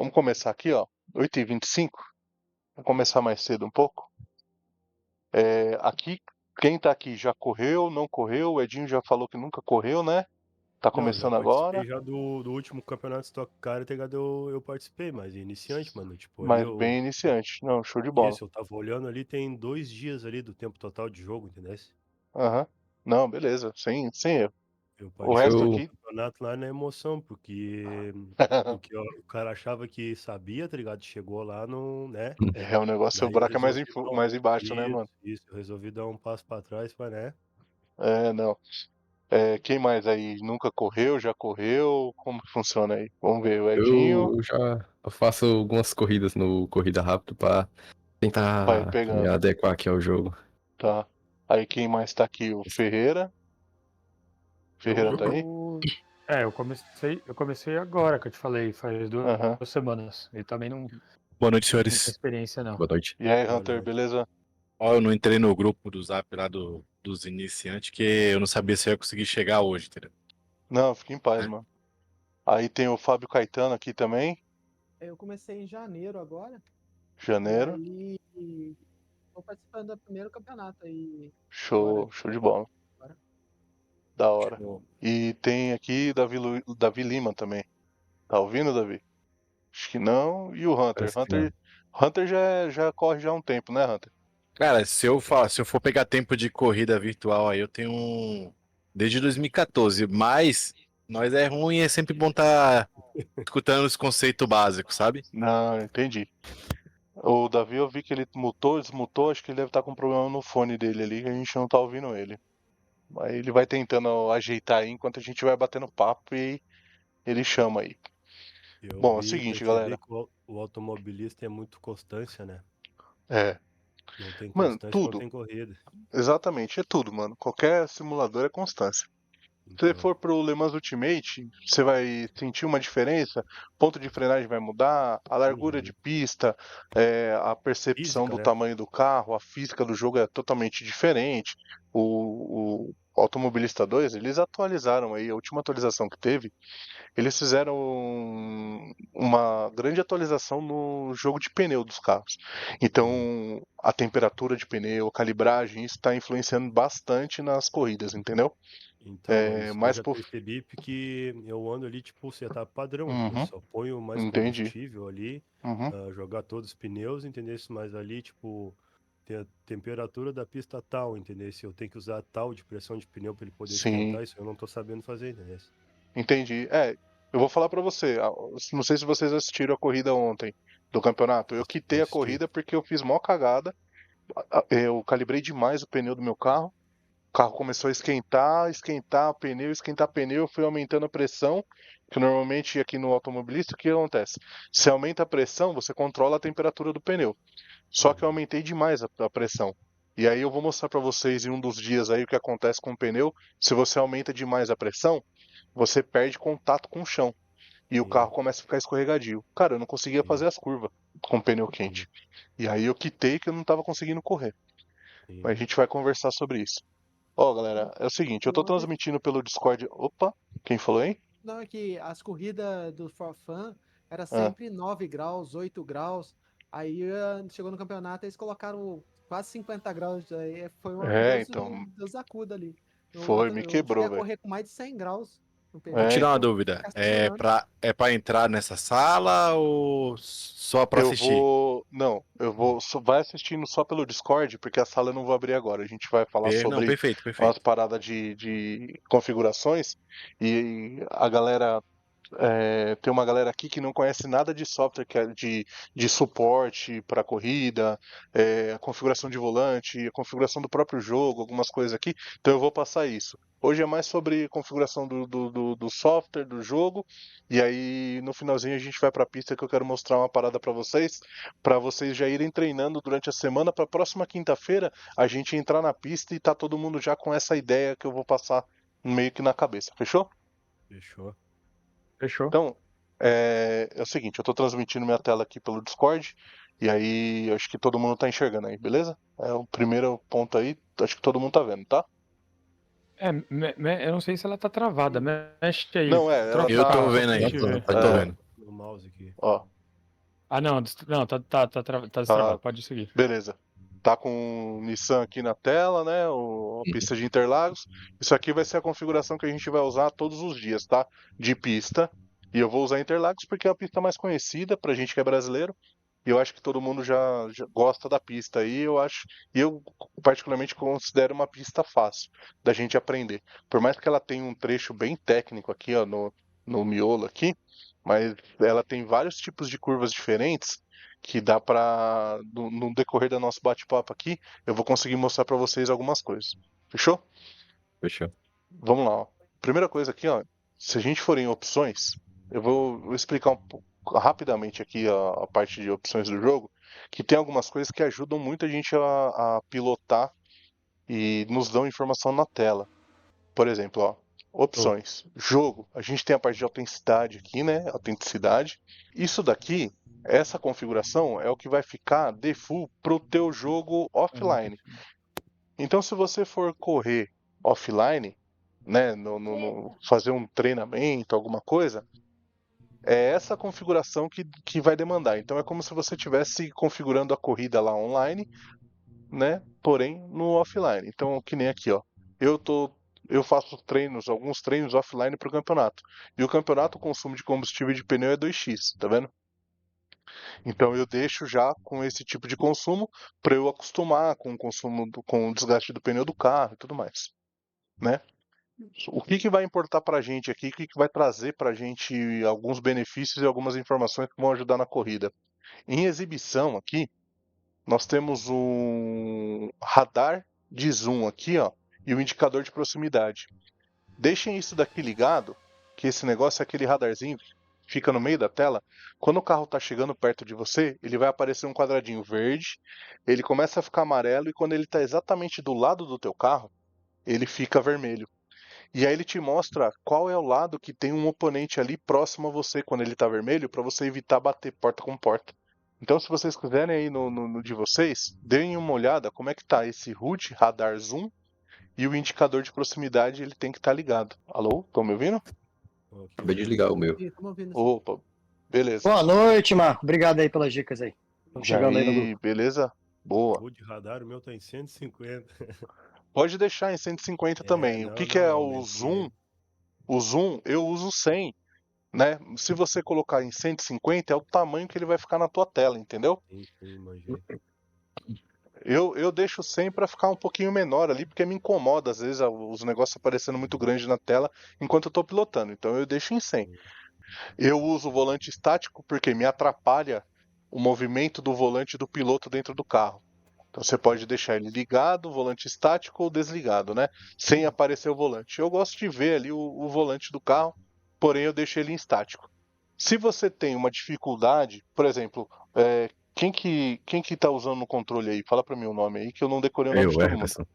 Vamos começar aqui, ó. 8h25. Vamos começar mais cedo um pouco. Aqui, quem tá aqui já correu, não correu? O Edinho já falou que nunca correu, né? Tá Não, já começando agora. participei já do último campeonato Stock Car, tá ligado? Eu participei, mas é iniciante, mano. Tipo, ali Mas bem iniciante. Não, show de bola. Isso, eu tava olhando ali, tem 2 dias ali do tempo total de jogo, entendeu? Aham. Não, beleza. Sem erro. Eu O resto participei do Eu, aqui. campeonato lá na emoção, porque o cara achava que sabia, tá ligado? Chegou lá, não, né? É, o negócio, o Daí eu buraco é mais, resolvi dar mais embaixo, né, isso, mano? isso, eu resolvi dar um passo pra trás, pra, né? Não. Quem mais aí nunca correu, já correu? Como que funciona aí? Vamos ver, o Edinho eu já faço algumas corridas no Corrida Rápido pra vai tentar me pegando, adequar aqui ao jogo. tá? Aí quem mais tá aqui? O Ferreira. Ferreira tá aí? Eu comecei agora, que eu te falei, faz duas Aham. semanas. E também não Boa noite, tenho muita senhores. experiência, não. Boa noite. E aí, Boa Hunter, noite. beleza? Ó, eu não entrei no grupo do Zap lá dos iniciantes, que eu não sabia se eu ia conseguir chegar hoje, entendeu? Não, fica em paz, mano. Aí tem o Fábio Caetano aqui também, Eu comecei em janeiro agora, e janeiro. aí tô participando do primeiro campeonato aí agora. Show de bola. Agora. Da hora. Tipo, E tem aqui Davi Lima também. Tá ouvindo, Davi? Acho que não. E o Hunter? Parece que não. Hunter já corre já há um tempo, né, Hunter? cara, se eu for pegar tempo de corrida virtual aí, eu tenho desde 2014, mas nós é ruim, é sempre bom estar escutando os conceitos básicos, sabe? Não, entendi. O Davi, eu vi que ele mutou, desmutou. Acho que ele deve estar com um problema no fone dele ali, que a gente não tá ouvindo ele. Aí ele vai tentando ajeitar aí enquanto a gente vai batendo papo e ele chama aí. Eu Bom, é o vi, seguinte, percebi galera. que o automobilista é muito constância, né? É. Não tem Mano, constância, não tudo. tem corrida. Exatamente, é tudo, mano. Qualquer simulador é constância. Se você Então, for pro Le Mans Ultimate, você vai sentir uma diferença. Ponto de frenagem vai mudar, a largura de pista, a percepção física, do né? tamanho do carro, a física do jogo é totalmente diferente. O Automobilista 2, eles atualizaram aí, a última atualização que teve, eles fizeram uma grande atualização no jogo de pneu dos carros. Então, a temperatura de pneu, a calibragem, isso está influenciando bastante nas corridas, entendeu? Então, mano, isso que eu Mais já por. percebi, porque eu ando ali, tipo, setup padrão, entendeu? Uhum, Só ponho mais entendi. combustível ali, Uhum, jogar todos os pneus, entendeu? Mas ali, tipo, tem a temperatura da pista tal, entendeu? Se eu tenho que usar tal de pressão de pneu para ele poder sim, esquentar, isso eu não tô sabendo fazer, entendeu? entendi. Eu vou falar pra você. Não sei se vocês assistiram a corrida ontem do campeonato. Eu quitei a Assisti. corrida porque eu fiz mó cagada. Eu calibrei demais o pneu do meu carro. O carro começou a esquentar pneu, eu fui aumentando a pressão, que normalmente aqui no automobilista, o que acontece? Se aumenta a pressão, você controla a temperatura do pneu. Só que eu aumentei demais a pressão. E aí eu vou mostrar para vocês em um dos dias aí o que acontece com o pneu. Se você aumenta demais a pressão, você perde contato com o chão. E o Sim, carro começa a ficar escorregadio. Cara, eu não conseguia sim, fazer as curvas com o pneu sim, quente. E aí eu quitei que eu não estava conseguindo correr. sim. Mas a gente vai conversar sobre isso. Ó, galera, é o seguinte, eu tô Ontem, transmitindo pelo Discord. Opa, quem falou, hein? não, é que as corridas do For Fun era Ah, sempre 9 graus, 8 graus. Aí chegou no campeonato, eles colocaram quase 50 graus. Aí foi uma então, Deus acuda ali. foi, me Eu cheguei quebrou, a velho. correr com mais de 100 graus no Vou pneu. É, tirar uma então. dúvida. Ficar É segurando. pra entrar nessa sala ou só pra Eu assistir? vou. Não, eu vou. Vai assistindo só pelo Discord, porque a sala eu não vou abrir agora. A gente vai falar Não, sobre perfeito, umas perfeito. paradas de configurações. E a galera. Tem uma galera aqui que não conhece nada de software, que é de suporte para corrida, a configuração de volante, a configuração do próprio jogo, algumas coisas aqui. Então eu vou passar isso. Hoje é mais sobre configuração do software, do jogo, e aí no finalzinho a gente vai para a pista que eu quero mostrar uma parada para vocês já irem treinando durante a semana, para a próxima quinta-feira a gente entrar na pista e tá todo mundo já com essa ideia que eu vou passar meio que na cabeça, fechou? Fechou. Fechou? Então, é o seguinte, eu tô transmitindo minha tela aqui pelo Discord, e aí eu acho que todo mundo tá enxergando aí, beleza? É o primeiro ponto aí, acho que todo mundo tá vendo, tá? Eu não sei se ela tá travada. Mexe aí, Não, ela troca Eu tô tá. só vendo pra aí. gente Nossa, ver. tá tô vendo. No mouse aqui. Ó. Ah, não, não, tá destravado, pode seguir. Beleza. Tá com o Nissan aqui na tela, né? A pista de Interlagos. Isso aqui vai ser a configuração que a gente vai usar todos os dias, tá? De pista. E eu vou usar Interlagos porque é a pista mais conhecida pra gente que é brasileiro. E eu acho que todo mundo já gosta da pista aí. Eu particularmente considero uma pista fácil da gente aprender. Por mais que ela tenha um trecho bem técnico aqui, ó, no miolo aqui, mas ela tem vários tipos de curvas diferentes que dá pra, no decorrer do nosso bate-papo aqui, eu vou conseguir mostrar pra vocês algumas coisas. Fechou? Fechou. Vamos lá, ó. Primeira coisa aqui, ó, se a gente for em opções, eu vou explicar rapidamente aqui a parte de opções do jogo, que tem algumas coisas que ajudam muito a gente a pilotar e nos dão informação na tela. Por exemplo, ó, opções. Jogo, a gente tem a parte de autenticidade aqui, né? Autenticidade. Isso daqui, essa configuração é o que vai ficar default pro teu jogo offline. Então, se você for correr offline, né, fazer um treinamento, alguma coisa, é essa configuração que vai demandar. Então, é como se você estivesse configurando a corrida lá online, né, porém no offline. Então, que nem aqui, ó, eu faço alguns treinos offline para o campeonato. E o campeonato, o consumo de combustível de pneu é 2x, tá vendo? Então eu deixo já com esse tipo de consumo para eu acostumar com o consumo com o desgaste do pneu do carro e tudo mais, né? O que vai importar para a gente aqui, o que vai trazer para a gente alguns benefícios e algumas informações que vão ajudar na corrida. Em exibição aqui, nós temos um radar de zoom aqui, ó, e o indicador de proximidade. Deixem isso daqui ligado, que esse negócio é aquele radarzinho que fica no meio da tela. Quando o carro está chegando perto de você, ele vai aparecer um quadradinho verde, ele começa a ficar amarelo e quando ele está exatamente do lado do teu carro, ele fica vermelho. E aí ele te mostra qual é o lado que tem um oponente ali próximo a você quando ele está vermelho, para você evitar bater porta com porta. Então, se vocês quiserem aí no de vocês, deem uma olhada como é que tá esse HUD, radar zoom, e o indicador de proximidade ele tem que estar ligado. Alô? Estão me ouvindo? Ok. Acabei de ligar o meu. Estamos ouvindo sim. Opa, beleza. Boa noite, Marco. Obrigado aí pelas dicas aí. Tô E chegando aí no aí, grupo. beleza? Boa. O de radar, o meu tá em 150. Pode deixar em 150 também. O não, que é não, o zoom? O zoom eu uso 100, né? Se você colocar em 150 é o tamanho que ele vai ficar na tua tela, entendeu? Sim, imagina. Eu deixo 100 para ficar um pouquinho menor ali, porque me incomoda às vezes os negócios aparecendo muito grande na tela enquanto eu tô pilotando. Então eu deixo em 100. Eu uso o volante estático porque me atrapalha o movimento do volante do piloto dentro do carro. Então você pode deixar ele ligado, volante estático ou desligado, né? Sem aparecer o volante. Eu gosto de ver ali o volante do carro, porém eu deixo ele em estático. Se você tem uma dificuldade, por exemplo, quem que tá usando o controle aí? Fala pra mim o nome aí, que eu não decorei o nome de todo mundo. Everson.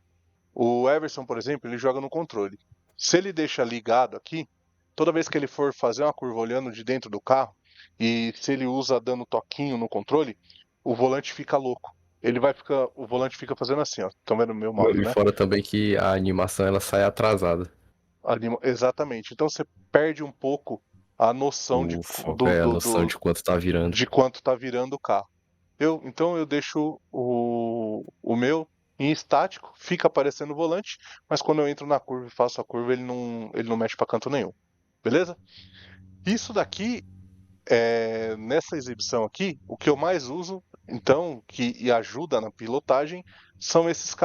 O Everson, por exemplo, ele joga no controle. Se ele deixa ligado aqui, toda vez que ele for fazer uma curva olhando de dentro do carro, e se ele usa dando toquinho no controle, o volante fica louco. O volante fica fazendo assim, ó. Estão vendo o meu mouse, E né? fora também que a animação ela sai atrasada. Exatamente. Então você perde um pouco a noção O foco é a noção de quanto tá virando. de quanto tá virando o carro. Então eu deixo o meu em estático, fica aparecendo o volante, mas quando eu entro na curva e faço a curva, ele não mexe para canto nenhum. Beleza? Isso daqui, nessa exibição aqui, o que eu mais uso, então, que ajuda na pilotagem, são esses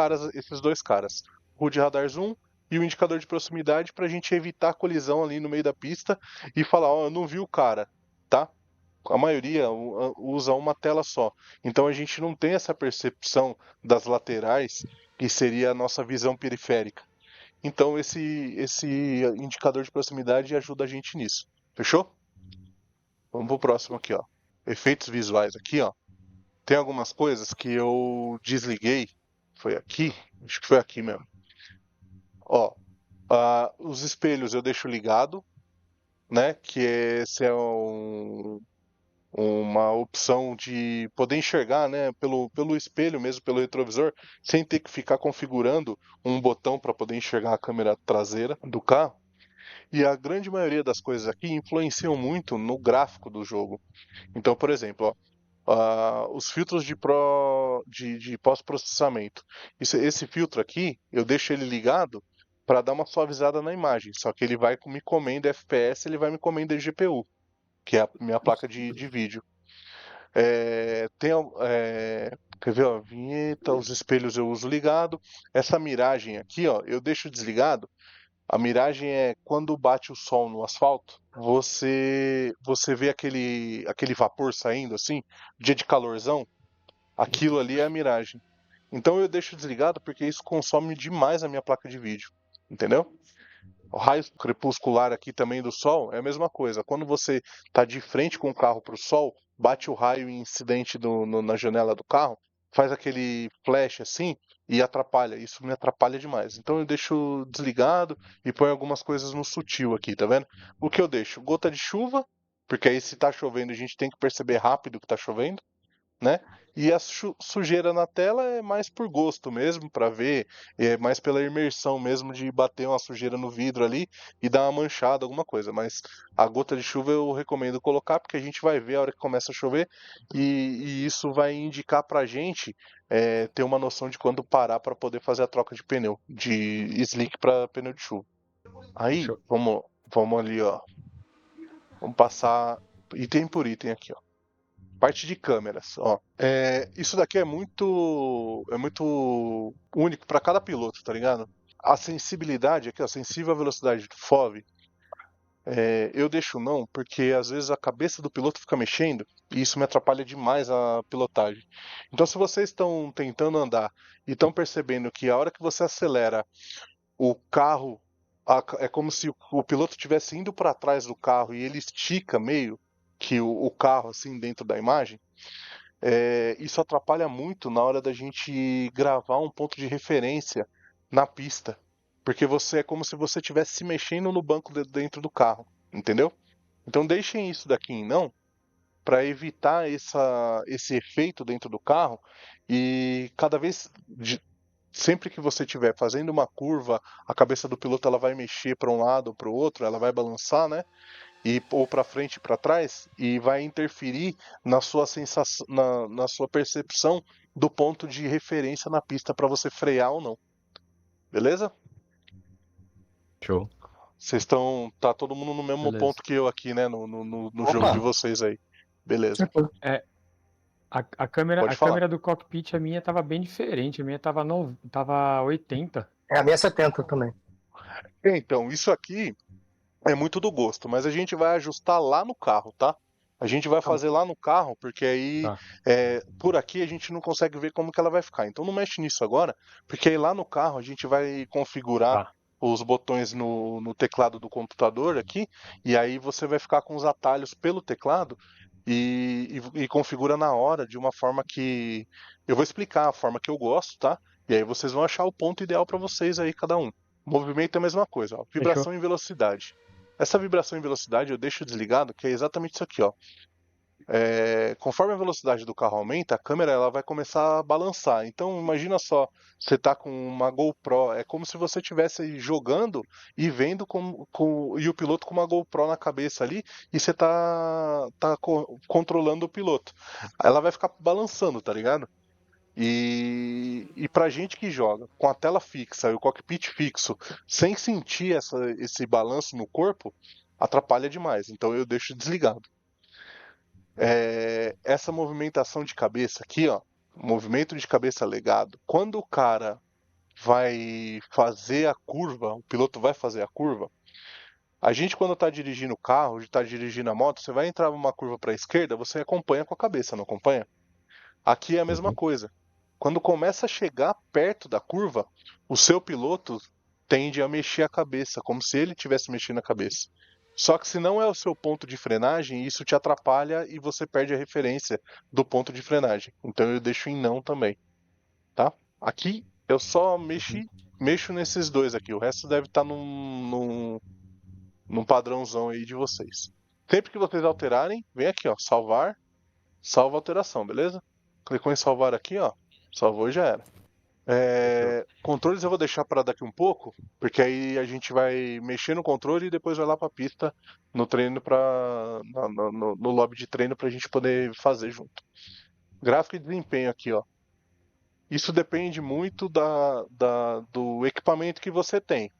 dois caras. O HUD radar zoom e o indicador de proximidade para a gente evitar a colisão ali no meio da pista e falar, ó, eu não vi o cara, tá? A maioria usa uma tela só. Então a gente não tem essa percepção das laterais, que seria a nossa visão periférica. Então esse indicador de proximidade ajuda a gente nisso. Fechou? Vamos pro próximo aqui, ó. Efeitos visuais aqui, ó. Tem algumas coisas que eu desliguei. Foi aqui? Acho que foi aqui mesmo. Ó, os espelhos eu deixo ligado, né? Que esse é uma opção de poder enxergar, né, pelo espelho mesmo, pelo retrovisor, sem ter que ficar configurando um botão para poder enxergar a câmera traseira do carro. E a grande maioria das coisas aqui influenciam muito no gráfico do jogo. Então, por exemplo, ó, os filtros de pós-processamento. Esse filtro aqui, eu deixo ele ligado para dar uma suavizada na imagem. Só que ele vai me comendo FPS, ele vai me comendo GPU, que é a minha placa de vídeo. Quer ver, ó, vinheta, os espelhos eu uso ligado. Essa miragem aqui, ó, eu deixo desligado. A miragem é quando bate o sol no asfalto, você vê aquele vapor saindo assim, dia de calorzão, aquilo ali é a miragem. Então eu deixo desligado porque isso consome demais a minha placa de vídeo, entendeu? O raio crepuscular aqui também do sol é a mesma coisa. Quando você está de frente com o carro para o sol, bate o raio incidente na janela do carro, faz aquele flash assim e atrapalha. Isso me atrapalha demais. Então eu deixo desligado e ponho algumas coisas no sutil aqui, tá vendo? O que eu deixo? Gota de chuva, porque aí se tá chovendo a gente tem que perceber rápido que tá chovendo, né? E a sujeira na tela é mais por gosto mesmo, para ver, é mais pela imersão mesmo de bater uma sujeira no vidro ali e dar uma manchada, alguma coisa. Mas a gota de chuva eu recomendo colocar porque a gente vai ver a hora que começa a chover e isso vai indicar pra gente ter uma noção de quando parar para poder fazer a troca de pneu, de slick para pneu de chuva. Aí, Show. vamos ali, ó. Vamos passar item por item aqui, ó. Parte de câmeras, ó. Isso daqui é muito único para cada piloto, tá ligado? A sensibilidade aqui, ó, sensível à velocidade do FOV, eu deixo não, porque às vezes a cabeça do piloto fica mexendo e isso me atrapalha demais a pilotagem. Então, se vocês estão tentando andar e estão percebendo que a hora que você acelera, o carro é como se o piloto estivesse indo para trás do carro e ele estica meio que o carro assim dentro da imagem, isso atrapalha muito na hora da gente gravar um ponto de referência na pista, porque você é como se você estivesse se mexendo no banco dentro do carro, entendeu? Então deixem isso daqui em não, para evitar esse efeito dentro do carro e cada vez sempre que você estiver fazendo uma curva, a cabeça do piloto ela vai mexer para um lado ou para o outro, ela vai balançar, né? Ou para frente e para trás, e vai interferir na sua sensação, na sua percepção do ponto de referência na pista para você frear ou não. Beleza? Show. Tá todo mundo no mesmo Beleza. ponto que eu aqui, né? No jogo de vocês aí. Beleza. A câmera, Pode a falar. câmera do cockpit, a minha tava bem diferente. A minha tava 80. É, a minha é 70 também. Então, isso aqui é muito do gosto, mas a gente vai ajustar lá no carro, tá? A gente vai fazer lá no carro, porque aí Tá. por aqui a gente não consegue ver como que ela vai ficar. Então não mexe nisso agora, porque aí lá no carro a gente vai configurar Tá. os botões no teclado do computador aqui, e aí você vai ficar com os atalhos pelo teclado e configura na hora de uma forma que eu vou explicar a forma que eu gosto, tá? E aí vocês vão achar o ponto ideal para vocês aí cada um. Movimento é a mesma coisa, ó. Vibração e velocidade. Essa vibração e velocidade eu deixo desligado, que é exatamente isso aqui, ó. Conforme a velocidade do carro aumenta, a câmera ela vai começar a balançar. Então imagina só, você tá com uma GoPro, é como se você estivesse jogando e vendo e o piloto com uma GoPro na cabeça ali e você tá controlando o piloto. Ela vai ficar balançando, tá ligado? E pra gente que joga com a tela fixa e o cockpit fixo, sem sentir esse balanço no corpo, atrapalha demais. Então eu deixo desligado. Essa movimentação de cabeça aqui, ó, movimento de cabeça legado. Quando o cara vai fazer a curva, o piloto vai fazer a curva, a gente quando tá dirigindo o carro, tá dirigindo a moto, você vai entrar numa curva para a esquerda, você acompanha com a cabeça, não acompanha? Aqui é a mesma coisa. Quando começa a chegar perto da curva, o seu piloto tende a mexer a cabeça, como se ele estivesse mexendo a cabeça. Só que se não é o seu ponto de frenagem, isso te atrapalha e você perde a referência do ponto de frenagem. Então eu deixo em não também, tá? Aqui eu só mexo nesses dois aqui. O resto deve estar num padrãozão aí de vocês. Sempre que vocês alterarem, vem aqui, ó, salvar, salva a alteração, beleza? Clicou em salvar aqui, ó, salvou e já era. Controles eu vou deixar para daqui um pouco, porque aí a gente vai mexer no controle e depois vai lá para a pista no treino no lobby de treino para a gente poder fazer junto. Gráfico e desempenho aqui, ó. Isso depende muito do equipamento que você tem.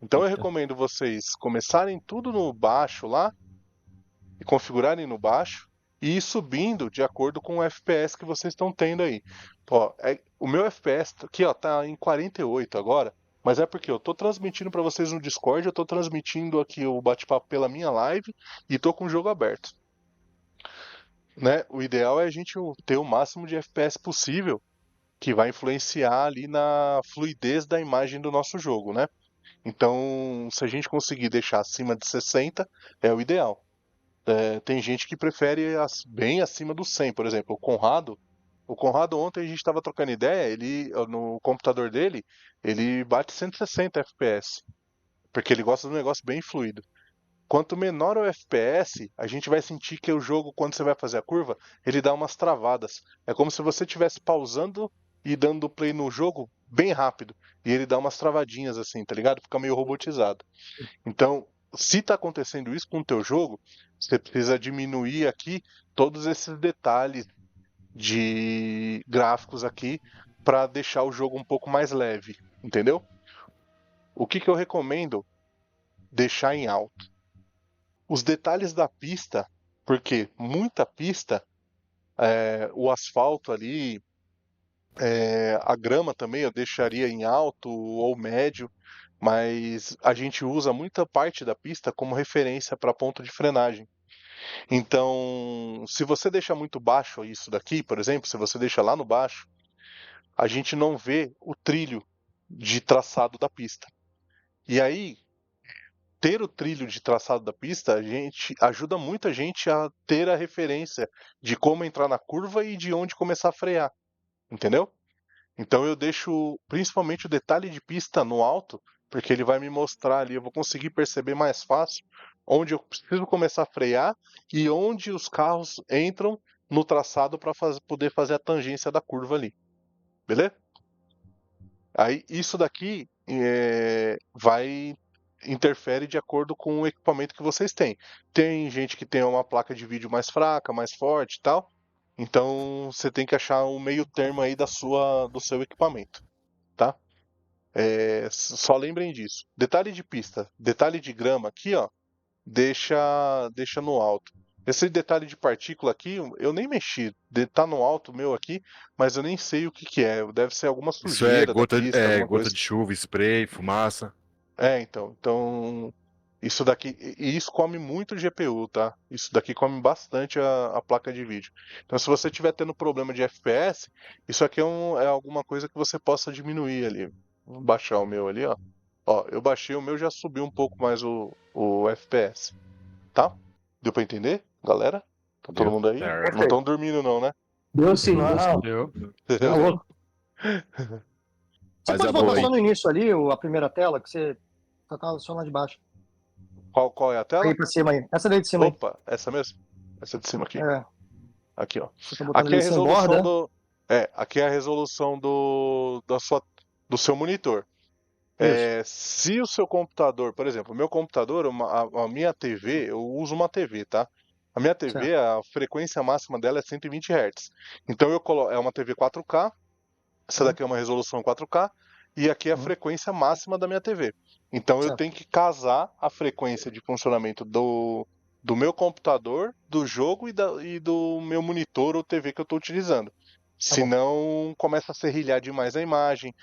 Então eu recomendo vocês começarem tudo no baixo lá e configurarem no baixo e ir subindo de acordo com o FPS que vocês estão tendo aí. Ó, o meu FPS aqui, ó, tá em 48 agora, mas é porque eu tô transmitindo para vocês no Discord, eu tô transmitindo aqui o bate-papo pela minha live e tô com o jogo aberto. Né? O ideal é a gente ter o máximo de FPS possível, que vai influenciar ali na fluidez da imagem do nosso jogo, né? Então, se a gente conseguir deixar acima de 60, é o ideal. Tem gente que prefere bem acima do 100, por exemplo. O Conrado ontem a gente estava trocando ideia, ele no computador dele, ele bate 160 FPS, porque ele gosta de um negócio bem fluido. Quanto menor o FPS, a gente vai sentir que o jogo, quando você vai fazer a curva, ele dá umas travadas. É como se você estivesse pausando e dando play no jogo bem rápido. E ele dá umas travadinhas assim, tá ligado? Fica meio robotizado. Então, se tá acontecendo isso com o teu jogo, você precisa diminuir aqui todos esses detalhes de gráficos aqui para deixar o jogo um pouco mais leve, entendeu? O que eu recomendo? Deixar em alto. Os detalhes da pista, porque muita pista, o asfalto ali, a grama também eu deixaria em alto ou médio, mas a gente usa muita parte da pista como referência para ponto de frenagem. Então, se você deixa muito baixo isso daqui, por exemplo, se você deixa lá no baixo, a gente não vê o trilho de traçado da pista. E aí, ter o trilho de traçado da pista, a gente ajuda muita gente a ter a referência de como entrar na curva e de onde começar a frear, entendeu? Então eu deixo principalmente o detalhe de pista no alto, porque ele vai me mostrar ali, eu vou conseguir perceber mais fácil onde eu preciso começar a frear e onde os carros entram no traçado para poder fazer a tangência da curva ali. Beleza? Aí isso daqui interfere de acordo com o equipamento que vocês têm. Tem gente que tem uma placa de vídeo mais fraca, mais forte e tal. Então você tem que achar um meio termo aí do seu equipamento, tá? Só lembrem disso. Detalhe de pista, detalhe de grama aqui, ó, deixa no alto. Esse detalhe de partícula aqui, eu nem mexi. Tá no alto meu aqui, mas eu nem sei o que é. Deve ser alguma Isso é sujeira da gota, pista, alguma gota coisa. de chuva, spray, fumaça. Então, isso daqui, e isso come muito GPU, tá? Isso daqui come bastante a placa de vídeo. Então, se você estiver tendo problema de FPS, isso aqui é alguma coisa que você possa diminuir ali. Vou baixar o meu ali, ó. Ó, eu baixei o meu, já subiu um pouco mais o FPS, tá? Deu pra entender, galera? Tá todo Deu. mundo aí? Certo. Não estão dormindo não, né? Deu sim. Deu. Alô? Você Mas pode a botar boa só aí. no início ali, a primeira tela, que você tá só lá de baixo. Qual é a tela? Aí pra cima aí. Essa daí de cima aí. Opa, essa mesmo? Essa de cima aqui. É, Aqui, ó. você tá botando Aqui é a ali sem resolução borda. aqui é a resolução do seu monitor. Isso. Se o seu computador, por exemplo, o meu computador, a minha TV, eu uso uma TV, tá? A minha TV, Certo. a frequência máxima dela é 120 Hz. Então é uma TV 4K, essa daqui é uma resolução 4K, e aqui é a Uhum. frequência máxima da minha TV. Então eu Certo. tenho que casar a frequência de funcionamento do meu computador, do jogo e do meu monitor ou TV que eu estou utilizando. bom. Senão começa a serrilhar demais a imagem,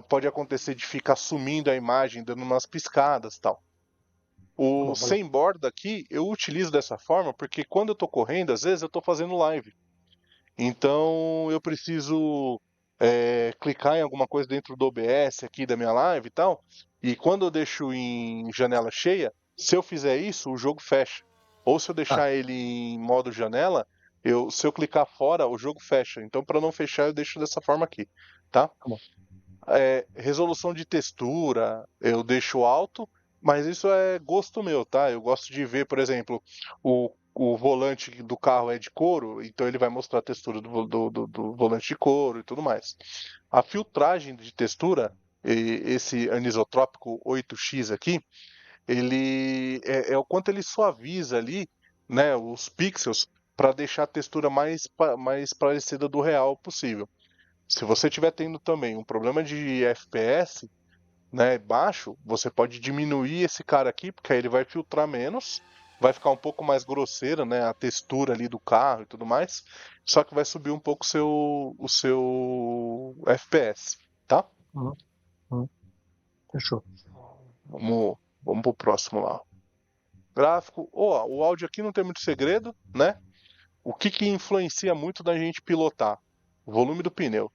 pode acontecer de ficar sumindo a imagem, dando umas piscadas e tal. O Bom, valeu. sem borda aqui eu utilizo dessa forma porque quando eu estou correndo, às vezes eu estou fazendo live. Então eu preciso clicar em alguma coisa dentro do OBS aqui da minha live e tal. E quando eu deixo em janela cheia, se eu fizer isso, o jogo fecha. Ou se eu deixar ele em modo janela, se eu clicar fora, o jogo fecha. Então, para não fechar, eu deixo dessa forma aqui, tá? Tá bom. Resolução de textura, eu deixo alto, mas isso é gosto meu, tá? Eu gosto de ver, por exemplo, o volante do carro é de couro, então ele vai mostrar a textura do volante de couro e tudo mais. A filtragem de textura, esse anisotrópico 8X aqui, ele é o quanto ele suaviza ali, né, os pixels para deixar a textura mais parecida do real possível. Se você estiver tendo também um problema de FPS, né, baixo, você pode diminuir esse cara aqui, porque aí ele vai filtrar menos, vai ficar um pouco mais grosseira, né, a textura ali do carro e tudo mais, só que vai subir um pouco o seu FPS, tá? Fechou. Vamos pro próximo lá. Gráfico. O áudio aqui não tem muito segredo, né? O que influencia muito da gente pilotar? O volume do pneu.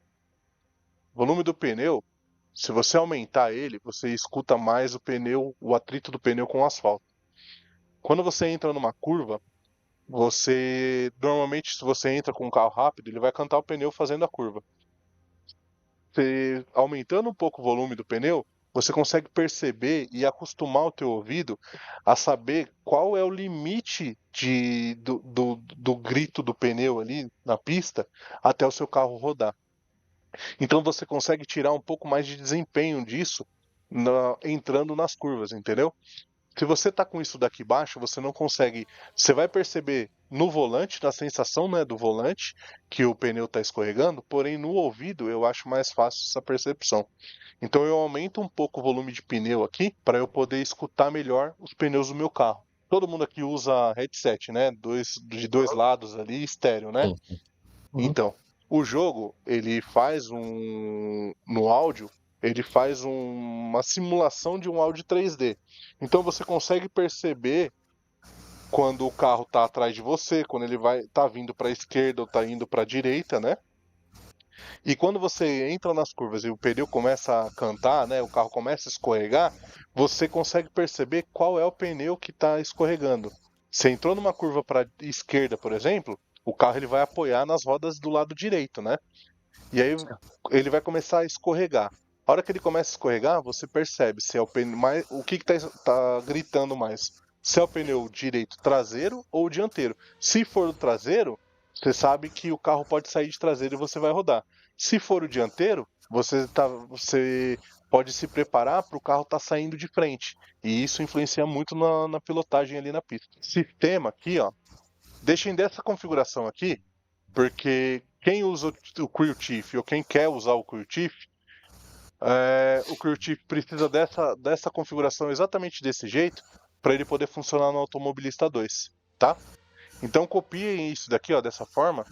O volume do pneu, se você aumentar ele, você escuta mais o pneu, o atrito do pneu com o asfalto. Quando você entra numa curva, normalmente se você entra com um carro rápido, ele vai cantar o pneu fazendo a curva. Você aumentando um pouco o volume do pneu, você consegue perceber e acostumar o teu ouvido a saber qual é o limite do grito do pneu ali na pista até o seu carro rodar. Então você consegue tirar um pouco mais de desempenho disso entrando nas curvas, entendeu? Se você tá com isso daqui baixo, você não consegue. Você vai perceber no volante, na sensação, né, do volante, que o pneu está escorregando, porém no ouvido eu acho mais fácil essa percepção. Então eu aumento um pouco o volume de pneu aqui para eu poder escutar melhor os pneus do meu carro. Todo mundo aqui usa headset, né? De dois lados ali, estéreo, né? Então, o jogo, ele faz no áudio, ele faz uma simulação de um áudio 3D. Então você consegue perceber quando o carro está atrás de você, quando ele tá vindo para a esquerda ou tá indo para a direita, né? E quando você entra nas curvas e o pneu começa a cantar, né, o carro começa a escorregar, você consegue perceber qual é o pneu que está escorregando. Você entrou numa curva para a esquerda, por exemplo, o carro ele vai apoiar nas rodas do lado direito, né? E aí ele vai começar a escorregar. A hora que ele começa a escorregar, você percebe se é o pneu o que tá gritando mais. Se é o pneu direito traseiro ou dianteiro. Se for o traseiro, você sabe que o carro pode sair de traseiro e você vai rodar. Se for o dianteiro, você pode se preparar para o carro estar saindo de frente. E isso influencia muito na pilotagem ali na pista. Sistema aqui, ó. Deixem dessa configuração aqui, porque quem usa o Crew Chief ou quem quer usar o Crew Chief, o Crew Chief precisa dessa configuração exatamente desse jeito para ele poder funcionar no Automobilista 2, tá? Então copiem isso daqui, ó, dessa forma,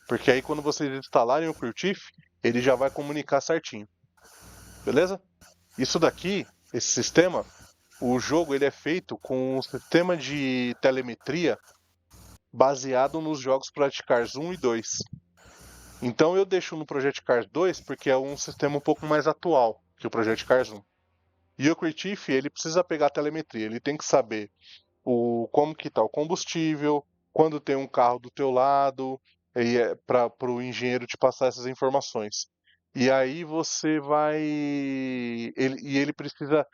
porque aí quando vocês instalarem o Crew Chief, ele já vai comunicar certinho. Beleza? Isso daqui, esse sistema, o jogo ele é feito com um sistema de telemetria baseado nos jogos Project Cars 1 e 2. Então eu deixo no Project Cars 2 porque é um sistema um pouco mais atual que o Project Cars 1. E o Crew Chief, ele precisa pegar a telemetria, ele tem que saber como que está o combustível, quando tem um carro do teu lado, para o engenheiro te passar essas informações. E aí você vai... Ele precisa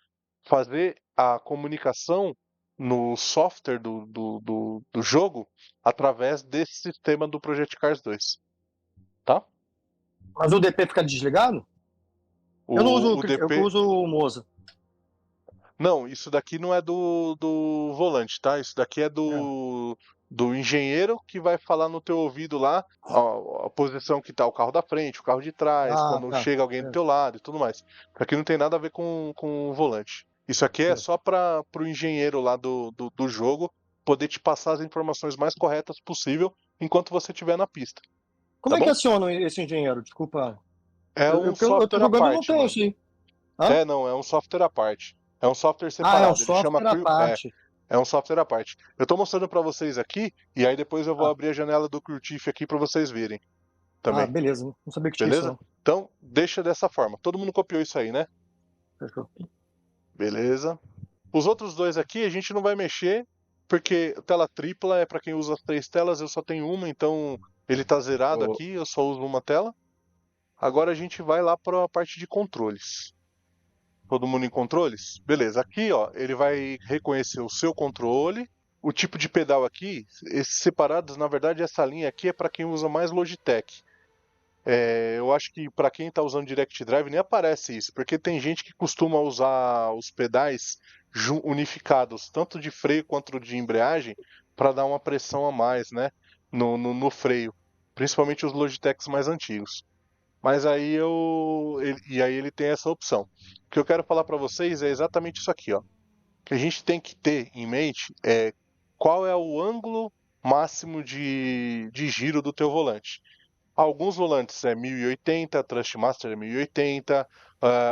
fazer a comunicação no software do jogo através desse sistema do Project Cars 2. Tá? Mas o DP fica desligado? Eu não uso o DP... eu uso o Moza. Não, isso daqui não é do volante, tá? Isso daqui é do engenheiro que vai falar no teu ouvido lá a posição que tá o carro da frente, o carro de trás, quando chega alguém do teu lado e tudo mais. Isso aqui não tem nada a ver com o volante. Isso aqui é só para o engenheiro lá do jogo poder te passar as informações mais corretas possível enquanto você estiver na pista. Como é que aciona esse engenheiro? Desculpa. É um software eu tô jogando à e não parte. tenho Mano. assim. Não, é um software à parte. É um software separado. É um Ele chama software à parte. É um software à parte. Eu tô mostrando pra vocês aqui, e aí depois eu vou abrir a janela do Crew Chief aqui pra vocês verem. Também. Beleza. Não sabia que tinha Beleza? isso, não. Então, deixa dessa forma. Todo mundo copiou isso aí, né? Fechou. Beleza. Os outros dois aqui a gente não vai mexer, porque tela tripla é pra quem usa as 3 telas, eu só tenho uma, então ele tá zerado aqui, eu só uso uma tela. Agora a gente vai lá pra parte de controles. Todo mundo em controles? Beleza. Aqui, ó, ele vai reconhecer o seu controle, o tipo de pedal aqui, esses separados, na verdade, essa linha aqui é para quem usa mais Logitech. Eu acho que para quem está usando Direct Drive nem aparece isso, porque tem gente que costuma usar os pedais unificados, tanto de freio quanto de embreagem, para dar uma pressão a mais, né, no freio, principalmente os Logitechs mais antigos. Mas aí ele tem essa opção. O que eu quero falar para vocês é exatamente isso aqui, ó. O que a gente tem que ter em mente é qual é o ângulo máximo de giro do teu volante. Alguns volantes é 1080, Thrustmaster é 1080,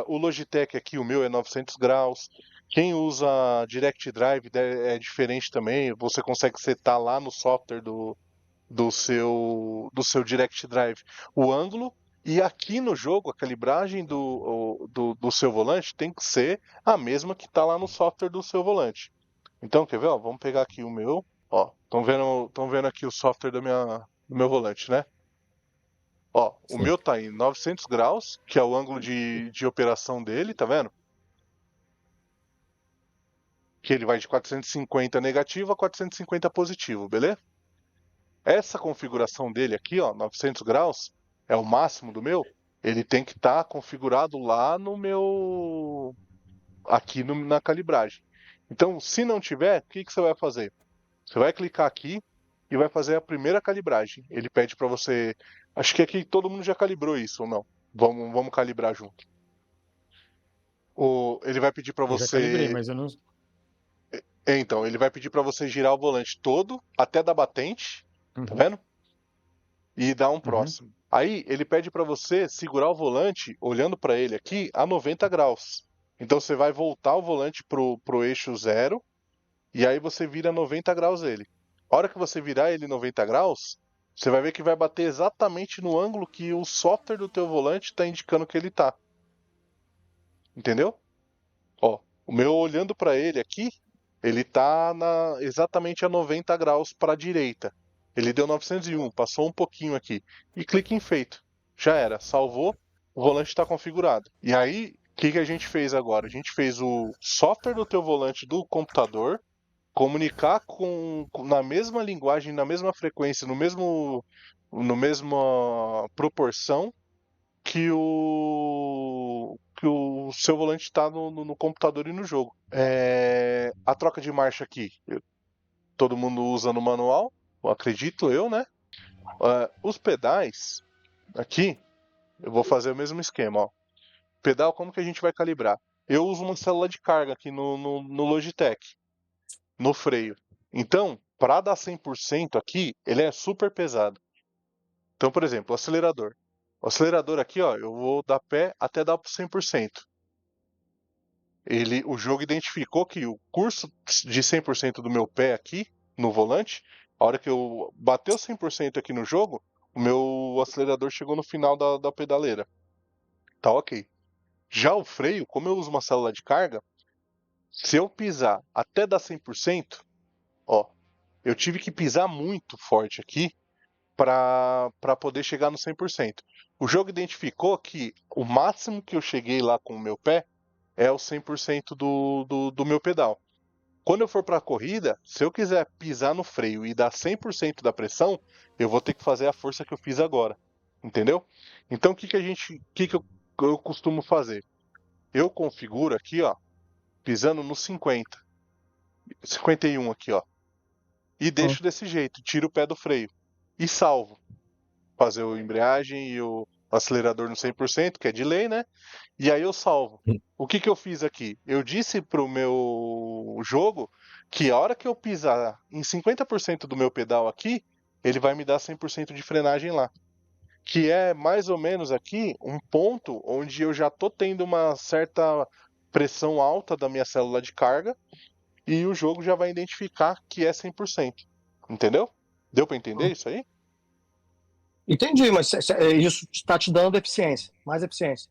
o Logitech aqui, o meu é 900 graus. Quem usa Direct Drive é diferente também, você consegue setar lá no software do seu Direct Drive o ângulo. E aqui no jogo, a calibragem do seu volante tem que ser a mesma que está lá no software do seu volante. Então, quer ver? Ó, vamos pegar aqui o meu. Ó, estão vendo aqui o software do meu volante, né? Ó, o Sim. meu tá em 900 graus, que é o ângulo de operação dele, tá vendo? Que ele vai de 450 negativo a 450 positivo, beleza? Essa configuração dele aqui, ó, 900 graus, é o máximo do meu. Ele tem que estar configurado lá no meu... aqui na calibragem. Então, se não tiver, o que você vai fazer? Você vai clicar aqui e vai fazer a primeira calibragem. Ele pede para você... Acho que aqui todo mundo já calibrou isso, ou não? Vamos calibrar junto. Ele vai pedir para Eu já calibrei, você... mas eu não. Então, ele vai pedir para você girar o volante todo, até da batente, tá Uhum. vendo? E dar um próximo. Aí, ele pede para você segurar o volante, olhando para ele aqui, a 90 graus. Então, você vai voltar o volante pro eixo 0, e aí você vira 90 graus ele. A hora que você virar ele 90 graus, você vai ver que vai bater exatamente no ângulo que o software do teu volante está indicando que ele tá. Entendeu? Ó, o meu olhando para ele aqui, ele tá exatamente a 90 graus para a direita. Ele deu 901, passou um pouquinho aqui. E clique em feito. Já era, salvou, o volante está configurado. E aí, o que a gente fez agora? A gente fez o software do teu volante do computador comunicar na mesma linguagem, na mesma frequência, no mesma proporção que o seu volante está no computador e no jogo. A troca de marcha aqui, todo mundo usa no manual, acredito eu, né? Os pedais aqui, eu vou fazer o mesmo esquema, ó. Pedal, como que a gente vai calibrar? Eu uso uma célula de carga aqui no Logitech, no freio. Então, para dar 100% aqui, ele é super pesado. Então, por exemplo, o acelerador. O acelerador aqui, ó, eu vou dar pé até dar 100%. O jogo identificou que o curso de 100% do meu pé aqui, no volante, a hora que eu bateu 100% aqui no jogo, o meu acelerador chegou no final da pedaleira. Tá ok. Já o freio, como eu uso uma célula de carga, se eu pisar até dar 100%, ó, eu tive que pisar muito forte aqui para poder chegar no 100%. O jogo identificou que o máximo que eu cheguei lá com o meu pé é o 100% do meu pedal. Quando eu for para a corrida, se eu quiser pisar no freio e dar 100% da pressão, eu vou ter que fazer a força que eu fiz agora. Entendeu? Então o que eu costumo fazer? Eu configuro aqui, ó, pisando no 50. 51 aqui, ó. E deixo desse jeito, tiro o pé do freio. E salvo. Fazer a embreagem e o acelerador no 100%, que é de lei, né? E aí eu salvo. O que eu fiz aqui? Eu disse pro meu jogo que a hora que eu pisar em 50% do meu pedal aqui, ele vai me dar 100% de frenagem lá. Que é mais ou menos aqui um ponto onde eu já tô tendo uma certa pressão alta da minha célula de carga e o jogo já vai identificar que é 100%. Entendeu? Deu para entender isso aí? Entendi, mas isso está te dando eficiência, mais eficiência.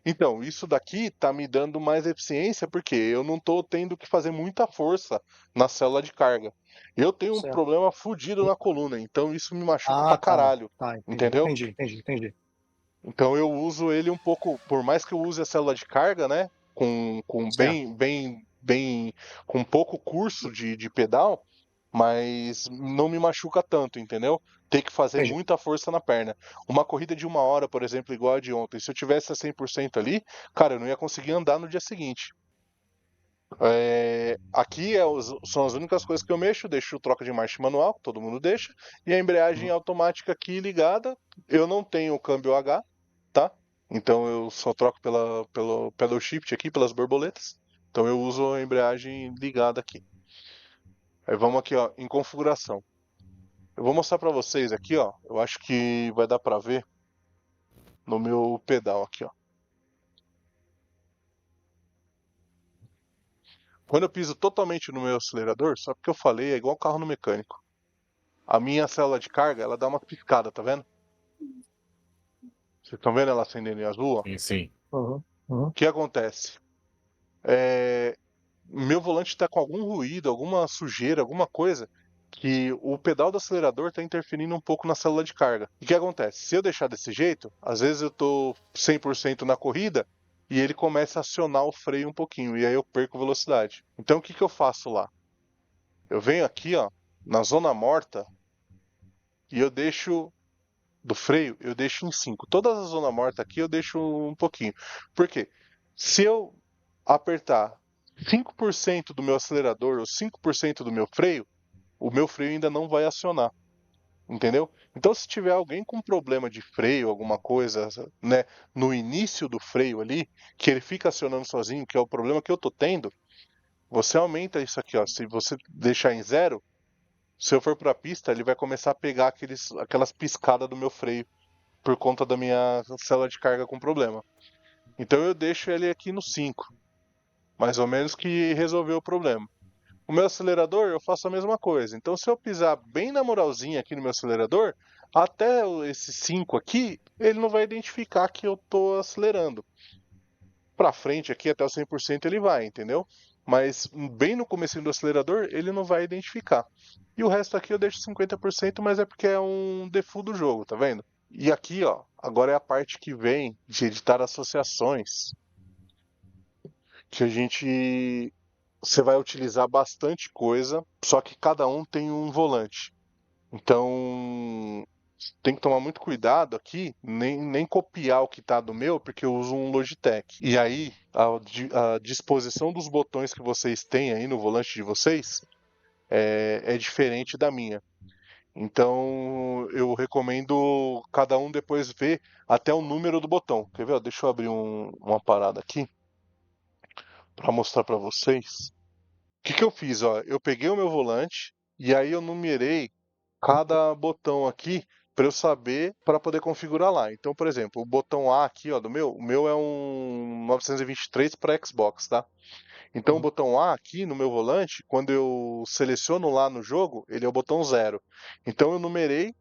Então, isso daqui tá me dando mais eficiência porque eu não tô tendo que fazer muita força na célula de carga. Eu tenho um Certo. problema fudido na coluna, então isso me machuca pra Ah, caralho, tá, entendeu? entendi. Então eu uso ele um pouco, por mais que eu use a célula de carga, né, com Certo. com pouco curso de pedal, mas não me machuca tanto, entendeu? Ter que fazer Entendi. muita força na perna. Uma corrida de 1 hora, por exemplo, igual a de ontem, se eu tivesse a 100% ali, cara, eu não ia conseguir andar no dia seguinte. Aqui são as únicas coisas que eu mexo, deixo troca de marcha manual, todo mundo deixa, e a embreagem automática aqui ligada. Eu não tenho o câmbio H, tá? Então eu só troco pelo pedal shift aqui, pelas borboletas. Então eu uso a embreagem ligada aqui. Aí vamos aqui, ó, em configuração. Eu vou mostrar pra vocês aqui, ó. Eu acho que vai dar pra ver no meu pedal aqui, ó. Quando eu piso totalmente no meu acelerador, só porque eu falei, é igual carro no mecânico. A minha célula de carga, ela dá uma piscada, tá vendo? Vocês estão vendo ela acendendo em azul, ó? Sim, sim. Uhum, uhum. O que acontece? Meu volante está com algum ruído, alguma sujeira, alguma coisa, que o pedal do acelerador está interferindo um pouco na célula de carga. E o que acontece? Se eu deixar desse jeito, às vezes eu tô 100% na corrida e ele começa a acionar o freio um pouquinho, e aí eu perco velocidade. Então o que que eu faço lá? Eu venho aqui, ó, na zona morta, e eu deixo do freio, eu deixo em 5. Todas as zonas mortas aqui eu deixo um pouquinho. Por quê? Se eu apertar 5% do meu acelerador ou 5% do meu freio, o meu freio ainda não vai acionar. Entendeu? Então, se tiver alguém com problema de freio, alguma coisa, né, no início do freio ali, que ele fica acionando sozinho, que é o problema que eu tô tendo, você aumenta isso aqui, ó. Se você deixar em 0, se eu for pra pista, ele vai começar a pegar aquelas piscadas do meu freio por conta da minha célula de carga com problema. Então eu deixo ele aqui no 5, mais ou menos, que resolveu o problema. O meu acelerador, eu faço a mesma coisa. Então, se eu pisar bem na moralzinha aqui no meu acelerador, até esse 5 aqui, ele não vai identificar que eu tô acelerando. Pra frente aqui, até o 100% ele vai, entendeu? Mas bem no comecinho do acelerador, ele não vai identificar. E o resto aqui eu deixo 50%, mas é porque é um default do jogo, tá vendo? E aqui, ó, agora é a parte que vem de editar associações, que a gente você vai utilizar bastante coisa, só que cada um tem um volante. Então, tem que tomar muito cuidado aqui, nem copiar o que está do meu, porque eu uso um Logitech. E aí, a disposição dos botões que vocês têm aí no volante de vocês é diferente da minha. Então, eu recomendo cada um depois ver até o número do botão. Quer ver? Ó, deixa eu abrir uma parada aqui para mostrar para vocês. O que que eu fiz, ó? Eu peguei o meu volante e aí eu numerei cada botão aqui para eu saber para poder configurar lá. Então, por exemplo, o botão A aqui, ó, o meu é um 923 para Xbox, tá? Então, o botão A aqui no meu volante, quando eu seleciono lá no jogo, ele é o botão 0. Então, eu numerei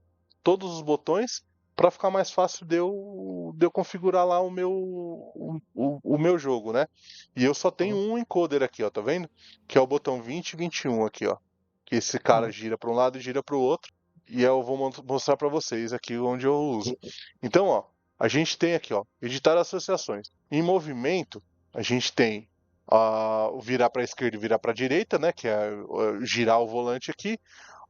todos os botões para ficar mais fácil de eu configurar lá o meu jogo, né? E eu só tenho um encoder aqui, ó, tá vendo? Que é o botão 20 e 21 aqui, ó. Que esse cara gira para um lado e gira para o outro. E eu vou mostrar para vocês aqui onde eu uso. Então, ó, a gente tem aqui, ó, editar associações. Em movimento, a gente tem o virar para a esquerda e virar para a direita, né? Que é girar o volante aqui.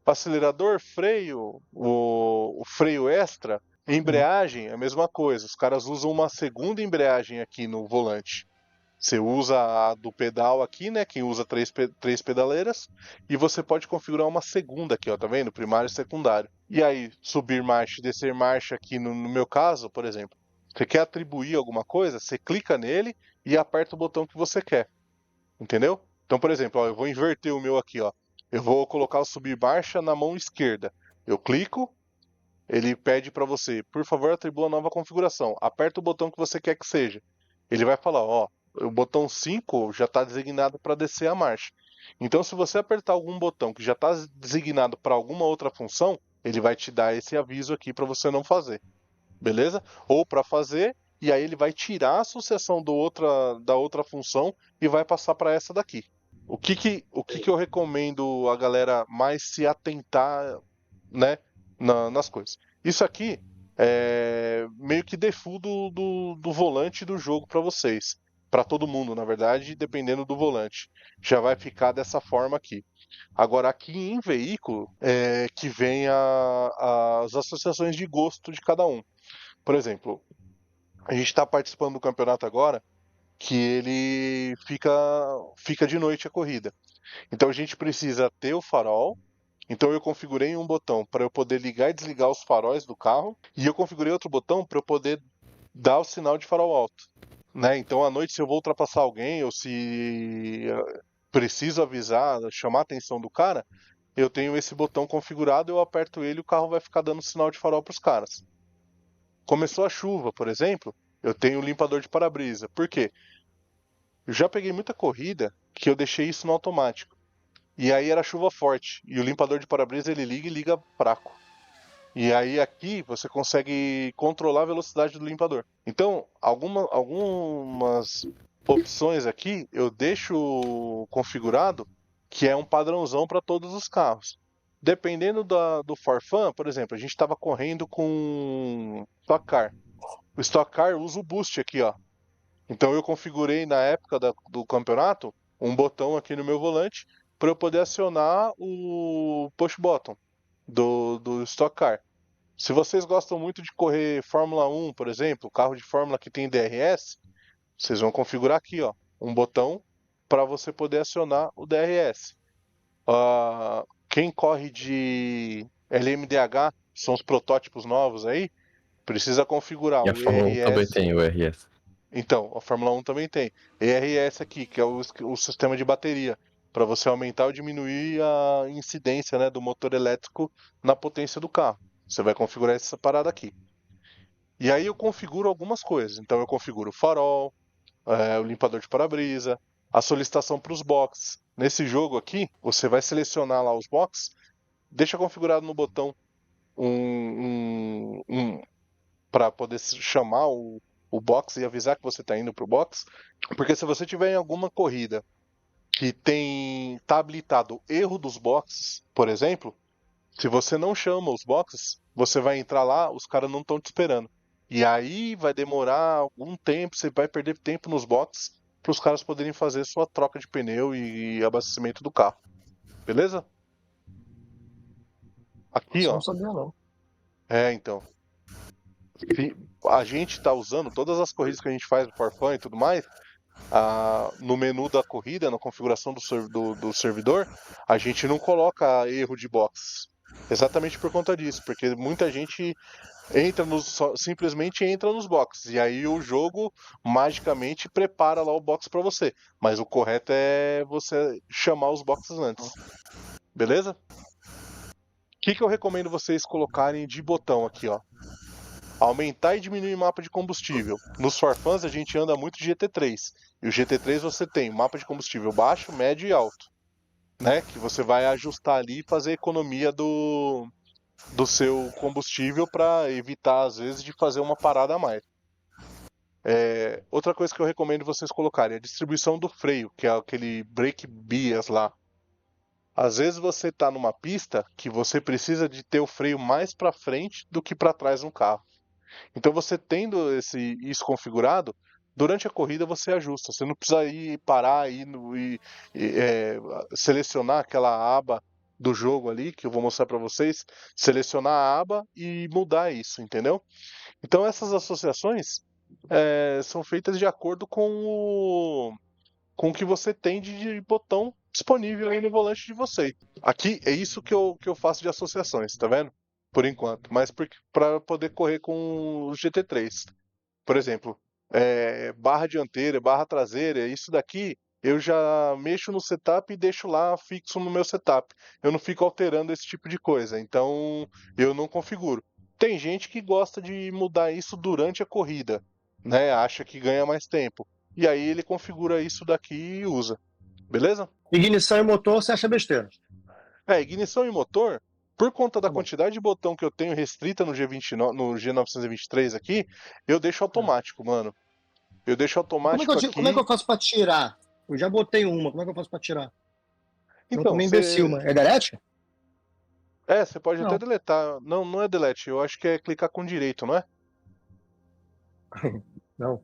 Acelerador, freio, o freio extra, embreagem, é a mesma coisa. Os caras usam uma segunda embreagem aqui no volante. Você usa a do pedal aqui, né? Quem usa três pedaleiras. E você pode configurar uma segunda aqui, ó, tá vendo? Primário e secundário. E aí, subir marcha e descer marcha aqui no meu caso, por exemplo. Você quer atribuir alguma coisa? Você clica nele e aperta o botão que você quer. Entendeu? Então, por exemplo, ó, eu vou inverter o meu aqui, ó. Eu vou colocar o subir marcha na mão esquerda. Eu clico, ele pede para você, por favor, atribua a nova configuração. Aperta o botão que você quer que seja. Ele vai falar, ó, o botão 5 já está designado para descer a marcha. Então, se você apertar algum botão que já está designado para alguma outra função, ele vai te dar esse aviso aqui para você não fazer. Beleza? Ou para fazer, e aí ele vai tirar a associação da outra função e vai passar para essa daqui. O que eu recomendo a galera mais se atentar, né, nas coisas? Isso aqui é meio que default do volante do jogo para vocês. para todo mundo, na verdade, dependendo do volante. Já vai ficar dessa forma aqui. Agora, aqui em veículo, é que vem as associações de gosto de cada um. Por exemplo, a gente está participando do campeonato agora, que ele fica de noite a corrida. Então a gente precisa ter o farol. Então eu configurei um botão para eu poder ligar e desligar os faróis do carro, e eu configurei outro botão para eu poder dar o sinal de farol alto, né? Então à noite, se eu vou ultrapassar alguém ou se preciso avisar, chamar a atenção do cara, eu tenho esse botão configurado, eu aperto ele e o carro vai ficar dando sinal de farol para os caras. Começou a chuva, por exemplo, eu tenho o limpador de para-brisa. Por quê? Eu já peguei muita corrida que eu deixei isso no automático. E aí era chuva forte. E o limpador de para-brisa ele liga e liga fraco. E aí aqui você consegue controlar a velocidade do limpador. Então, algumas opções aqui eu deixo configurado que é um padrãozão para todos os carros. Dependendo do forfan, por exemplo, a gente estava correndo com Stock Car. O Stock Car usa o boost aqui, ó. Então eu configurei na época do campeonato um botão aqui no meu volante para eu poder acionar o push button do Stock Car. Se vocês gostam muito de correr Fórmula 1, por exemplo, carro de Fórmula que tem DRS, vocês vão configurar aqui, ó, um botão para você poder acionar o DRS. Quem corre de LMDH, são os protótipos novos aí, precisa configurar E a o Fórmula 1 também ERS. tem o RS. Então, a Fórmula 1 também tem. ERS aqui, que é o sistema de bateria, para você aumentar ou diminuir a incidência, né, do motor elétrico na potência do carro. Você vai configurar essa parada aqui. E aí eu configuro algumas coisas. Então eu configuro o farol, o limpador de para-brisa, a solicitação para os boxes. Nesse jogo aqui, você vai selecionar lá os boxes, deixa configurado no botão para poder chamar o box e avisar que você está indo para o box. Porque se você tiver em alguma corrida que tá habilitado erro dos boxes, por exemplo, se você não chama os boxes, você vai entrar lá, os caras não estão te esperando. E aí vai demorar algum tempo, você vai perder tempo nos boxes para os caras poderem fazer sua troca de pneu e abastecimento do carro. Beleza? Aqui, Isso eu ó. não sabia, não. Então. A gente está usando todas as corridas que a gente faz no Farfan e tudo mais. No menu da corrida, na configuração do servidor, a gente não coloca erro de box. Exatamente por conta disso, porque muita gente simplesmente entra nos boxes, e aí o jogo magicamente prepara lá o box para você. Mas o correto é você chamar os boxes antes. Beleza? O que eu recomendo vocês colocarem de botão aqui, ó? Aumentar e diminuir o mapa de combustível. Nos Farfans a gente anda muito de GT3. E o GT3 você tem mapa de combustível baixo, médio e alto, né? Que você vai ajustar ali e fazer economia do seu combustível para evitar, às vezes, de fazer uma parada a mais. Outra coisa que eu recomendo vocês colocarem é a distribuição do freio, que é aquele brake bias lá. Às vezes você está numa pista que você precisa de ter o freio mais para frente do que para trás no carro. Então você tendo isso configurado, durante a corrida você ajusta. Você não precisa parar e selecionar aquela aba do jogo ali, que eu vou mostrar para vocês, selecionar a aba e mudar isso, entendeu? Então essas associações são feitas de acordo com o que você tem de botão disponível aí no volante de vocês. Aqui é isso que eu faço de associações, tá vendo? Por enquanto, mas para poder correr com o GT3. Por exemplo, barra dianteira, barra traseira, isso daqui eu já mexo no setup e deixo lá fixo no meu setup. Eu não fico alterando esse tipo de coisa, então eu não configuro. Tem gente que gosta de mudar isso durante a corrida, né? Acha que ganha mais tempo. E aí ele configura isso daqui e usa. Beleza? Ignição e motor, você acha besteira? Ignição e motor, por conta da Tá bom. quantidade de botão que eu tenho restrita no G29, no G923 aqui, eu deixo automático, mano. Eu deixo automático aqui. Como é que eu faço pra tirar? Eu já botei uma, como é que eu faço pra tirar? Eu Então, tô meio imbecil, mano. É delete? você pode até Não. deletar. Não, não é delete, eu acho que é clicar com direito, não é? Não.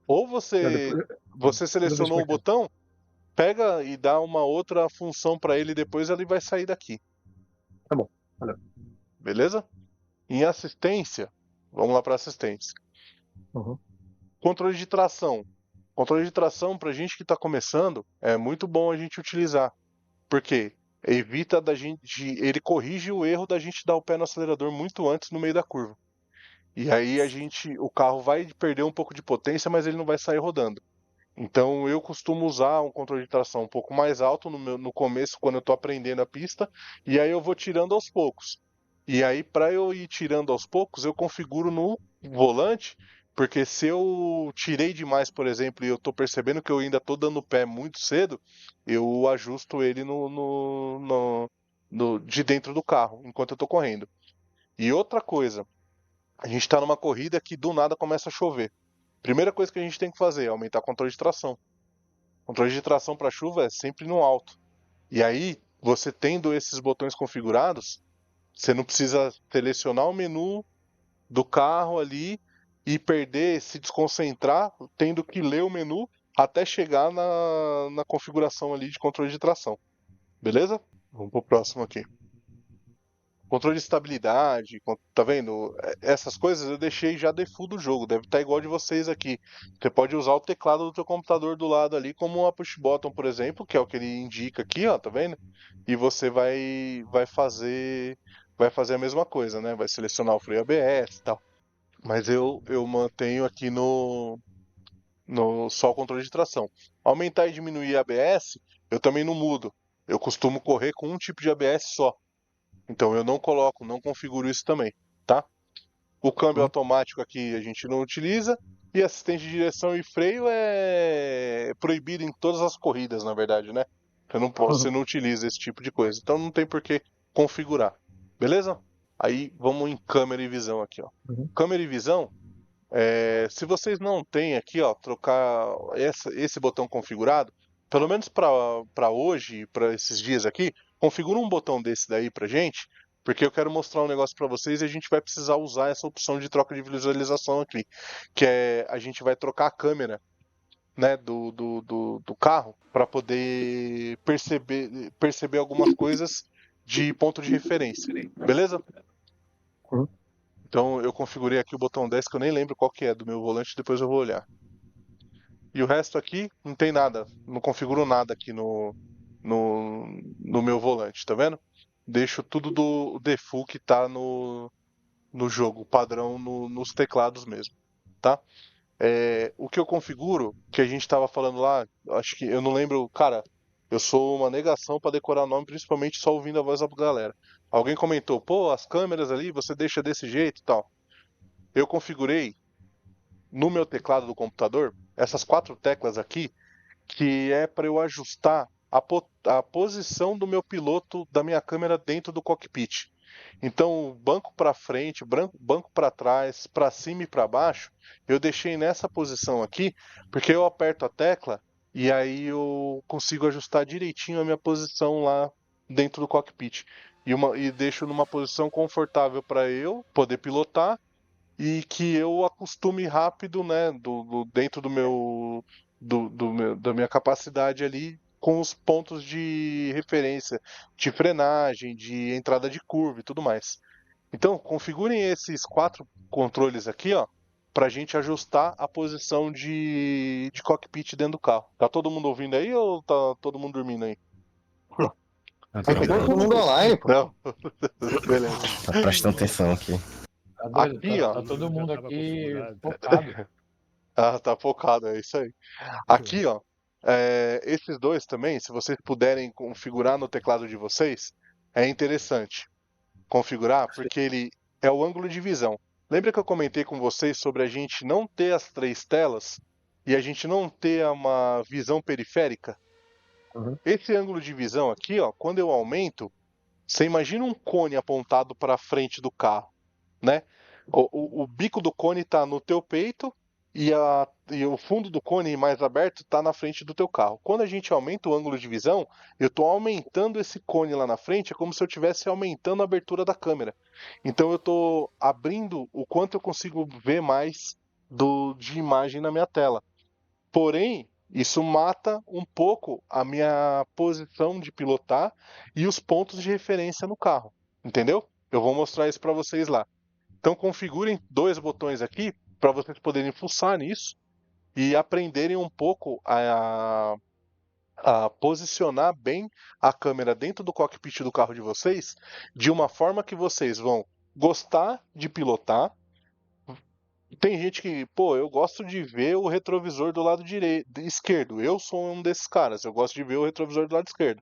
Ou Não, você depois eu selecionou o explicar. botão, pega e dá uma outra função para ele depois, ele vai sair daqui. Tá bom, valeu. Beleza? Em assistência, vamos lá para assistência. Uhum. Controle de tração. Controle de tração, para gente que está começando, é muito bom a gente utilizar. Porque evita da gente. Ele corrige o erro da gente dar o pé no acelerador muito antes no meio da curva. E aí o carro vai perder um pouco de potência, mas ele não vai sair rodando. Então eu costumo usar um controle de tração um pouco mais alto no começo, quando eu estou aprendendo a pista, e aí eu vou tirando aos poucos. E aí, para eu ir tirando aos poucos, eu configuro no volante, porque se eu tirei demais, por exemplo, e eu estou percebendo que eu ainda estou dando pé muito cedo, eu ajusto ele de dentro do carro, enquanto eu estou correndo. E outra coisa, a gente está numa corrida que do nada começa a chover. Primeira coisa que a gente tem que fazer é aumentar o controle de tração. O controle de tração para chuva é sempre no alto. E aí, você tendo esses botões configurados, você não precisa selecionar o menu do carro ali e perder, se desconcentrar, tendo que ler o menu até chegar na configuração ali de controle de tração. Beleza? Vamos pro próximo aqui. Controle de estabilidade, tá vendo? Essas coisas eu deixei já default do jogo, deve estar igual de vocês aqui. Você pode usar o teclado do teu computador do lado ali como uma push button, por exemplo, que é o que ele indica aqui, ó, tá vendo? E você vai fazer a mesma coisa, né? Vai selecionar o freio ABS e tal. Mas eu mantenho aqui no só o controle de tração. Aumentar e diminuir ABS, eu também não mudo. Eu costumo correr com um tipo de ABS só. Então eu não configuro isso também, tá? O câmbio automático aqui a gente não utiliza. E assistente de direção e freio é proibido em todas as corridas, na verdade, né? Você não utiliza esse tipo de coisa. Então não tem por que configurar. Beleza? Aí vamos em câmera e visão aqui, ó. Uhum. Câmera e visão, se vocês não têm aqui, ó, trocar esse botão configurado, pelo menos para hoje, para esses dias aqui, configura um botão desse daí pra gente, porque eu quero mostrar um negócio para vocês e a gente vai precisar usar essa opção de troca de visualização aqui, que é a gente vai trocar a câmera, né, do carro para poder perceber algumas coisas de ponto de referência, beleza? Uhum. Então eu configurei aqui o botão 10, que eu nem lembro qual que é do meu volante, depois eu vou olhar. E o resto aqui não tem nada, não configuro nada aqui no meu volante, tá vendo? Deixo tudo do default que tá no jogo, padrão nos teclados mesmo, tá? O que eu configuro, que a gente tava falando lá, acho que eu não lembro, cara, eu sou uma negação para decorar o nome, principalmente só ouvindo a voz da galera. Alguém comentou, pô, as câmeras ali você deixa desse jeito e tal. Eu configurei no meu teclado do computador essas 4 teclas aqui, que é para eu ajustar a posição do meu piloto da minha câmera dentro do cockpit. Então, banco para frente, banco para trás, para cima e para baixo, eu deixei nessa posição aqui, porque eu aperto a tecla e aí eu consigo ajustar direitinho a minha posição lá dentro do cockpit. E deixo numa posição confortável para eu poder pilotar e que eu acostume rápido, né, dentro da minha capacidade ali com os pontos de referência, de frenagem, de entrada de curva e tudo mais. Então, configurem esses 4 controles aqui, ó, pra gente ajustar a posição de cockpit dentro do carro. Tá todo mundo ouvindo aí ou tá todo mundo dormindo aí? Ah, Tá todo mundo online, pô. Não? Beleza. Tá prestando atenção aqui. Tá doido? Aqui, Tá ó. todo mundo Já tava aqui configurado. focado. Ah, tá focado, é isso aí. Aqui, ó, esses dois também, se vocês puderem configurar no teclado de vocês, é interessante configurar, porque ele é o ângulo de visão. Lembra que eu comentei com vocês sobre a gente não ter as 3 telas e a gente não ter uma visão periférica? Uhum. Esse ângulo de visão aqui, ó, quando eu aumento, você imagina um cone apontado para frente do carro, né? O bico do cone está no teu peito e o fundo do cone mais aberto está na frente do teu carro. Quando a gente aumenta o ângulo de visão, eu estou aumentando esse cone lá na frente, é como se eu estivesse aumentando a abertura da câmera. Então eu estou abrindo o quanto eu consigo ver mais de imagem na minha tela. Porém, isso mata um pouco a minha posição de pilotar e os pontos de referência no carro, entendeu? Eu vou mostrar isso para vocês lá. Então configurem 2 botões aqui para vocês poderem fuçar nisso e aprenderem um pouco a posicionar bem a câmera dentro do cockpit do carro de vocês, de uma forma que vocês vão gostar de pilotar. Tem gente que, pô, eu gosto de ver o retrovisor do lado esquerdo. Eu sou um desses caras, eu gosto de ver o retrovisor do lado esquerdo.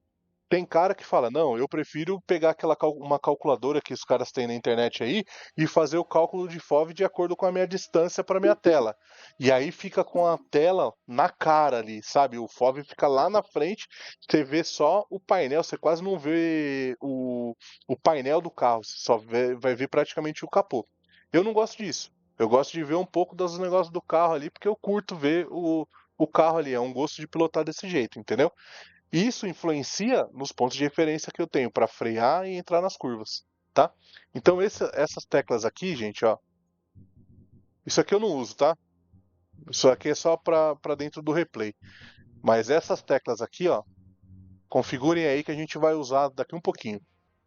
Tem cara que fala, não, eu prefiro pegar uma calculadora que os caras têm na internet aí e fazer o cálculo de FOV de acordo com a minha distância para minha tela. E aí fica com a tela na cara ali, sabe? O FOV fica lá na frente, você vê só o painel, você quase não vê o painel do carro, você só vai ver praticamente o capô. Eu não gosto disso. Eu gosto de ver um pouco dos negócios do carro ali, porque eu curto ver o carro ali. É um gosto de pilotar desse jeito, entendeu? Isso influencia nos pontos de referência que eu tenho para frear e entrar nas curvas, tá? Então essas teclas aqui, gente, ó. Isso aqui eu não uso, tá? Isso aqui é só para dentro do replay. Mas essas teclas aqui, ó, configurem aí que a gente vai usar daqui um pouquinho.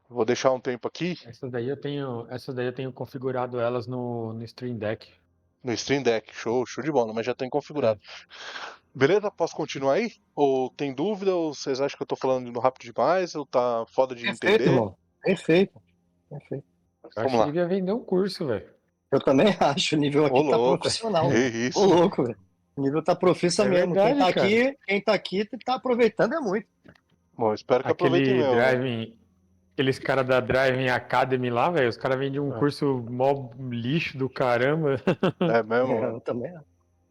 Vou deixar um tempo aqui Essas daí eu tenho configurado elas no Stream Deck. no Stream Deck. Show de bola, mas já tem configurado. Beleza? Posso continuar aí? Ou tem dúvida? Ou vocês acham que eu tô falando rápido demais? Ou tá foda de Perfeito, entender? irmão. Perfeito. Perfeito. Eu Vamos acho lá. que devia vender um curso, velho. Eu também acho, o nível aqui Ô, tá louco. profissional. Que isso? Ô, louco, velho. O nível tá profissa É mesmo. verdade, Quem tá aqui tá aproveitando é muito. Bom, espero que aproveitem Aquele mesmo. Né? Driving, aqueles caras da Driving Academy lá, velho, os caras vendem um curso mó lixo do caramba. É mesmo? É, mano? eu também acho.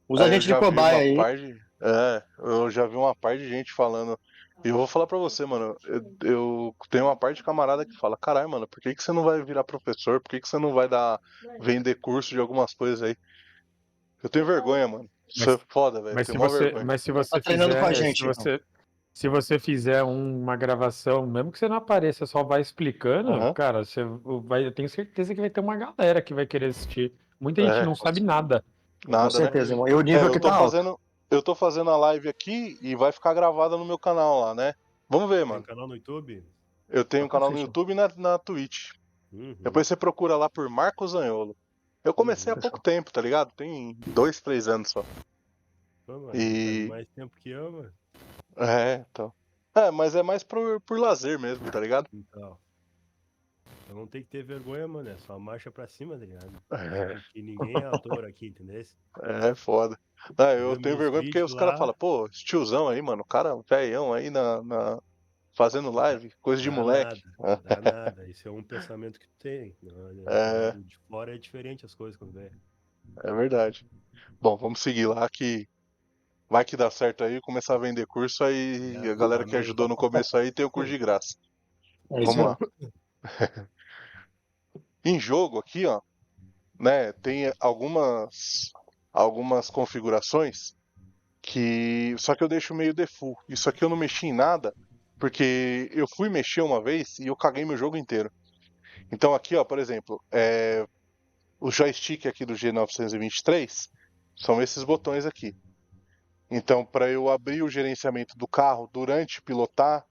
Usa a Eu gente de já vi cobaia uma aí. eu já vi uma parte de gente falando. E eu vou falar pra você, mano. Eu tenho uma parte de camarada que fala: caralho, mano, por que você não vai virar professor? Por que você não vai vender curso de algumas coisas aí? Eu tenho vergonha, mano. Isso é foda, velho. Mas Tenho se mó você, vergonha. mas se você Tá treinando com a fizer, gente, se você fizer uma gravação, mesmo que você não apareça, só vai explicando, Aham. cara, eu tenho certeza que vai ter uma galera que vai querer assistir. Muita gente É. não sabe nada. Com Nada, né? certeza, irmão. E o nível aqui tá alto. Eu tô fazendo a live aqui e vai ficar gravada no meu canal lá, né? Vamos ver, Tem mano. canal no YouTube? Eu tenho um canal no Fechou. YouTube e na Twitch. Uhum. Depois você procura lá por Marcos Zanholo. Eu comecei há pouco tempo, tá ligado? Tem 2, 3 anos só. Pô, mano, E- faz mais tempo que eu, mano. Então. Mas é mais por lazer mesmo, tá ligado? Então. Eu não tenho que ter vergonha, mano. É só marcha pra cima, tá ligado? É. Que ninguém é ator aqui, entendeu? É foda. Eu Vê tenho meus vergonha porque vídeos os caras lá. falam, pô, esse tiozão aí, mano, o cara velhão aí fazendo live, coisa de Dá moleque. nada, dá nada. Isso é um pensamento que tu tem. É. De fora é diferente as coisas quando vê. É verdade. Bom, vamos seguir lá que vai que dá certo aí, começar a vender curso aí, É, a galera que também. ajudou no começo aí tem o curso de graça. É isso Vamos aí. lá. Em jogo aqui, ó, né, tem algumas configurações que só que eu deixo meio default. Isso aqui eu não mexi em nada, porque eu fui mexer uma vez e eu caguei meu jogo inteiro. Então aqui, ó, por exemplo, o joystick aqui do G923 são esses botões aqui. Então, para eu abrir o gerenciamento do carro durante pilotar,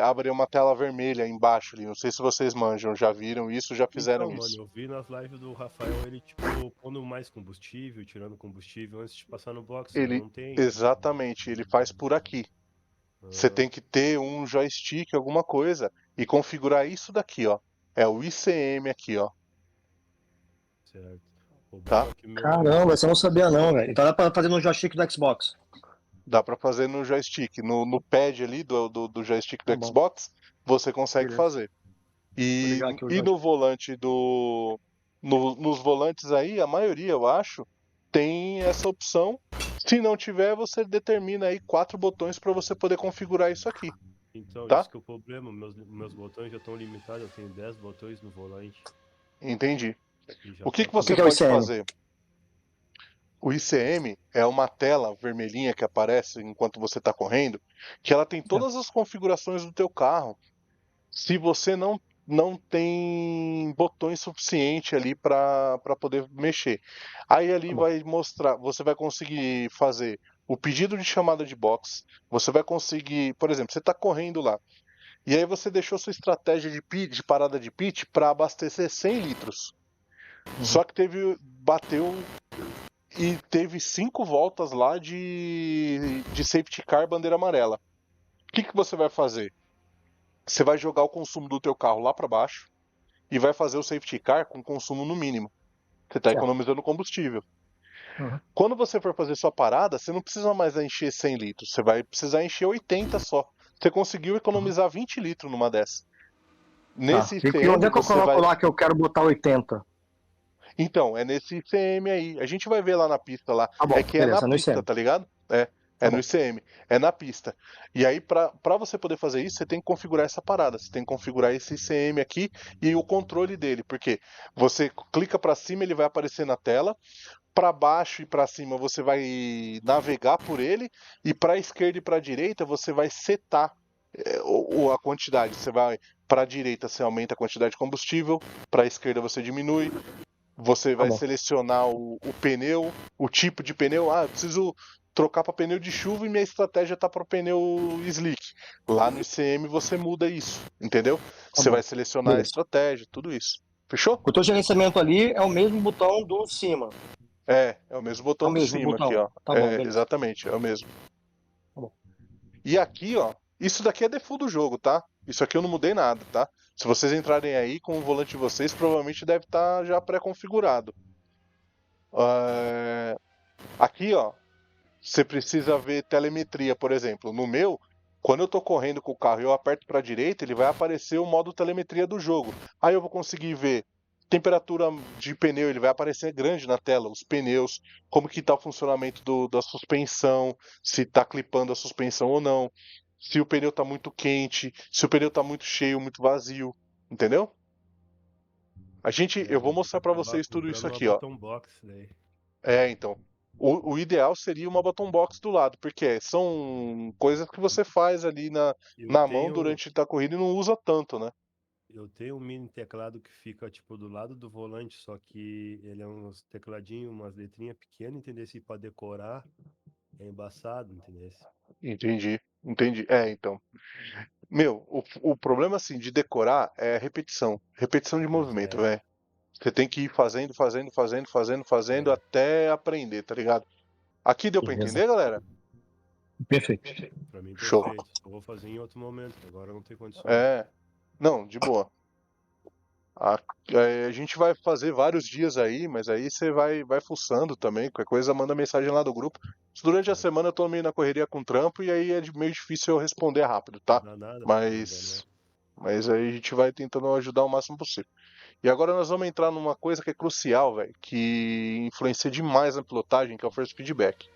abre uma tela vermelha embaixo ali. Não sei se vocês manjam, já viram isso, já fizeram Então, isso. mano, eu vi nas lives do Rafael ele, tipo, pondo mais combustível, tirando combustível antes de passar no box. Ele, Eu não tem. exatamente, ele faz por aqui. Você tem que ter um joystick, alguma coisa, e configurar isso daqui, ó. É o ICM aqui, ó. Certo. O Tá. bom é que meu- Caramba, você não sabia não, velho. Então dá pra fazer no joystick do Xbox. Dá pra fazer no joystick. No pad ali do joystick do Tá bom. Xbox, você consegue Beleza. fazer. E, Vou ligar aqui o e no volante nos volantes aí, a maioria, eu acho, tem essa opção. Se não tiver, você determina aí 4 botões para você poder configurar isso aqui. Então, Tá? isso que é o problema. Meus botões já estão limitados. Eu tenho 10 botões no volante. Entendi. E já O que tá- você que é o pode ICM? fazer? O ICM é uma tela vermelhinha que aparece enquanto você está correndo, que ela tem todas as configurações do teu carro. Se você não não tem botões suficiente ali para poder mexer. Aí ali Tá bom. vai mostrar, você vai conseguir fazer o pedido de chamada de box, você vai conseguir, por exemplo, você está correndo lá, e aí você deixou sua estratégia de parada de pit para abastecer 100 litros. Só que bateu e teve 5 voltas lá de safety car bandeira amarela. O que você vai fazer? Você vai jogar o consumo do teu carro lá para baixo e vai fazer o safety car com consumo no mínimo. Você está Certo. economizando combustível. Uhum. Quando você for fazer sua parada, você não precisa mais encher 100 litros, você vai precisar encher 80 só. Você conseguiu economizar 20 litros numa dessa. Tá. Nesse E onde ICM é que eu você coloco vai. lá que eu quero botar 80? Então, é nesse ICM aí. A gente vai ver lá na pista lá. Tá bom, É que é na beleza, no pista, ICM. tá ligado? Tá É no bom. ICM. É na pista. E aí, pra você poder fazer isso, você tem que configurar essa parada. Você tem que configurar esse ICM aqui e o controle dele. Porque você clica pra cima, ele vai aparecer na tela. Pra baixo e pra cima você vai navegar por ele. E pra esquerda e pra direita você vai setar a quantidade. Você vai pra direita, você aumenta a quantidade de combustível. Pra esquerda você diminui. Você Tá vai bom. selecionar o pneu, o tipo de pneu. Ah, eu preciso trocar para pneu de chuva e minha estratégia tá para pneu slick. Lá no ICM você muda isso, entendeu? Tá Você vai bom. selecionar a Beleza. estratégia, tudo isso. Fechou? O teu gerenciamento ali é o mesmo botão do cima. É o mesmo É botão o do mesmo cima aqui, botão. ó. Tá bom, beleza. Exatamente, é o mesmo. Tá bom. E aqui, ó, isso daqui é default do jogo, tá? Isso aqui eu não mudei nada, tá? Se vocês entrarem aí com o volante de vocês, provavelmente deve estar já pré-configurado. Aqui, ó, você precisa ver telemetria, por exemplo. No meu, quando eu tô correndo com o carro e eu aperto para a direita, ele vai aparecer o modo telemetria do jogo. Aí eu vou conseguir ver temperatura de pneu, ele vai aparecer grande na tela, os pneus, como que tá o funcionamento da suspensão, se tá clipando a suspensão ou não, se o pneu tá muito quente, se o pneu tá muito cheio, muito vazio, entendeu? Eu vou mostrar para Acabar vocês tudo comprando isso uma aqui, ó. bottom box daí. Então. O ideal seria uma bottom box do lado, porque são coisas que você faz ali Eu na mão tenho, durante a corrida e não usa tanto, né? eu tenho um mini teclado que fica tipo do lado do volante, só que ele é uns tecladinhos, umas letrinhas pequenas, entendeu? Se para decorar é embaçado, entendeu? Entendi. Então. Meu, o problema assim de decorar é repetição. Repetição de Pois movimento, é, velho. Você tem que ir fazendo é, até aprender, tá ligado? Aqui deu pra Beleza. entender, galera? Perfeito. pra mim Show. perfeito. Só vou fazer em outro momento, que agora não tem condições. Não, de boa. A gente vai fazer vários dias aí, mas aí você vai fuçando também. Qualquer coisa, manda mensagem lá do grupo. Durante a semana eu tô meio na correria com trampo e aí é meio difícil eu responder rápido, tá? Não dá nada, pô, Mas, mas aí a gente vai tentando ajudar o máximo possível. E agora nós vamos entrar numa coisa que é crucial, velho, que influencia demais na pilotagem, que é o first feedback.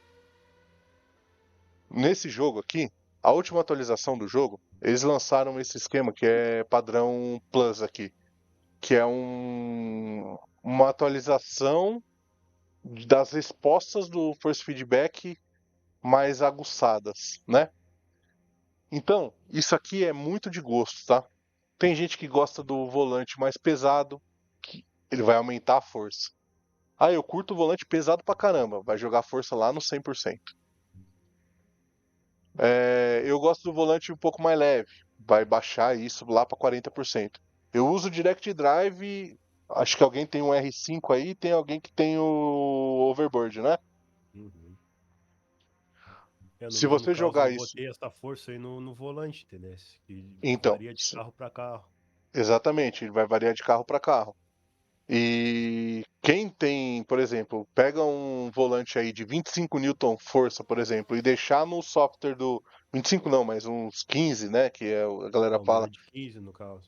Nesse jogo aqui, a última atualização do jogo, eles lançaram esse esquema que é padrão Plus aqui, que é uma atualização das respostas do first feedback mais aguçadas, né? Então, isso aqui é muito de gosto, tá? Tem gente que gosta do volante mais pesado, que ele vai aumentar a força. Ah, eu curto o volante pesado pra caramba, vai jogar a força lá no 100%. Eu gosto do volante um pouco mais leve, vai baixar isso lá pra 40%. Eu uso o Direct Drive, acho que alguém tem um R5 aí, tem alguém que tem o Overboard, né? Uhum. Se No você caso, jogar eu isso, botei essa força aí no volante, entendeu? Que então, varia de carro para carro. exatamente, ele vai variar de carro para carro. E quem tem, por exemplo, pega um volante aí de 25 Newton força, por exemplo, e deixar no software do 25 não, mas uns 15, né, que a galera O meu fala é de 15 no caso.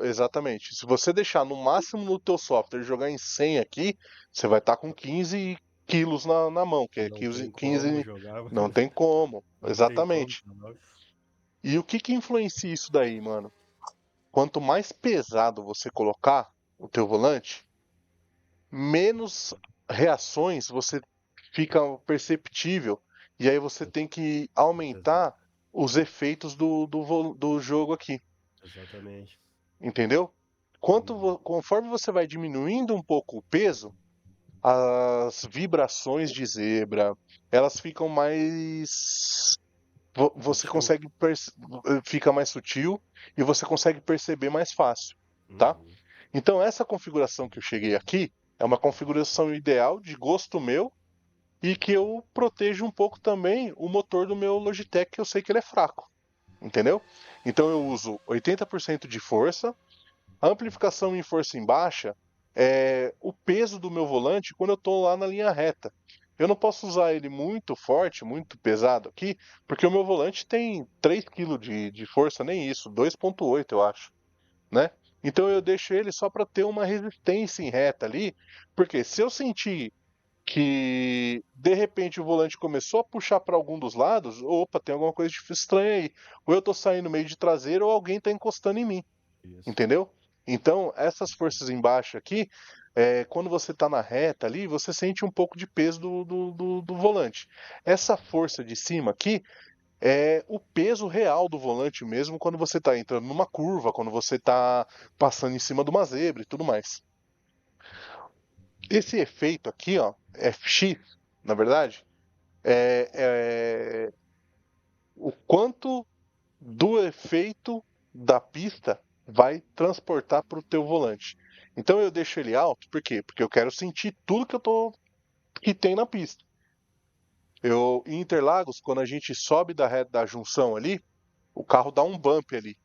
exatamente. Se você deixar no máximo no teu software e jogar em 100 aqui, você vai estar com 15 quilos na mão, que é Não tem 15, como 15 jogar, não tem como. não tem como. Exatamente. E o que influencia isso daí, mano? Quanto mais pesado você colocar o teu volante, menos reações você fica perceptível. E aí você tem que aumentar os efeitos do jogo aqui. Exatamente. entendeu? Conforme você vai diminuindo um pouco o peso, as vibrações de zebra, elas ficam mais. Você Sutil. consegue. Fica mais sutil e você consegue perceber mais fácil, tá? Uhum. Então, essa configuração que eu cheguei aqui é uma configuração ideal de gosto meu e que eu protejo um pouco também o motor do meu Logitech, que eu sei que ele é fraco, entendeu? Então, eu uso 80% de força. A amplificação em força em baixa é o peso do meu volante quando eu estou lá na linha reta. Eu não posso usar ele muito forte, muito pesado aqui, porque o meu volante tem 3 kg de força, nem isso, 2,8 eu acho, né? Então eu deixo ele só para ter uma resistência em reta ali, porque se eu sentir que de repente o volante começou a puxar para algum dos lados, opa, tem alguma coisa estranha aí. Ou eu estou saindo meio de traseiro ou alguém está encostando em mim. Isso. Entendeu? Então, essas forças embaixo aqui, quando você está na reta ali, você sente um pouco de peso do volante. Essa força de cima aqui é o peso real do volante mesmo quando você está entrando numa curva, quando você está passando em cima de uma zebra e tudo mais. Esse efeito aqui, ó, FX, na verdade, é o quanto do efeito da pista vai transportar para o teu volante. Então eu deixo ele alto, por quê? Porque eu quero sentir tudo que tem na pista. Em Interlagos, quando a gente sobe da reta da junção ali, o carro dá um bump ali.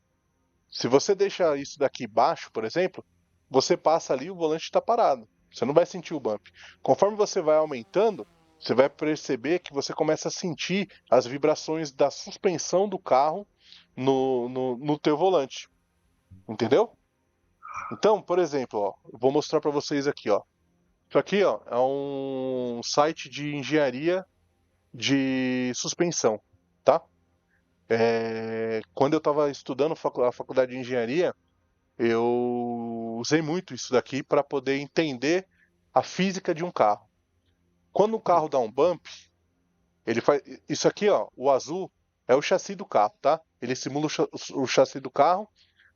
Se você deixa isso daqui baixo, por exemplo, você passa ali e o volante está parado. Você não vai sentir o bump. Conforme você vai aumentando, você vai perceber que você começa a sentir as vibrações da suspensão do carro no teu volante. Entendeu? Então, por exemplo, ó, eu vou mostrar para vocês aqui, ó. Isso aqui, ó, é um site de engenharia de suspensão, tá? Quando eu estava estudando a faculdade de engenharia, eu usei muito isso daqui para poder entender a física de um carro. Quando o carro dá um bump, ele faz isso aqui, ó, o azul é o chassi do carro, tá? Ele simula o chassi do carro.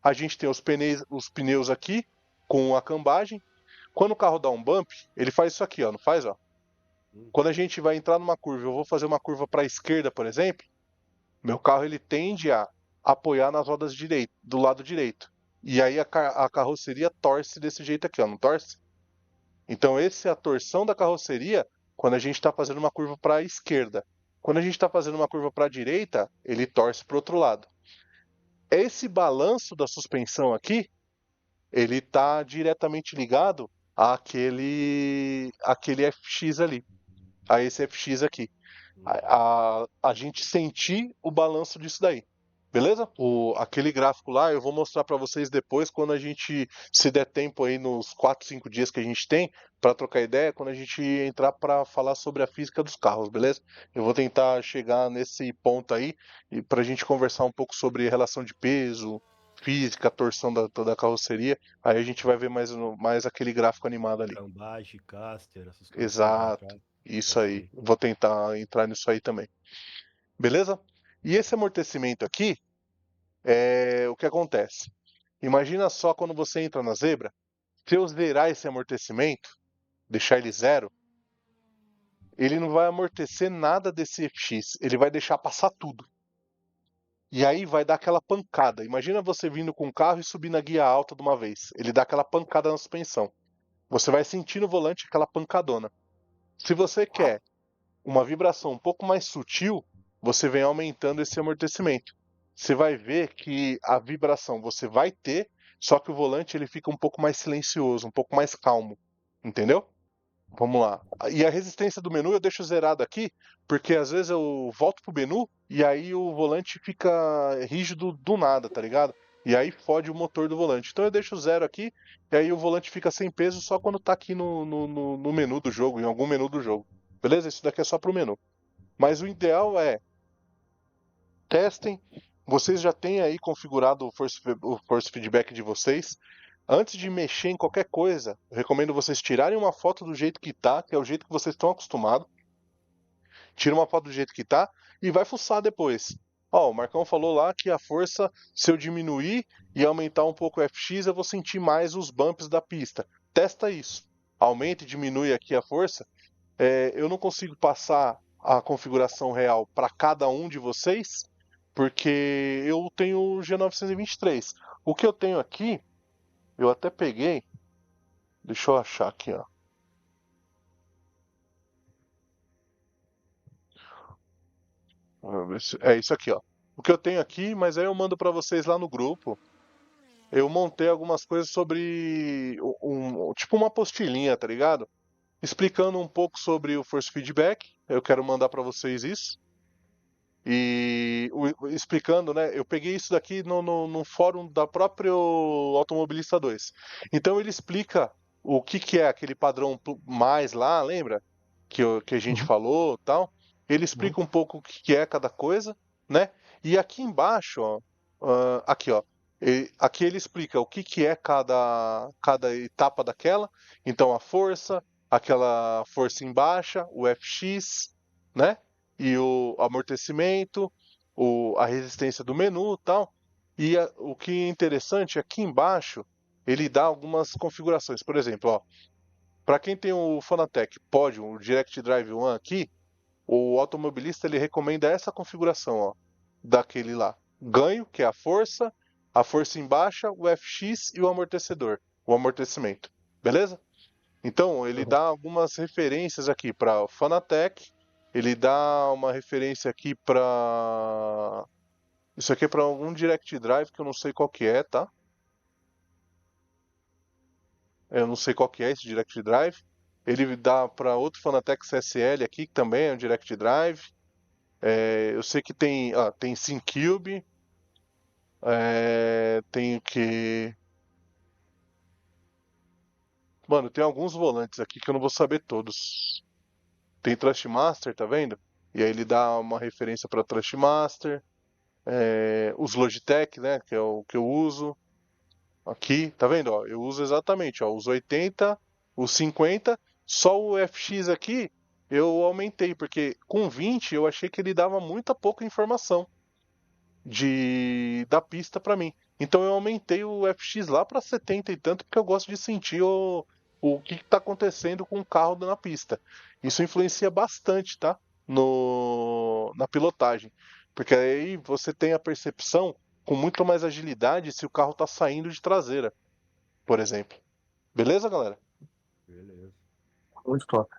A gente tem os pneus aqui com a cambagem. Quando o carro dá um bump, ele faz isso aqui, ó, não faz, ó? Quando a gente vai entrar numa curva, eu vou fazer uma curva para a esquerda, por exemplo, meu carro ele tende a apoiar nas rodas do lado direito. E aí a carroceria torce desse jeito aqui, ó, não torce? Então essa é a torção da carroceria quando a gente está fazendo uma curva para a esquerda. Quando a gente está fazendo uma curva para a direita, ele torce para o outro lado. Esse balanço da suspensão aqui, ele está diretamente ligado àquele FX ali, a esse FX aqui. A gente sentir o balanço disso daí. Beleza? Aquele gráfico lá eu vou mostrar para vocês depois, quando a gente se der tempo aí nos 4, 5 dias que a gente tem para trocar ideia, quando a gente entrar para falar sobre a física dos carros, beleza? Eu vou tentar chegar nesse ponto aí e para a gente conversar um pouco sobre relação de peso, física, torção da carroceria. Aí a gente vai ver mais aquele gráfico animado ali. Cambagem, caster, essas coisas. Exato. Isso aí. Vou tentar entrar nisso aí também. Beleza? E esse amortecimento aqui, o que acontece? Imagina só quando você entra na zebra, se eu zerar esse amortecimento, deixar ele zero, ele não vai amortecer nada desse FX, ele vai deixar passar tudo. E aí vai dar aquela pancada. Imagina você vindo com o carro e subir na guia alta de uma vez. Ele dá aquela pancada na suspensão. Você vai sentir no volante aquela pancadona. Se você quer uma vibração um pouco mais sutil, você vem aumentando esse amortecimento. Você vai ver que a vibração você vai ter, só que o volante ele fica um pouco mais silencioso, um pouco mais calmo. Entendeu? Vamos lá. E a resistência do menu eu deixo zerado aqui, porque às vezes eu volto pro menu e aí o volante fica rígido do nada, tá ligado? E aí fode o motor do volante. Então eu deixo zero aqui, e aí o volante fica sem peso só quando tá aqui no menu do jogo, em algum menu do jogo. Beleza? Isso daqui é só pro menu. Mas o ideal é testem. Vocês já têm aí configurado o force feedback de vocês. Antes de mexer em qualquer coisa, eu recomendo vocês tirarem uma foto do jeito que tá, que é o jeito que vocês estão acostumados. Tira uma foto do jeito que tá e vai fuçar depois. Ó, o Marcão falou lá que a força, se eu diminuir e aumentar um pouco o FX, eu vou sentir mais os bumps da pista. Testa isso. Aumenta e diminui aqui a força. Eu não consigo passar a configuração real para cada um de vocês, porque eu tenho o G923. O que eu tenho aqui, eu até peguei. Deixa eu achar aqui, ó. É isso aqui, ó. O que eu tenho aqui, mas aí eu mando para vocês lá no grupo. Eu montei algumas coisas sobre tipo uma apostilinha, tá ligado? Explicando um pouco sobre o force feedback. Eu quero mandar para vocês isso. E explicando, né? Eu peguei isso daqui no fórum da própria Automobilista 2. Então ele explica o que é aquele padrão mais lá, lembra? Que a gente falou tal. Ele explica um pouco o que é cada coisa, né? E aqui embaixo, ó, aqui, ó. Aqui ele explica o que é cada etapa daquela. Então a força, aquela força em baixa, o FX, né? E o amortecimento, a resistência do menu e tal. E o que é interessante, aqui embaixo, ele dá algumas configurações. Por exemplo, ó, para quem tem o Fanatec Podium, o Direct Drive One aqui, o automobilista ele recomenda essa configuração, ó, daquele lá. Ganho, que é a força em baixa, o FX e o amortecedor, o amortecimento. Beleza? Então, ele dá algumas referências aqui para o Fanatec, ele dá uma referência aqui para... Isso aqui é para algum Direct Drive que eu não sei qual que é, tá? Eu não sei qual que é esse Direct Drive. Ele dá para outro Fanatec CSL aqui, que também é um Direct Drive. Eu sei que tem SymCube. Tem o que... Mano, tem alguns volantes aqui que eu não vou saber todos. Tem Thrustmaster, tá vendo? E aí ele dá uma referência para Thrustmaster. Os Logitech, né? Que é o que eu uso. Aqui, tá vendo? Ó, eu uso exatamente, ó, os 80, os 50. Só o FX aqui eu aumentei, porque com 20 eu achei que ele dava muita pouca informação da pista para mim. Então eu aumentei o FX lá para 70 e tanto, porque eu gosto de sentir o que está acontecendo com o carro na pista. Isso influencia bastante, tá? Na pilotagem. Porque aí você tem a percepção com muito mais agilidade se o carro está saindo de traseira, por exemplo. Beleza, galera? Beleza. Muito top.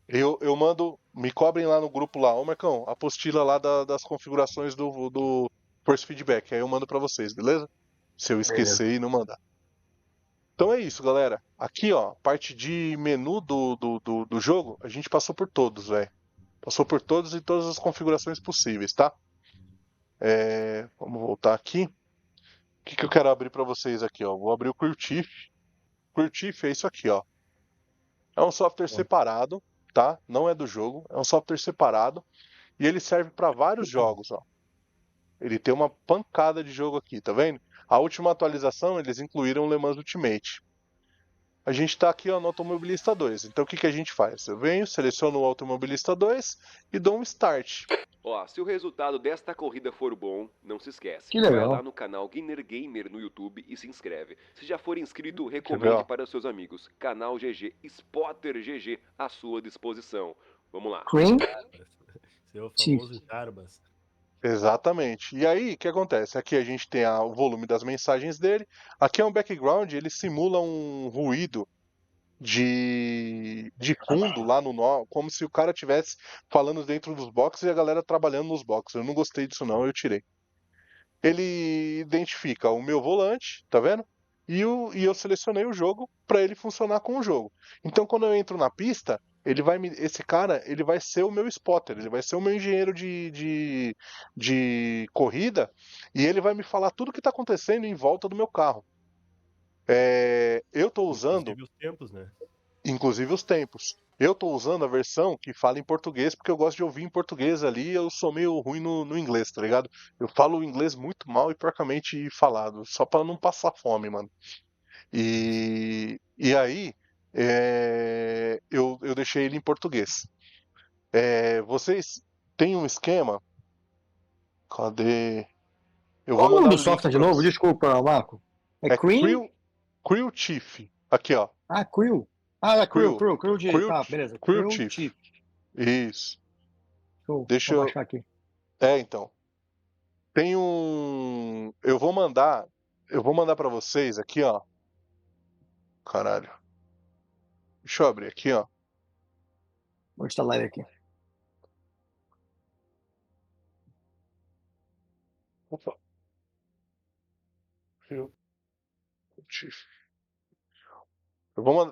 Eu mando, me cobrem lá no grupo lá, ô Marcão, a apostila lá das configurações do Force Feedback. Aí eu mando pra vocês, beleza? Se eu esquecer e não mandar. Então é isso, galera. Aqui, ó, parte de menu do jogo, a gente passou por todos, velho. Passou por todos e todas as configurações possíveis, tá? Vamos voltar aqui. O que eu quero abrir pra vocês aqui, ó? Vou abrir o Curtif. Curtif é isso aqui, ó. É um software separado, tá? Não é do jogo, é um software separado. E ele serve para vários jogos, ó. Ele tem uma pancada de jogo aqui, tá vendo? A última atualização eles incluíram o Le Mans Ultimate. A gente está aqui ó, no Automobilista 2. Então o que a gente faz? Eu venho, seleciono o Automobilista 2 e dou um Start. Ó, se o resultado desta corrida for bom, não se esquece. Que Vai legal. lá no canal Guinner Gamer no YouTube e se inscreve. Se já for inscrito, ver, recomende ó. para seus amigos. Canal GG, Spotter GG, à sua disposição. Vamos lá. Cream. Seu famoso Jarbas. Exatamente. E aí, o que acontece? Aqui a gente tem o volume das mensagens dele. Aqui é um background, ele simula um ruído de fundo lá no nó, como se o cara estivesse falando dentro dos boxes e a galera trabalhando nos boxes. Eu não gostei disso não, eu tirei. Ele identifica o meu volante, tá vendo? E eu selecionei o jogo para ele funcionar com o jogo. Então quando eu entro na pista, esse cara ele vai ser o meu spotter, ele vai ser o meu engenheiro de corrida e ele vai me falar tudo que está acontecendo em volta do meu carro. Eu estou usando Inclusive os tempos, né? inclusive os tempos. Eu estou usando a versão que fala em português, porque eu gosto de ouvir em português ali, eu sou meio ruim no inglês, tá ligado? Eu falo inglês muito mal e porcamente falado, só para não passar fome, mano. E aí, eu deixei ele em português. Vocês tem um esquema. Cadê? Eu Qual vou o nome mandar do o link software de pra novo? você. Desculpa, Marco. É É Cream? Crew Chief. Aqui, ó. Ah, Crew. Ah, é Crew de. Crew, Tá, beleza. Crew Crew Chief. Chief. Isso. Show. Deixa Vou eu. baixar aqui. Então. Tem um. Eu vou mandar pra vocês aqui, ó. Caralho. Deixa eu abrir aqui, ó. Vou instalar ele aqui. Opa. Crew Chief.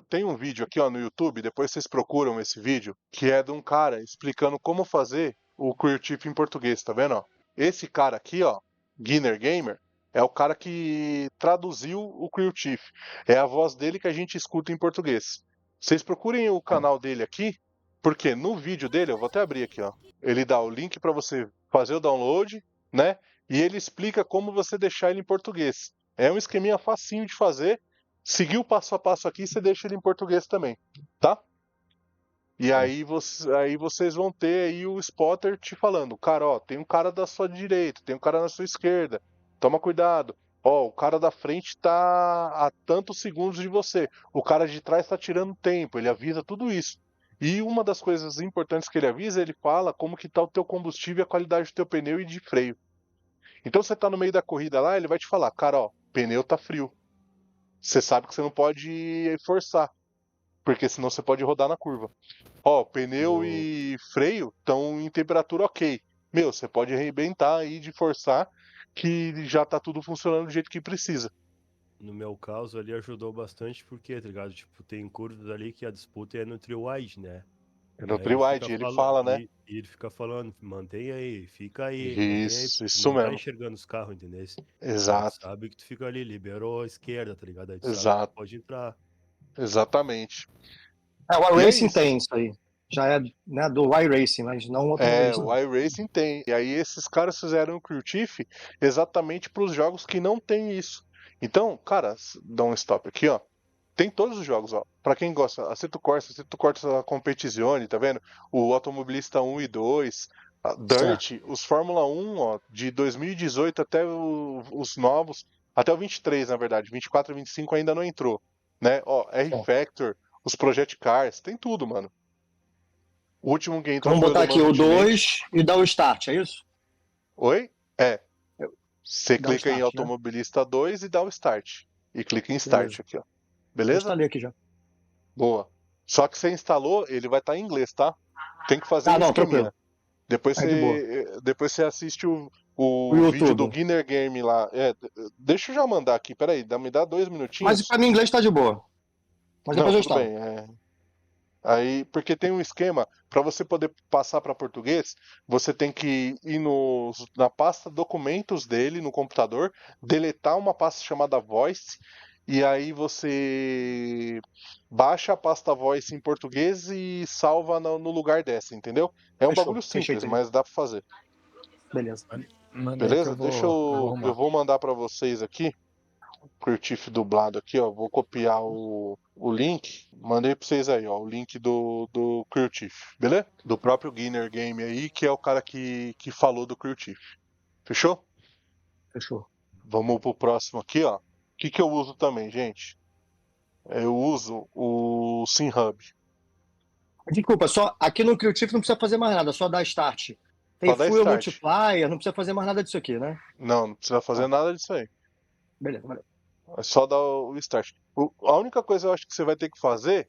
Tem um vídeo aqui, ó, no YouTube, depois vocês procuram esse vídeo, que é de um cara explicando como fazer o Crew Chief em português, tá vendo, ó? Esse cara aqui, ó, Guinner Gamer, é o cara que traduziu o Crew Chief. É a voz dele que a gente escuta em português. Vocês procurem o canal dele aqui, porque no vídeo dele, eu vou até abrir aqui, ó. Ele dá o link para você fazer o download, né? E ele explica como você deixar ele em português. É um esqueminha facinho de fazer. Seguir o passo a passo aqui, você deixa ele em português também, tá? E aí, vocês vão ter aí o spotter te falando, cara, ó, tem um cara da sua direita, tem um cara na sua esquerda, toma cuidado. Ó, o cara da frente tá a tantos segundos de você, o cara de trás tá tirando tempo, ele avisa tudo isso. E uma das coisas importantes que ele avisa, ele fala como que tá o teu combustível e a qualidade do teu pneu e de freio. Então você tá no meio da corrida lá, ele vai te falar, cara, ó, pneu tá frio. Você sabe que você não pode forçar, porque senão você pode rodar na curva. Ó, pneu e freio estão em temperatura ok. Meu, você pode arrebentar aí de forçar, que já tá tudo funcionando do jeito que precisa. No meu caso ali ajudou bastante porque, tá ligado? Tipo, tem curvas ali que a disputa é no trio wide, né? No Aí Tri-Wide, ele fala, né? e ele fica falando, mantém aí, fica aí, mantém aí, Isso, porque tu isso não tá mesmo. enxergando os carros, entendeu? Aí tu Exato, sabe que tu fica ali, liberou a esquerda, tá ligado? Aí tu sabe que exato, tu pode entrar. exatamente. O E é iRacing isso. tem isso aí. Já é, né, do iRacing, mas não outro O iRacing tem. E aí esses caras fizeram o Crew Chief exatamente para os jogos que não tem isso. Então, cara, dá um stop aqui, ó. Tem todos os jogos, ó. Pra quem gosta, Assetto Corsa Competizione, tá vendo? O Automobilista 1 e 2, a Dirt, os Fórmula 1, ó, de 2018 até os novos, até o 23, na verdade. 24 e 25 ainda não entrou, né? Ó, R-Factor, os Project Cars, tem tudo, mano. O último que entrou Vamos foi o botar do aqui o Ultimate. 2 e dar o start, é isso? Oi? Você Dá o clica em start, né? Automobilista 2 e dá o Start. E clica em Start Beleza. aqui, ó. Eu Beleza? instalei aqui já. Boa. Só que você instalou, ele vai estar em inglês, tá? Tem que fazer um Não, esqueminha. tranquilo. Depois É de boa. você assiste o O vídeo do YouTube. Guinner Game lá. Deixa eu já mandar aqui, peraí, me dá 2 Mas minutinhos. pra mim inglês tá de boa. Mas Não, depois eu tudo instalo. bem. Aí, porque tem um esquema, para você poder passar para português, você tem que ir na pasta documentos dele no computador, deletar uma pasta chamada Voice, e aí você baixa a pasta Voice em português e salva no lugar dessa, entendeu? É um Fechou. bagulho Fechei simples, tudo. mas dá para fazer. Beleza. Manda aí que Beleza? Deixa eu vou eu arrumar. vou mandar para vocês aqui. Curtif dublado aqui, ó. Vou copiar o link. Mandei pra vocês aí, ó. O link do Curtif, beleza? Do próprio Guinner Game aí, que é o cara que falou do Curtif. Fechou? Fechou. Vamos pro próximo aqui, ó. O que eu uso também, gente? Eu uso o SimHub. Desculpa, só aqui no Creative não precisa fazer mais nada, só dar start. Tem Só dá Fuel start. Multiplier, não precisa fazer mais nada disso aqui, né? Não precisa fazer nada disso aí. Beleza, valeu. É só dar o start. A única coisa eu acho que você vai ter que fazer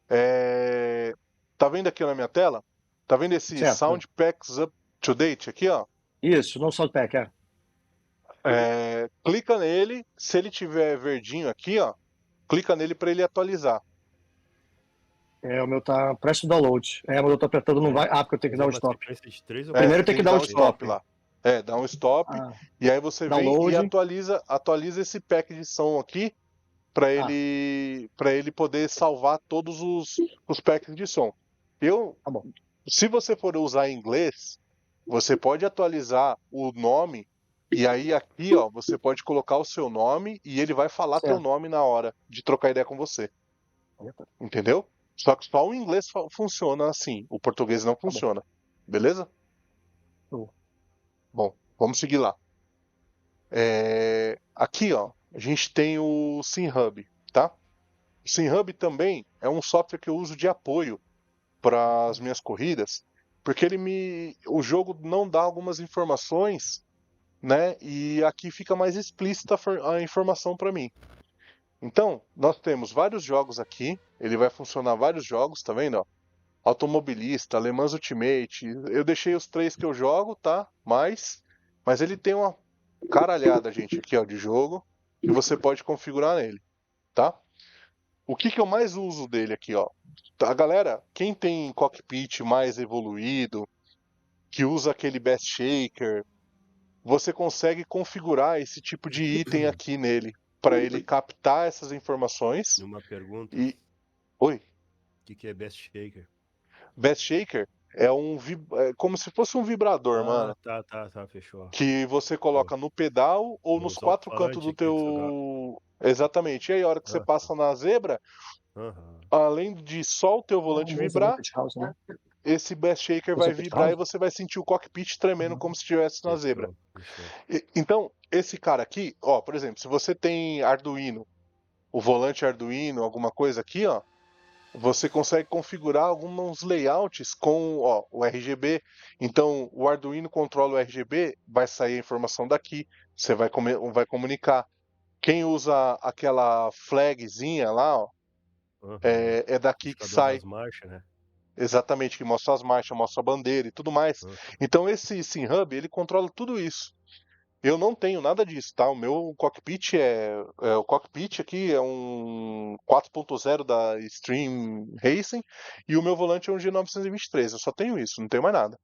é. Tá vendo aqui na minha tela? Tá vendo esse Certo. Sound Packs Up to Date aqui, ó? Isso, não só o pack, Clica nele, se ele tiver verdinho aqui, ó, clica nele para ele atualizar. O meu tá prestes download. Mas eu tô apertando, não vai. Porque eu tenho que dar o stop. Primeiro tem que dar o stop lá. Dá um stop e aí você download. vem e atualiza esse pack de som aqui para ele poder salvar todos os packs de som. Tá bom. Se você for usar em inglês, você pode atualizar o nome e aí aqui, ó, você pode colocar o seu nome e ele vai falar Certo. teu nome na hora de trocar ideia com você. Entendeu? Só que só o inglês funciona assim, o português não funciona. Beleza? Bom, vamos seguir lá. Aqui, ó, a gente tem o SimHub, tá? O SimHub também é um software que eu uso de apoio para as minhas corridas, porque o jogo não dá algumas informações, né? E aqui fica mais explícita a informação para mim. Então, nós temos vários jogos aqui, ele vai funcionar vários jogos, tá vendo? Ó? Automobilista, Le Mans Ultimate, eu deixei os 3 que eu jogo, tá? Mas ele tem uma caralhada, gente, aqui, ó, de jogo, que você pode configurar nele, tá? O que eu mais uso dele aqui, ó? A galera, quem tem cockpit mais evoluído, que usa aquele Best Shaker, você consegue configurar esse tipo de item aqui nele, para ele captar essas informações. Uma pergunta. Oi? O que é Best Shaker? Best Shaker é como se fosse um vibrador, mano. Tá, fechou. Que você coloca no pedal ou nos 4 cantos do teu... Exatamente. E aí, a hora que você passa na zebra, além de só o teu volante vibrar, esse Best Shaker vai vibrar e você vai sentir o cockpit tremendo como se estivesse na zebra. Então, esse cara aqui, ó, por exemplo, se você tem Arduino, o volante Arduino, alguma coisa aqui, ó, você consegue configurar alguns layouts com, ó, o RGB. Então, o Arduino controla o RGB, vai sair a informação daqui, você vai comunicar. Quem usa aquela flagzinha lá, ó, é daqui que sai. Das marchas, né? Exatamente, que mostra as marchas, mostra a bandeira e tudo mais. Então, esse SimHub, ele controla tudo isso. Eu não tenho nada disso, tá? O meu cockpit o cockpit aqui é um 4.0 da Extreme Racing e o meu volante é um G923. Eu só tenho isso, não tenho mais nada.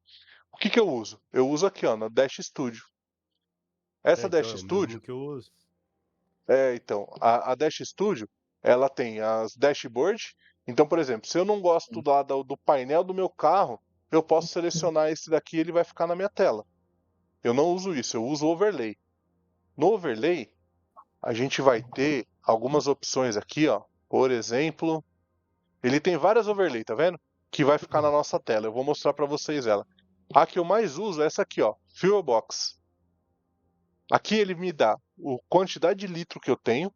O que eu uso? Eu uso aqui, ó, na Dash Studio. Essa Dash Studio... que eu uso. Então, a Dash Studio, ela tem as dashboard. Então, por exemplo, se eu não gosto do painel do meu carro, eu posso selecionar esse daqui e ele vai ficar na minha tela. Eu não uso isso, eu uso o overlay. No overlay, a gente vai ter algumas opções aqui, ó. Por exemplo, ele tem várias overlay, tá vendo? Que vai ficar na nossa tela. Eu vou mostrar para vocês ela. A que eu mais uso é essa aqui, ó, Fuel Box. Aqui ele me dá a quantidade de litro que eu tenho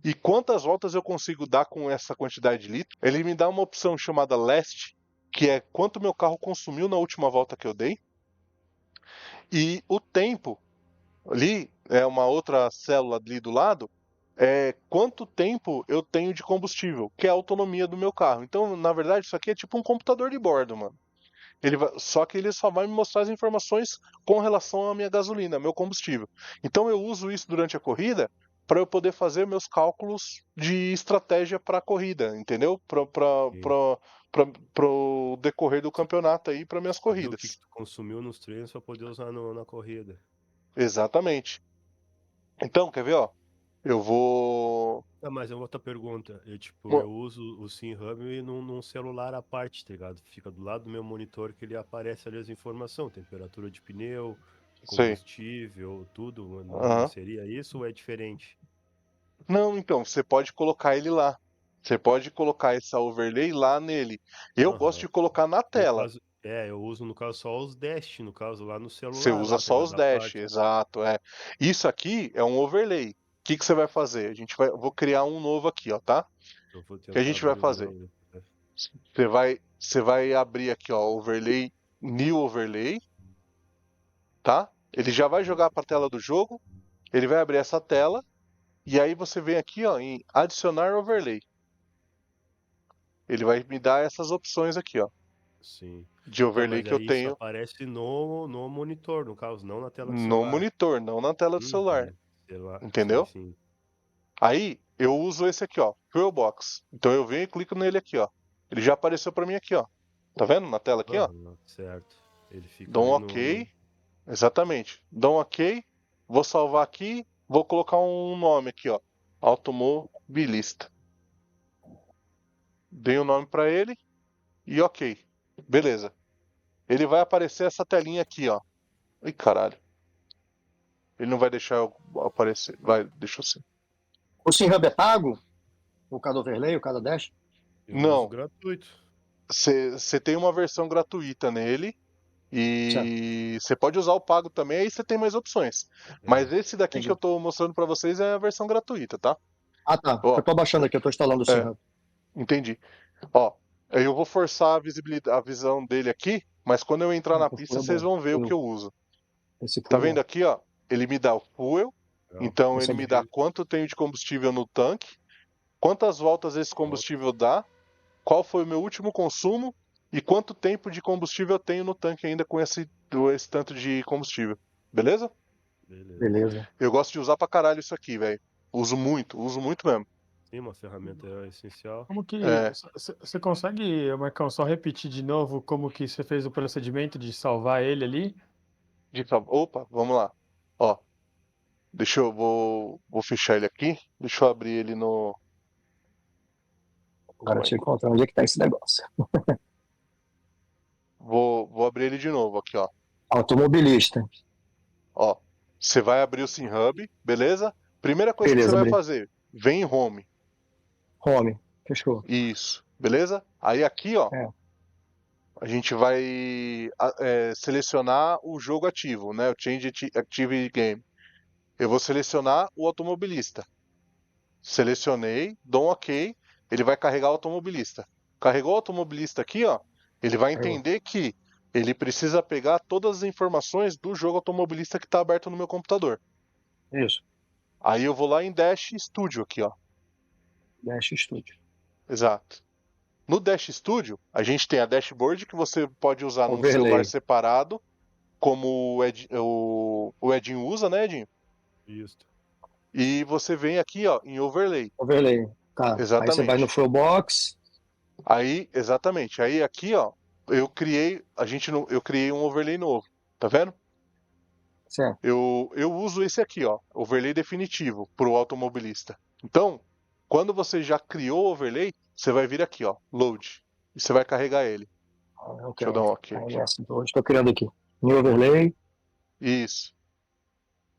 e quantas voltas eu consigo dar com essa quantidade de litro. Ele me dá uma opção chamada Last, que é quanto meu carro consumiu na última volta que eu dei. E o tempo, ali, é uma outra célula ali do lado, é quanto tempo eu tenho de combustível, que é a autonomia do meu carro. Então, na verdade, isso aqui é tipo um computador de bordo, mano. Só que ele só vai me mostrar as informações com relação à minha gasolina, meu combustível. Então eu uso isso durante a corrida para eu poder fazer meus cálculos de estratégia para a corrida, entendeu? Para o decorrer do campeonato aí, para minhas corridas. O que tu consumiu nos treinos para poder usar na corrida. Exatamente. Então, quer ver, ó? Eu vou... Mas é outra pergunta. Eu uso o SimHub num celular à parte, tá ligado? Fica do lado do meu monitor que ele aparece ali as informações. Temperatura de pneu, combustível, tudo. Não seria isso ou é diferente? Não, então, você pode colocar ele lá. Você pode colocar essa overlay lá nele. Eu gosto de colocar na tela. Eu uso, no caso, só os dash, no caso, lá no celular. Você usa só os dash, exato. Isso aqui é um overlay. O que você vai fazer? Vou criar um novo aqui, ó, tá? O que a gente vai fazer? Você vai abrir aqui, ó, overlay, new overlay, tá? Ele já vai jogar para a tela do jogo. Ele vai abrir essa tela e aí você vem aqui, ó, em adicionar overlay. Ele vai me dar essas opções aqui, ó. Sim. De overlay que eu tenho. Isso aparece no monitor, no caso, não na tela do celular. No monitor, não na tela do celular. Entendeu? Sim. Aí eu uso esse aqui, ó, Fuel Box. Então eu venho e clico nele aqui, ó. Ele já apareceu para mim aqui, ó. Tá vendo na tela aqui, ó? Certo. Ele fica Dou um OK. Exatamente. Dou um OK. Vou salvar aqui. Vou colocar um nome aqui, ó. Automobilista. Dei um nome para ele. E OK. Beleza. Ele vai aparecer essa telinha aqui, ó. Ih, caralho. Ele não vai deixar eu aparecer. Vai, deixa eu ser. O SimHub é pago? O cada overlay, o cada dash? Não. Gratuito. Você tem uma versão gratuita nele. E você pode usar o pago também, aí você tem mais opções. Mas esse daqui que eu tô mostrando pra vocês é a versão gratuita, tá? Ah, tá. Ó, Eu tô baixando aqui, eu tô instalando o SimHub. entendi. Ó, eu vou forçar a visibilidade, a visão dele aqui, mas quando eu entrar na pista, vocês vão ver o que eu uso. Tá vendo aqui, ó? Ele me dá o fuel, então ele me dá quanto eu tenho de combustível no tanque, quantas voltas esse combustível dá, qual foi o meu último consumo e quanto tempo de combustível eu tenho no tanque ainda com esse tanto de combustível. Beleza? Beleza. Eu gosto de usar pra caralho isso aqui, velho. Uso muito mesmo. Sim, uma ferramenta essencial. Como que você consegue, Marcão, só repetir de novo como que você fez o procedimento de salvar ele ali? Opa, vamos lá. Ó, vou fechar ele aqui. Deixa eu abrir ele no... Agora deixa eu encontrar onde é que tá esse negócio. Vou abrir ele de novo aqui, ó. Automobilista. Ó, você vai abrir o SimHub, beleza? Primeira coisa que você vai fazer, vem em Home. Home, fechou. Isso, beleza? Aí aqui, ó, a gente vai selecionar o jogo ativo, né? O Change Active Game. Eu vou selecionar o automobilista. Selecionei, dou um OK, ele vai carregar o automobilista. Carregou o automobilista aqui, ó, ele vai entender que ele precisa pegar todas as informações do jogo automobilista que está aberto no meu computador. Isso. Aí eu vou lá em Dash Studio aqui, ó. Dash Studio. Exato. No Dash Studio, a gente tem a dashboard que você pode usar num celular separado, como o Edinho usa, né, Edinho? Isso. E você vem aqui, ó, em Overlay. Overlay, tá. Exatamente. Aí você vai no Fuelbox. Aí, exatamente. Aí aqui, ó, eu criei um overlay novo. Tá vendo? Certo. Eu uso esse aqui, ó, overlay definitivo pro automobilista. Então, quando você já criou o overlay, você vai vir aqui, ó, load, e você vai carregar ele. Deixa eu dar um OK aqui. Estou criando aqui. New overlay. Isso.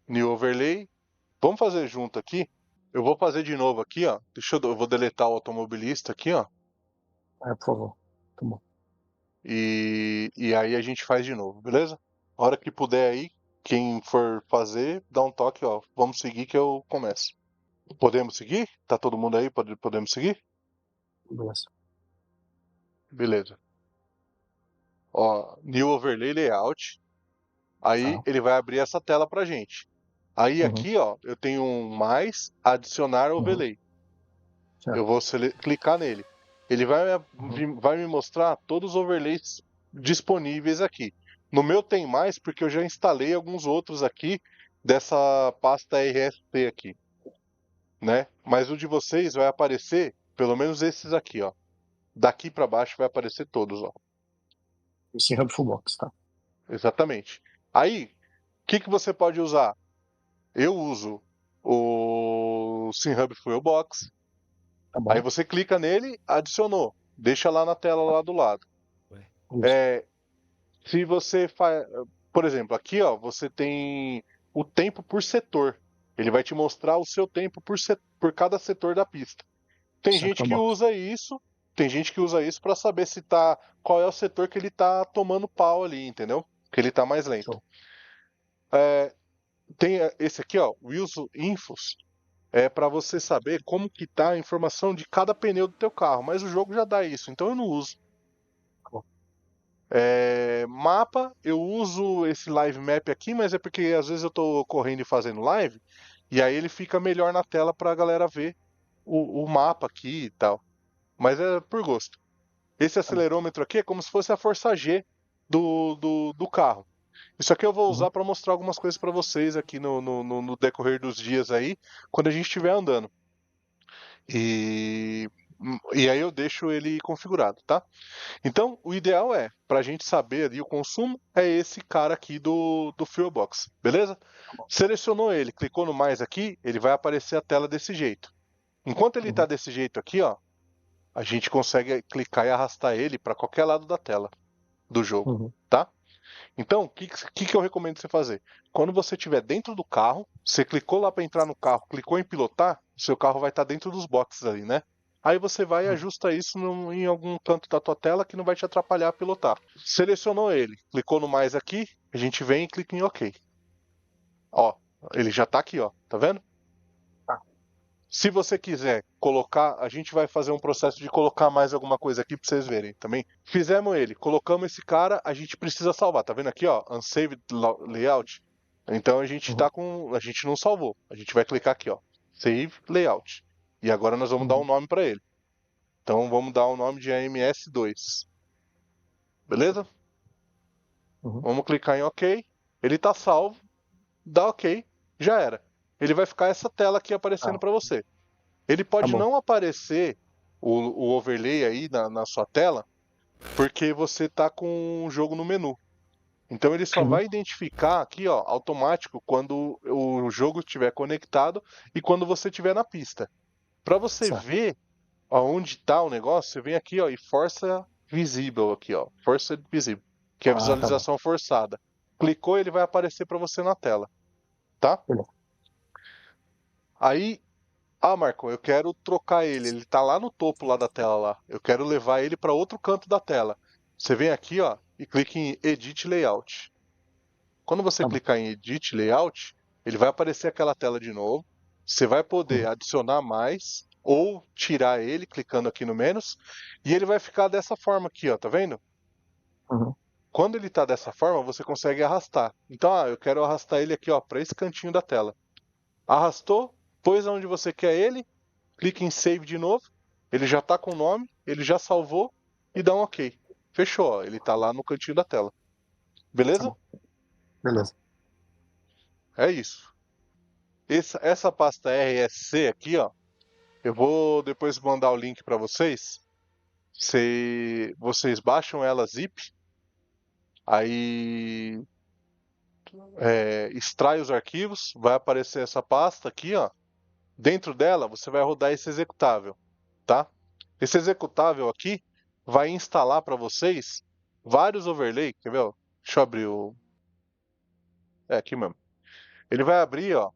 New overlay. Vamos fazer junto aqui. Eu vou fazer de novo aqui, ó. Eu vou deletar o automobilista aqui, ó. Por favor. Tá bom. E aí a gente faz de novo, beleza? A hora que puder aí, quem for fazer, dá um toque, ó. Vamos seguir que eu começo. Podemos seguir? Tá todo mundo aí? Podemos seguir? Beleza. Beleza. Ó, New Overlay Layout. Aí ele vai abrir essa tela pra gente. Aí aqui, ó, eu tenho um mais, adicionar overlay. Eu vou clicar nele. Ele vai me mostrar todos os overlays disponíveis aqui. No meu tem mais porque eu já instalei alguns outros aqui dessa pasta RST aqui, né? Mas o de vocês vai aparecer, pelo menos esses aqui, ó. Daqui para baixo vai aparecer todos, ó. O SimHub Fuelbox, tá? Exatamente. Aí, o que você pode usar? Eu uso o SimHub Fuelbox. Tá bom. Aí você clica nele, adicionou. Deixa lá na tela lá do lado. Se você faz, por exemplo, aqui, ó, você tem o tempo por setor. Ele vai te mostrar o seu tempo por cada setor da pista. Tem gente que usa isso, para saber qual é o setor que ele tá tomando pau ali, entendeu? Que ele tá mais lento. Tem esse aqui, ó, Wheels Infos, é para você saber como que tá a informação de cada pneu do teu carro, mas o jogo já dá isso, então eu não uso. Mapa, eu uso esse live map aqui, mas é porque às vezes eu tô correndo e fazendo live, e aí ele fica melhor na tela pra galera ver o mapa aqui e tal. Mas é por gosto. Esse acelerômetro aqui é como se fosse a força G do carro. Isso aqui eu vou usar para mostrar algumas coisas para vocês aqui no decorrer dos dias aí, quando a gente estiver andando. E aí eu deixo ele configurado, tá? Então, o ideal pra gente saber ali o consumo, é esse cara aqui do Fuelbox, beleza? Selecionou ele, clicou no mais aqui, ele vai aparecer a tela desse jeito. Enquanto ele tá desse jeito aqui, ó, a gente consegue clicar e arrastar ele para qualquer lado da tela do jogo, tá? Então, o que eu recomendo você fazer? Quando você estiver dentro do carro, você clicou lá para entrar no carro, clicou em pilotar, o seu carro vai estar dentro dos boxes ali, né? aí você vai e ajusta isso em algum canto da tua tela que não vai te atrapalhar a pilotar. Selecionou ele, clicou no mais aqui, a gente vem e clica em OK. Ó, ele já tá aqui, ó, tá vendo? Se você quiser colocar, a gente vai fazer um processo de colocar mais alguma coisa aqui pra vocês verem também. Fizemos ele, colocamos esse cara, a gente precisa salvar. Tá vendo aqui, ó? Unsaved layout. Então a gente tá com. A gente não salvou. A gente vai clicar aqui, ó. Save layout. E agora nós vamos dar um nome pra ele. Então vamos dar o nome de AMS2. Beleza? Vamos clicar em OK. Ele tá salvo. Dá OK. Já era. Ele vai ficar essa tela aqui aparecendo para você. Ele pode não aparecer o overlay aí na sua tela, porque você tá com o jogo no menu. Então ele só vai identificar aqui, ó, automático, quando o jogo estiver conectado e quando você estiver na pista. Para você ver aonde tá o negócio, você vem aqui, ó, e força visível aqui, ó, força visível, que é a visualização forçada. Clicou, ele vai aparecer para você na tela, tá? Aí, Marco, eu quero trocar ele tá lá no topo lá da tela lá. Eu quero levar ele para outro canto da tela. Você vem aqui, ó, e clica em Edit Layout. Quando você clicar em Edit Layout, ele vai aparecer aquela tela de novo. Você vai poder adicionar mais ou tirar ele clicando aqui no menos, e ele vai ficar dessa forma aqui, ó, tá vendo? Quando ele tá dessa forma, você consegue arrastar. Então, eu quero arrastar ele aqui, ó, para esse cantinho da tela. Arrastou, pôs onde você quer ele, clica em Save de novo, ele já tá com o nome, ele já salvou e dá um OK. Fechou, ó, ele tá lá no cantinho da tela. Beleza? Beleza. É isso. Essa pasta RSC aqui, ó, eu vou depois mandar o link para vocês. Vocês baixam ela zip, aí extrai os arquivos, vai aparecer essa pasta aqui, ó. Dentro dela você vai rodar esse executável, tá? Esse executável aqui vai instalar para vocês vários overlay, quer ver? Ó? Deixa eu abrir o... aqui mesmo. Ele vai abrir, ó,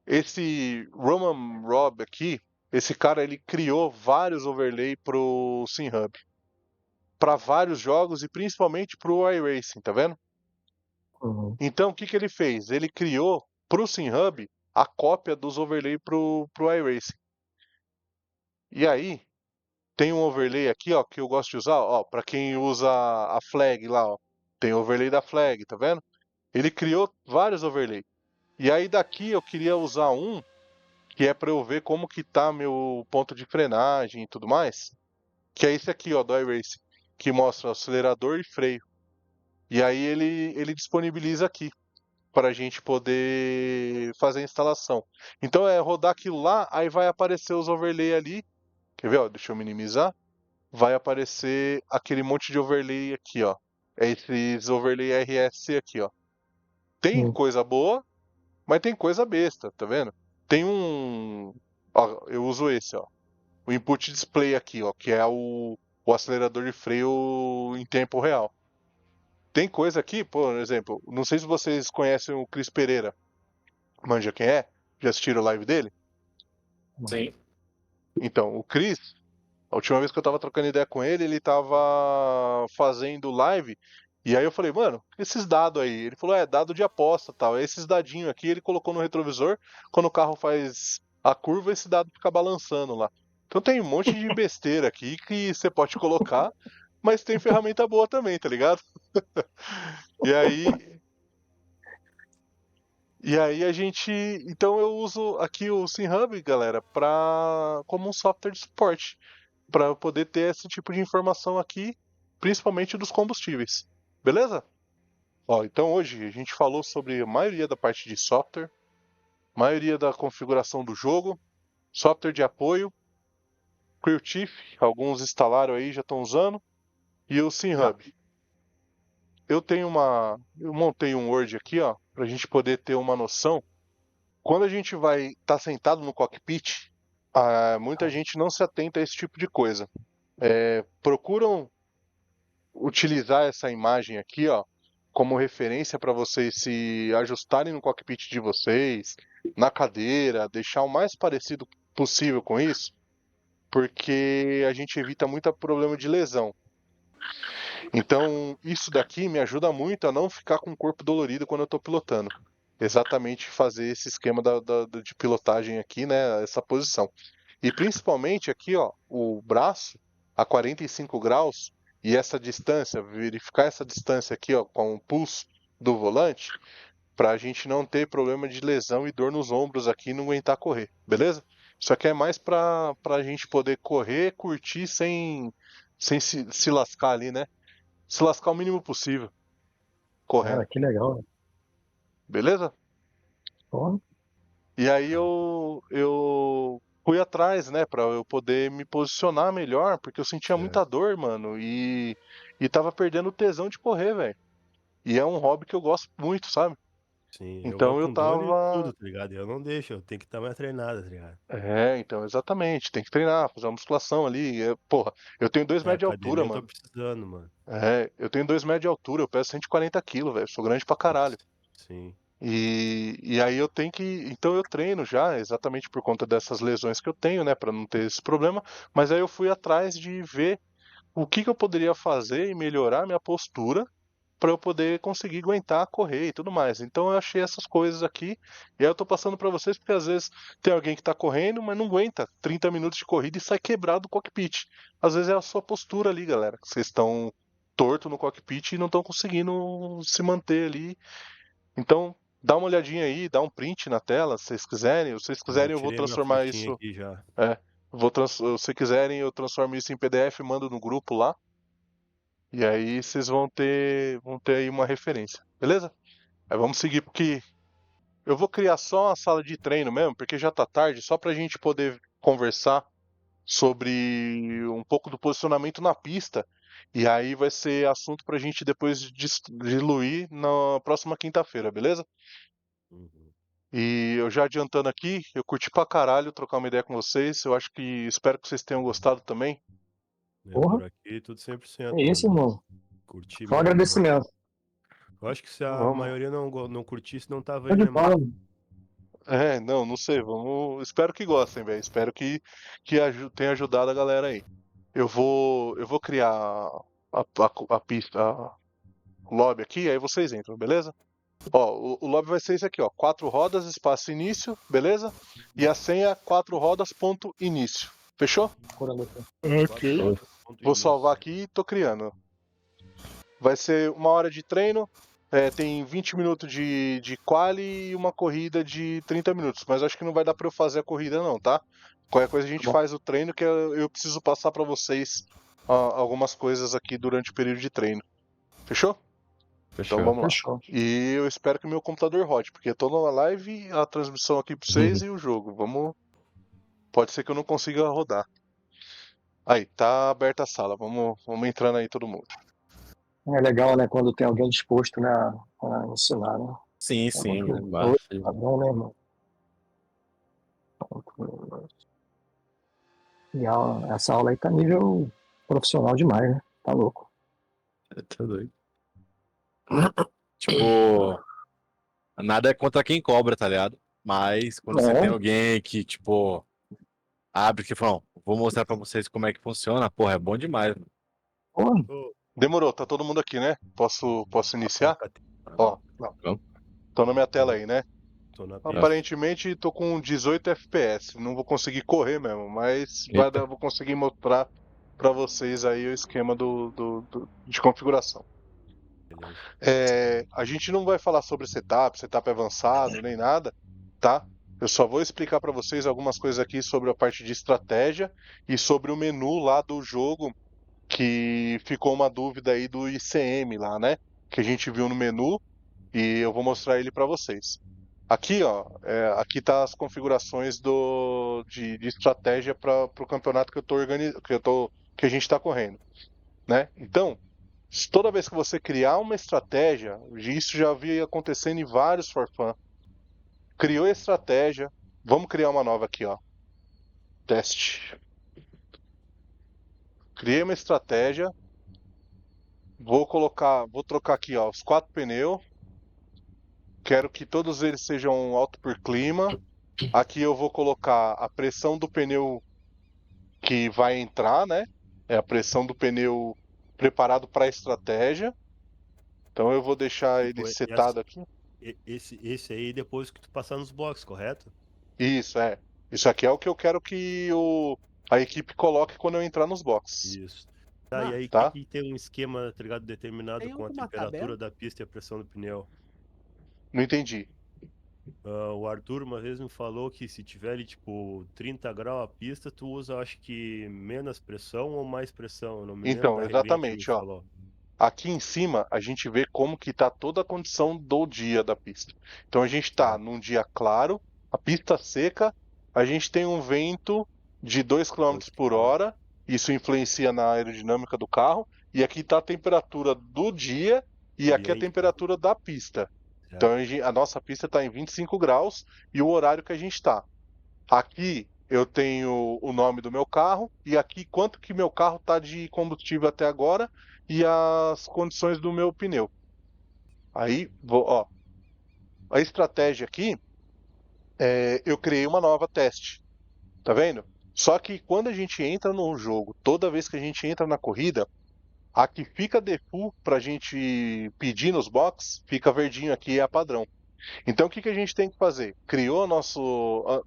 esse Roman Rob aqui, esse cara ele criou vários overlay pro SimHub. Para vários jogos e principalmente pro iRacing, tá vendo? Então o que ele fez? Ele criou pro SimHub a cópia dos overlay pro iRacing. E aí, tem um overlay aqui, ó, que eu gosto de usar, ó, para quem usa a flag lá, ó. Tem overlay da flag, tá vendo? Ele criou vários overlay. E aí daqui eu queria usar um que é para eu ver como que tá meu ponto de frenagem e tudo mais, que é esse aqui, ó, do iRacing, que mostra acelerador e freio. E aí ele disponibiliza aqui para a gente poder fazer a instalação. Então é rodar aquilo lá, aí vai aparecer os overlay ali. Quer ver, ó? Deixa eu minimizar. Vai aparecer aquele monte de overlay aqui, ó. É esses overlay RSC aqui, ó. Tem coisa boa, mas tem coisa besta, tá vendo? Tem um... Ó, eu uso esse, ó. O input display aqui, ó, que é o acelerador de freio em tempo real. Tem coisa aqui, por exemplo, não sei se vocês conhecem o Cris Pereira. Manja quem é? Já assistiram a live dele? Sim. Então, o Cris, a última vez que eu tava trocando ideia com ele, ele tava fazendo live. E aí eu falei, mano, esses dados aí? Ele falou, dado de aposta e tal. Esses dadinhos aqui, ele colocou no retrovisor. Quando o carro faz a curva, esse dado fica balançando lá. Então tem um monte de besteira aqui que você pode colocar, mas tem ferramenta boa também, tá ligado? E aí a gente, então eu uso aqui o SimHub, galera, como um software de suporte, para eu poder ter esse tipo de informação aqui, principalmente dos combustíveis. Beleza? Ó, então hoje a gente falou sobre a maioria da parte de software, maioria da configuração do jogo, software de apoio, CrewChief, alguns instalaram aí, já estão usando, e o SimHub. Eu montei um Word aqui, ó, pra gente poder ter uma noção. Quando a gente vai estar sentado no cockpit, muita gente não se atenta a esse tipo de coisa. Procuram utilizar essa imagem aqui, ó, como referência para vocês se ajustarem no cockpit de vocês, na cadeira, deixar o mais parecido possível com isso, porque a gente evita muito problema de lesão. Então, isso daqui me ajuda muito a não ficar com o corpo dolorido quando eu tô pilotando. Exatamente fazer esse esquema de pilotagem aqui, né? Essa posição. E principalmente aqui, ó, o braço a 45 graus e essa distância, verificar essa distância aqui, ó, com o pulso do volante, para a gente não ter problema de lesão e dor nos ombros aqui e não aguentar correr, beleza? Isso aqui é mais para a gente poder correr, curtir sem se lascar ali, né? Se lascar o mínimo possível, correndo. Cara, que legal. Beleza? Pô, E aí eu fui atrás, né, pra eu poder me posicionar melhor, porque eu sentia muita dor, mano, e tava perdendo o tesão de correr, velho. E é um hobby que eu gosto muito, sabe? Sim, eu vou Então eu com dor e tava. tudo, tá ligado? Eu não deixo, eu tenho que estar mais treinado, tá ligado? Então, exatamente. Tem que treinar, fazer uma musculação ali. Porra, eu tenho 2 metros de altura, Academia eu tô mano. precisando, mano. Eu tenho 2 metros de altura, eu peso 140 quilos, velho. Sou grande pra caralho. Sim. E aí eu tenho que. Então eu treino já, exatamente por conta dessas lesões que eu tenho, né, pra não ter esse problema. Mas aí eu fui atrás de ver o que eu poderia fazer e melhorar minha postura pra eu poder conseguir aguentar correr e tudo mais. Então eu achei essas coisas aqui e aí eu tô passando pra vocês porque às vezes tem alguém que tá correndo, mas não aguenta 30 minutos de corrida e sai quebrado do cockpit. Às vezes é a sua postura ali, galera. Vocês estão torto no cockpit e não estão conseguindo se manter ali. Então, dá uma olhadinha aí, dá um print na tela, se vocês quiserem. Se vocês quiserem, eu vou Tirei minha transformar fotinha isso. aqui já. Se quiserem, eu transformo isso em PDF, mando no grupo lá. E aí vocês vão ter aí uma referência, beleza? Aí vamos seguir, porque eu vou criar só uma sala de treino mesmo, porque já tá tarde, só pra gente poder conversar sobre um pouco do posicionamento na pista. E aí vai ser assunto pra gente depois diluir na próxima quinta-feira, beleza? Uhum. E eu já adiantando aqui, eu curti pra caralho trocar uma ideia com vocês. Eu acho que espero que vocês tenham gostado também. Porra. Por aqui, tudo 100%, É isso, mano. irmão. Curti Só mesmo. agradecimento. Eu acho que se a Vamos. maioria não curtisse, não tava Show aí, de né, mano? bola. Não sei. Vamos. Espero que gostem, velho. Espero que tenha ajudado a galera aí. Eu vou criar a pista, o lobby aqui, aí vocês entram, beleza? Ó, o lobby vai ser esse aqui, ó. 4 rodas, espaço início, beleza? E a senha 4 rodas, ponto início. Fechou? Ok. Vou salvar aqui e tô criando. Vai ser 1 hora de treino. Tem 20 minutos de quali e uma corrida de 30 minutos. Mas acho que não vai dar pra eu fazer a corrida não, tá? Qualquer coisa a gente faz o treino, que eu preciso passar pra vocês algumas coisas aqui durante o período de treino. Fechou? Fechou. Então vamos lá. Fechou. E eu espero que o meu computador rode, porque eu tô na live, a transmissão aqui pra vocês e o jogo. Pode ser que eu não consiga rodar. Aí, tá aberta a sala. Vamos entrando aí todo mundo. É legal, né? Quando tem alguém disposto, né, a ensinar, né? Sim, sim, mano. Tá bom, né, irmão? E essa aula aí tá nível profissional demais, né? Tá louco. Tá doido. Tipo, nada é contra quem cobra, tá ligado? Mas quando você tem alguém que, tipo, abre que fala, vou mostrar pra vocês como é que funciona, porra, é bom demais. Porra. Demorou, tá todo mundo aqui, né? Posso iniciar? Ó, tô na minha tela aí, né? Tô na pista. Aparentemente tô com 18 FPS. Não vou conseguir correr mesmo, mas vou conseguir mostrar pra vocês aí o esquema de configuração. A gente não vai falar sobre setup avançado, nem nada, tá? Eu só vou explicar pra vocês algumas coisas aqui sobre a parte de estratégia e sobre o menu lá do jogo, que ficou uma dúvida aí do ICM lá, né? Que a gente viu no menu e eu vou mostrar ele pra vocês. Aqui, ó, aqui tá as configurações de estratégia para o campeonato que a gente está correndo, né? Então, toda vez que você criar uma estratégia, isso já havia acontecendo em vários for fun. Criou a estratégia, vamos criar uma nova aqui, ó. Teste. Criei uma estratégia. Vou trocar aqui, ó, os 4 pneus. Quero que todos eles sejam alto por clima. Aqui eu vou colocar a pressão do pneu que vai entrar, né? É a pressão do pneu preparado para a estratégia. Então eu vou deixar ele setado aqui. Esse aí depois que tu passar nos boxes, correto? Isso, é. Isso aqui é o que eu quero que a equipe coloque quando eu entrar nos boxes. Isso. Tá, e aí tá? que tem um esquema, tá ligado, determinado Tem com a alguma temperatura tabela? da pista e a pressão do pneu. Não entendi. O Arthur uma vez me falou que se tiver ali, tipo, 30 graus a pista, tu usa, acho que, menos pressão ou mais pressão, eu não me lembro Então, da regrinha que ele me exatamente, ó. falou. Aqui em cima a gente vê como que tá toda a condição do dia da pista. Então a gente tá num dia claro, a pista seca, a gente tem um vento de 2 km por hora, isso influencia na aerodinâmica do carro, e aqui tá a temperatura do dia e aqui a temperatura da pista. Então a nossa pista está em 25 graus e o horário que a gente está. Aqui eu tenho o nome do meu carro e aqui quanto que meu carro está de combustível até agora e as condições do meu pneu. Aí, ó, a estratégia aqui, eu criei uma nova teste, tá vendo? Só que quando a gente entra no jogo, toda vez que a gente entra na corrida, a que fica default pra gente pedir nos box, fica verdinho aqui, é a padrão. Então o que a gente tem que fazer?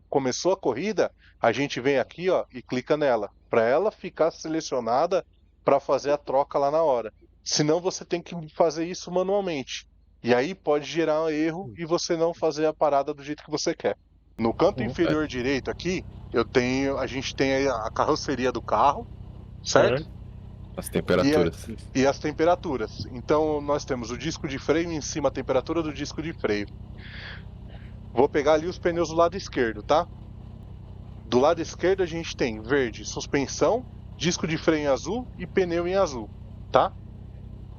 Começou a corrida, a gente vem aqui, ó, e clica nela, para ela ficar selecionada para fazer a troca lá na hora. Senão você tem que fazer isso manualmente. E aí pode gerar um erro e você não fazer a parada do jeito que você quer. No canto inferior direito aqui, a gente tem a carroceria do carro, certo? As temperaturas. E as temperaturas. Então nós temos o disco de freio em cima, a temperatura do disco de freio. Vou pegar ali os pneus do lado esquerdo, tá? Do lado esquerdo a gente tem verde, suspensão, disco de freio em azul e pneu em azul, tá?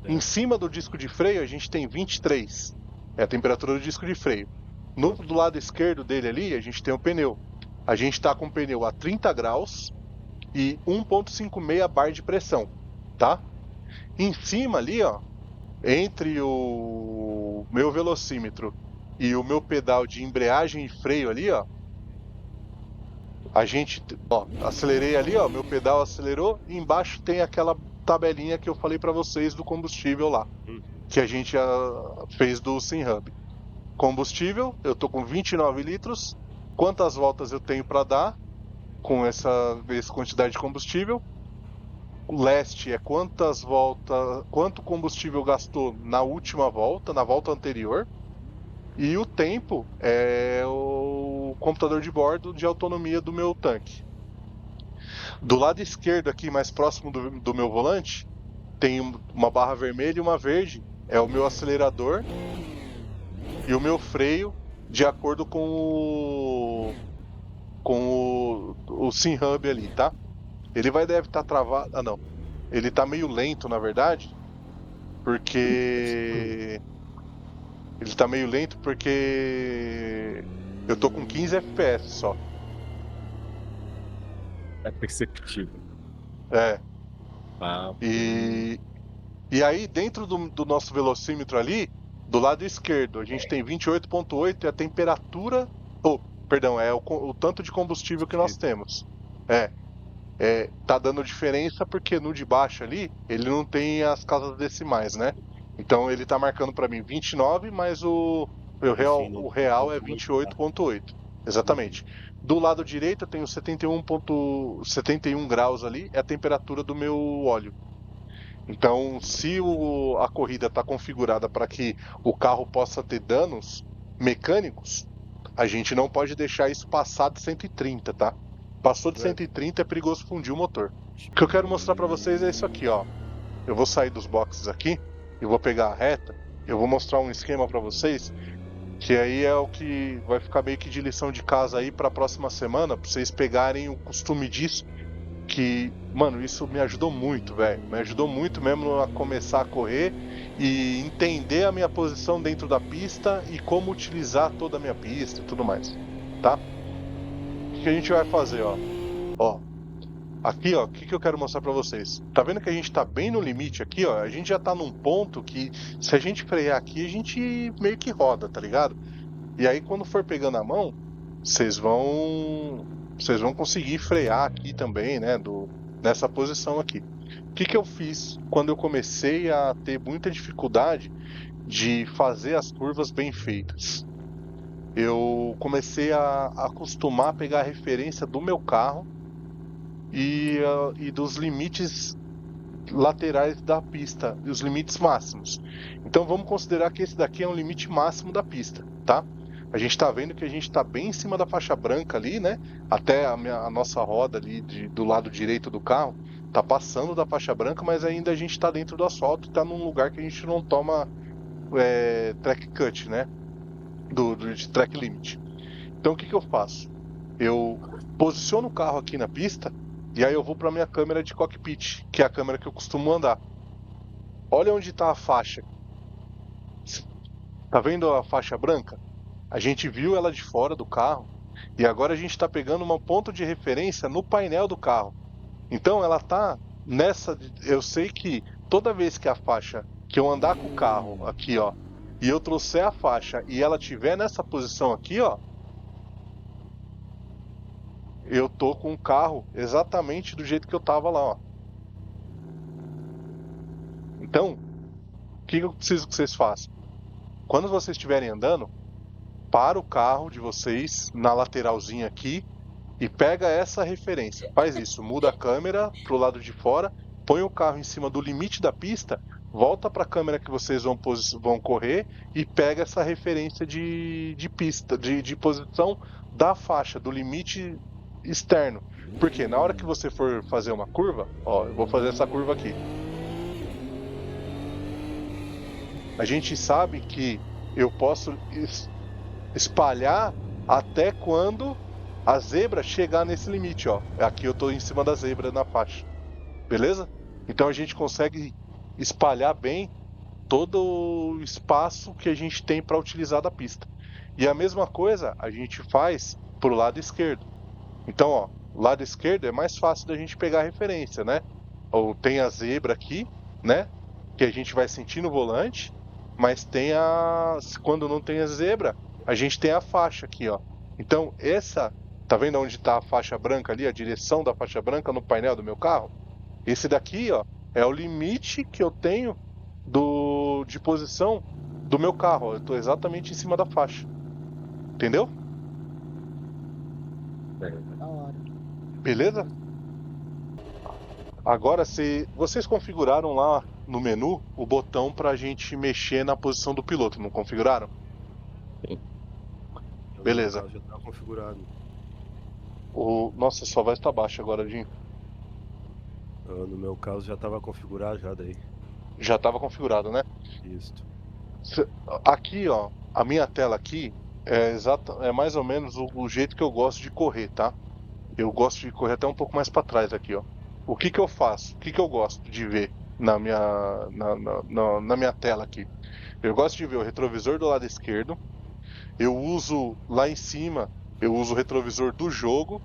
Em cima do disco de freio a gente tem 23. É a temperatura do disco de freio. Do lado esquerdo dele ali a gente tem o pneu. A gente está com o pneu a 30 graus e 1.56 bar de pressão, tá? Em cima ali, ó, entre o meu velocímetro e o meu pedal de embreagem e freio ali, ó, a gente, ó, acelerei ali, ó, meu pedal acelerou e embaixo tem aquela tabelinha que eu falei para vocês do combustível lá, que a gente já fez do SimHub. Combustível, eu tô com 29 litros. Quantas voltas eu tenho para dar com essa quantidade de combustível? O leste é quanto combustível gastou na última volta, na volta anterior. E o tempo é o computador de bordo de autonomia do meu tanque. Do lado esquerdo aqui, mais próximo do meu volante, tem uma barra vermelha e uma verde. É o meu acelerador e o meu freio de acordo com o SimHub ali, tá? Ele deve estar travado. Ah, não. Ele tá meio lento, na verdade. Porque ele tá meio lento porque eu tô com 15 FPS só. É perceptível. É. E aí, dentro do nosso velocímetro ali, do lado esquerdo, a gente tem 28.8 e a temperatura... Perdão, é o tanto de combustível que nós temos. Tá dando diferença porque no de baixo ali, ele não tem as casas decimais, né? Então ele tá marcando pra mim 29, mas o real é 28.8. Exatamente. Do lado direito eu tenho 71 graus ali, é a temperatura do meu óleo. Então, se a corrida está configurada para que o carro possa ter danos mecânicos, a gente não pode deixar isso passar de 130, tá? Passou de 130 é perigoso fundir o motor. O que eu quero mostrar para vocês é isso aqui, ó. Eu vou sair dos boxes aqui, eu vou pegar a reta, eu vou mostrar um esquema para vocês, que aí é o que vai ficar meio que de lição de casa aí para a próxima semana, para vocês pegarem o costume disso. Que, mano, isso me ajudou muito, velho. Me ajudou muito mesmo a começar a correr e entender a minha posição dentro da pista e como utilizar toda a minha pista e tudo mais, tá? O que a gente vai fazer, ó? Ó, aqui, ó, o que eu quero mostrar pra vocês? Tá vendo que a gente tá bem no limite aqui, ó? A gente já tá num ponto que, se a gente frear aqui, a gente meio que roda, tá ligado? E aí, quando for pegando a mão, vocês vão Vocês vão conseguir frear aqui também, né? Nessa posição aqui. O que eu fiz quando eu comecei a ter muita dificuldade de fazer as curvas bem feitas? Eu comecei a acostumar a pegar a referência do meu carro e dos limites laterais da pista, os limites máximos. Então vamos considerar que esse daqui é um limite máximo da pista, tá? A gente tá vendo que a gente tá bem em cima da faixa branca ali, né? Até a nossa roda ali do lado direito do carro tá passando da faixa branca, mas ainda a gente tá dentro do asfalto e tá num lugar que a gente não toma track cut, né? De track limit. Então o que eu faço? Eu posiciono o carro aqui na pista e aí eu vou para minha câmera de cockpit, que é a câmera que eu costumo andar. Olha onde está a faixa. Tá vendo a faixa branca? A gente viu ela de fora do carro e agora a gente está pegando um ponto de referência no painel do carro. Então ela tá nessa. Eu sei que toda vez que a faixa, que eu andar com o carro aqui, ó, e eu trouxer a faixa e ela tiver nessa posição aqui, ó, eu tô com o carro exatamente do jeito que eu tava lá, ó. Então, o que eu preciso que vocês façam? Quando vocês estiverem andando, para o carro de vocês na lateralzinha aqui e pega essa referência. Faz isso, muda a câmera pro lado de fora, põe o carro em cima do limite da pista, volta para a câmera que vocês vão correr e pega essa referência de pista, de posição da faixa, do limite externo. Porque na hora que você for fazer uma curva, ó, eu vou fazer essa curva aqui. A gente sabe que eu posso espalhar até quando a zebra chegar nesse limite, ó. Aqui eu tô em cima da zebra na faixa. Beleza? Então a gente consegue espalhar bem todo o espaço que a gente tem para utilizar da pista. E a mesma coisa a gente faz pro lado esquerdo. Então, ó, o lado esquerdo é mais fácil da gente pegar a referência, né? Ou tem a zebra aqui, né? Que a gente vai sentir no volante, mas tem quando não tem a zebra, a gente tem a faixa aqui, ó. Então, tá vendo onde está a faixa branca ali, a direção da faixa branca no painel do meu carro? Esse daqui, ó, é o limite que eu tenho de posição do meu carro, ó. Eu tô exatamente em cima da faixa. Entendeu? Da hora. Beleza? Agora, se vocês configuraram lá no menu o botão pra gente mexer na posição do piloto, não configuraram? Sim. Beleza. Já tá configurado. Nossa, só vai estar baixo agora, Jim. No meu caso já estava configurado já daí. Já estava configurado, né? Isso. Aqui, ó, a minha tela aqui é mais ou menos o jeito que eu gosto de correr, tá? Eu gosto de correr até um pouco mais para trás aqui, ó. O que eu faço? O que eu gosto de ver na minha tela aqui? Eu gosto de ver o retrovisor do lado esquerdo. Eu uso lá em cima, eu uso o retrovisor do jogo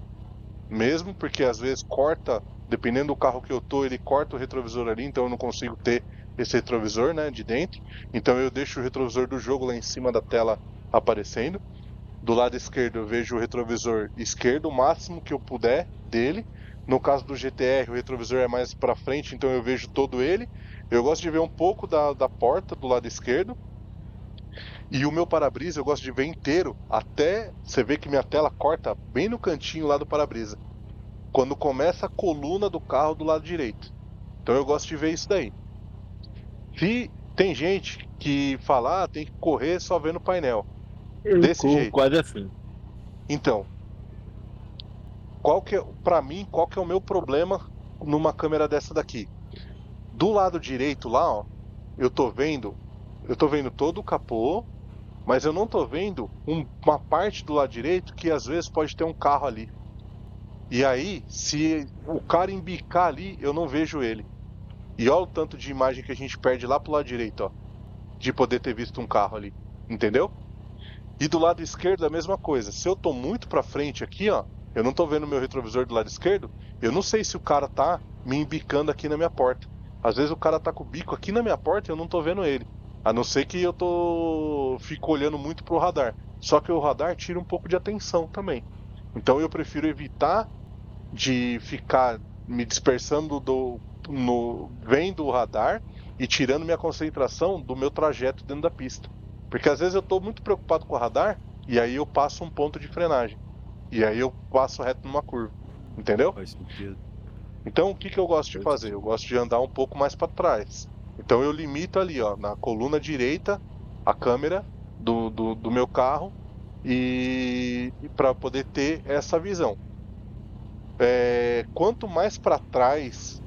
mesmo, porque às vezes corta, dependendo do carro que eu tô, ele corta o retrovisor ali, então eu não consigo ter esse retrovisor, né, de dentro. Então eu deixo o retrovisor do jogo lá em cima da tela aparecendo. Do lado esquerdo eu vejo o retrovisor esquerdo, o máximo que eu puder dele. No caso do GTR, o retrovisor é mais para frente, então eu vejo todo ele. Eu gosto de ver um pouco da porta do lado esquerdo. E o meu para-brisa eu gosto de ver inteiro, até você ver que minha tela corta bem no cantinho lá do para-brisa, quando começa a coluna do carro do lado direito. Então eu gosto de ver isso daí. Se tem gente que fala, tem que correr só vendo o painel. Desse jeito. Quase assim. Então, pra mim, qual que é o meu problema numa câmera dessa daqui? Do lado direito lá, ó, eu tô vendo todo o capô, mas eu não tô vendo uma parte do lado direito que às vezes pode ter um carro ali. E aí, se o cara embicar ali, eu não vejo ele. E olha o tanto de imagem que a gente perde lá pro lado direito, ó, de poder ter visto um carro ali, entendeu? E do lado esquerdo a mesma coisa. Se eu tô muito pra frente aqui, ó, eu não tô vendo meu retrovisor do lado esquerdo, eu não sei se o cara tá me embicando aqui na minha porta. Às vezes o cara tá com o bico aqui na minha porta e eu não tô vendo ele. A não ser que fico olhando muito pro radar. Só que o radar tira um pouco de atenção também. Então eu prefiro evitar de ficar me dispersando vendo o radar e tirando minha concentração do meu trajeto dentro da pista. Porque às vezes eu estou muito preocupado com o radar e aí eu passo um ponto de frenagem. E aí eu passo reto numa curva. Entendeu? Faz sentido. Então o que eu gosto de fazer? Eu gosto de andar um pouco mais para trás. Então eu limito ali, ó, na coluna direita, a câmera do meu carro e para poder ter essa visão. Quanto mais para trás,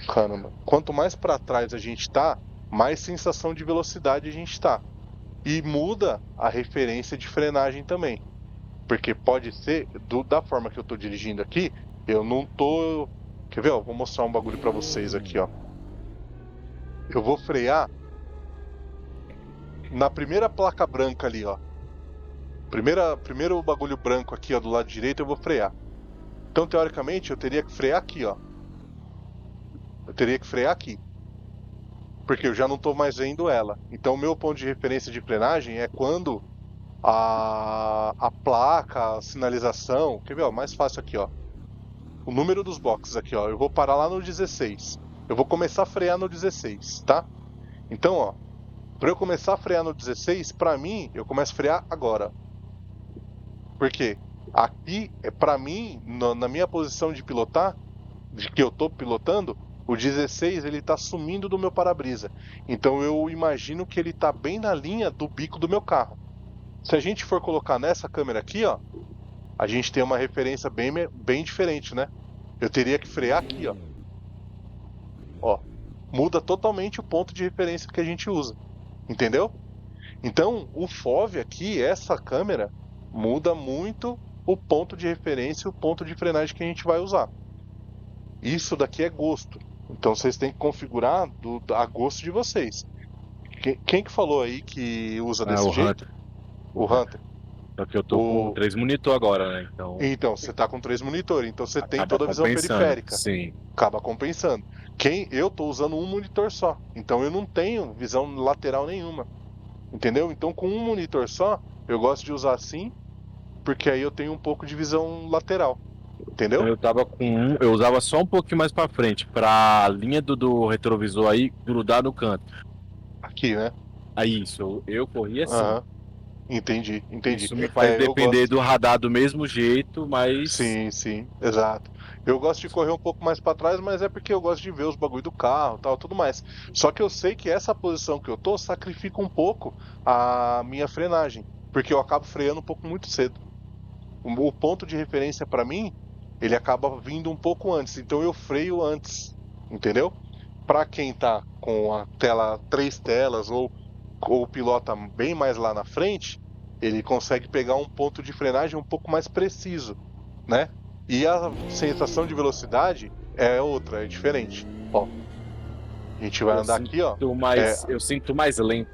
caramba, quanto mais para trás a gente tá, mais sensação de velocidade a gente tá. E muda a referência de frenagem também. Porque pode ser, da forma que eu tô dirigindo aqui, eu não tô... Quer ver, ó? Vou mostrar um bagulho pra vocês aqui, ó. Eu vou frear na primeira placa branca ali, ó. Primeiro bagulho branco aqui, ó, do lado direito, eu vou frear. Então, teoricamente, eu teria que frear aqui, ó. Eu teria que frear aqui. Porque eu já não tô mais vendo ela. Então, o meu ponto de referência de frenagem é quando a placa, a sinalização... Quer ver, ó? Mais fácil aqui, ó. O número dos boxes aqui, ó. Eu vou parar lá no 16. Eu vou começar a frear no 16, tá? Então, ó. Pra eu começar a frear no 16, pra mim, eu começo a frear agora. Por quê? Aqui, pra mim, na minha posição de pilotar, de que eu tô pilotando, o 16 ele tá sumindo do meu para-brisa. Então eu imagino que ele tá bem na linha do bico do meu carro. Se a gente for colocar nessa câmera aqui, ó, a gente tem uma referência bem diferente, né? Eu teria que frear aqui, ó. Ó, muda totalmente o ponto de referência que a gente usa. Entendeu? Então, o FOV aqui, essa câmera, muda muito o ponto de referência e o ponto de frenagem que a gente vai usar. Isso daqui é gosto. Então, vocês têm que configurar a gosto de vocês. Quem que falou aí que usa desse jeito? Hunter. O Hunter. Só que eu tô com 3 monitor agora, né? Então, você tá com 3 monitores, então você tem acaba toda a visão compensando, periférica. Sim. Acaba compensando. Eu tô usando um monitor só, então eu não tenho visão lateral nenhuma. Entendeu? Então com um monitor só, eu gosto de usar assim, porque aí eu tenho um pouco de visão lateral. Entendeu? Eu tava com eu usava só um pouquinho mais pra frente, pra linha do retrovisor aí grudar no canto. Aqui, né? Aí isso, eu corri assim. Entendi. Isso me faz depender do radar do mesmo jeito, mas... Sim, exato. Eu gosto de correr um pouco mais pra trás, mas é porque eu gosto de ver os bagulho do carro, tal, tudo mais. Só que eu sei que essa posição que eu tô sacrifica um pouco a minha frenagem, porque eu acabo freando um pouco muito cedo. O ponto de referência pra mim, ele acaba vindo um pouco antes, então eu freio antes, entendeu? Pra quem tá com a tela, 3 telas ou pilota bem mais lá na frente, ele consegue pegar um ponto de frenagem um pouco mais preciso, né? E a sensação de velocidade é outra, é diferente. Ó, a gente vai andar aqui, ó. Eu sinto mais lento.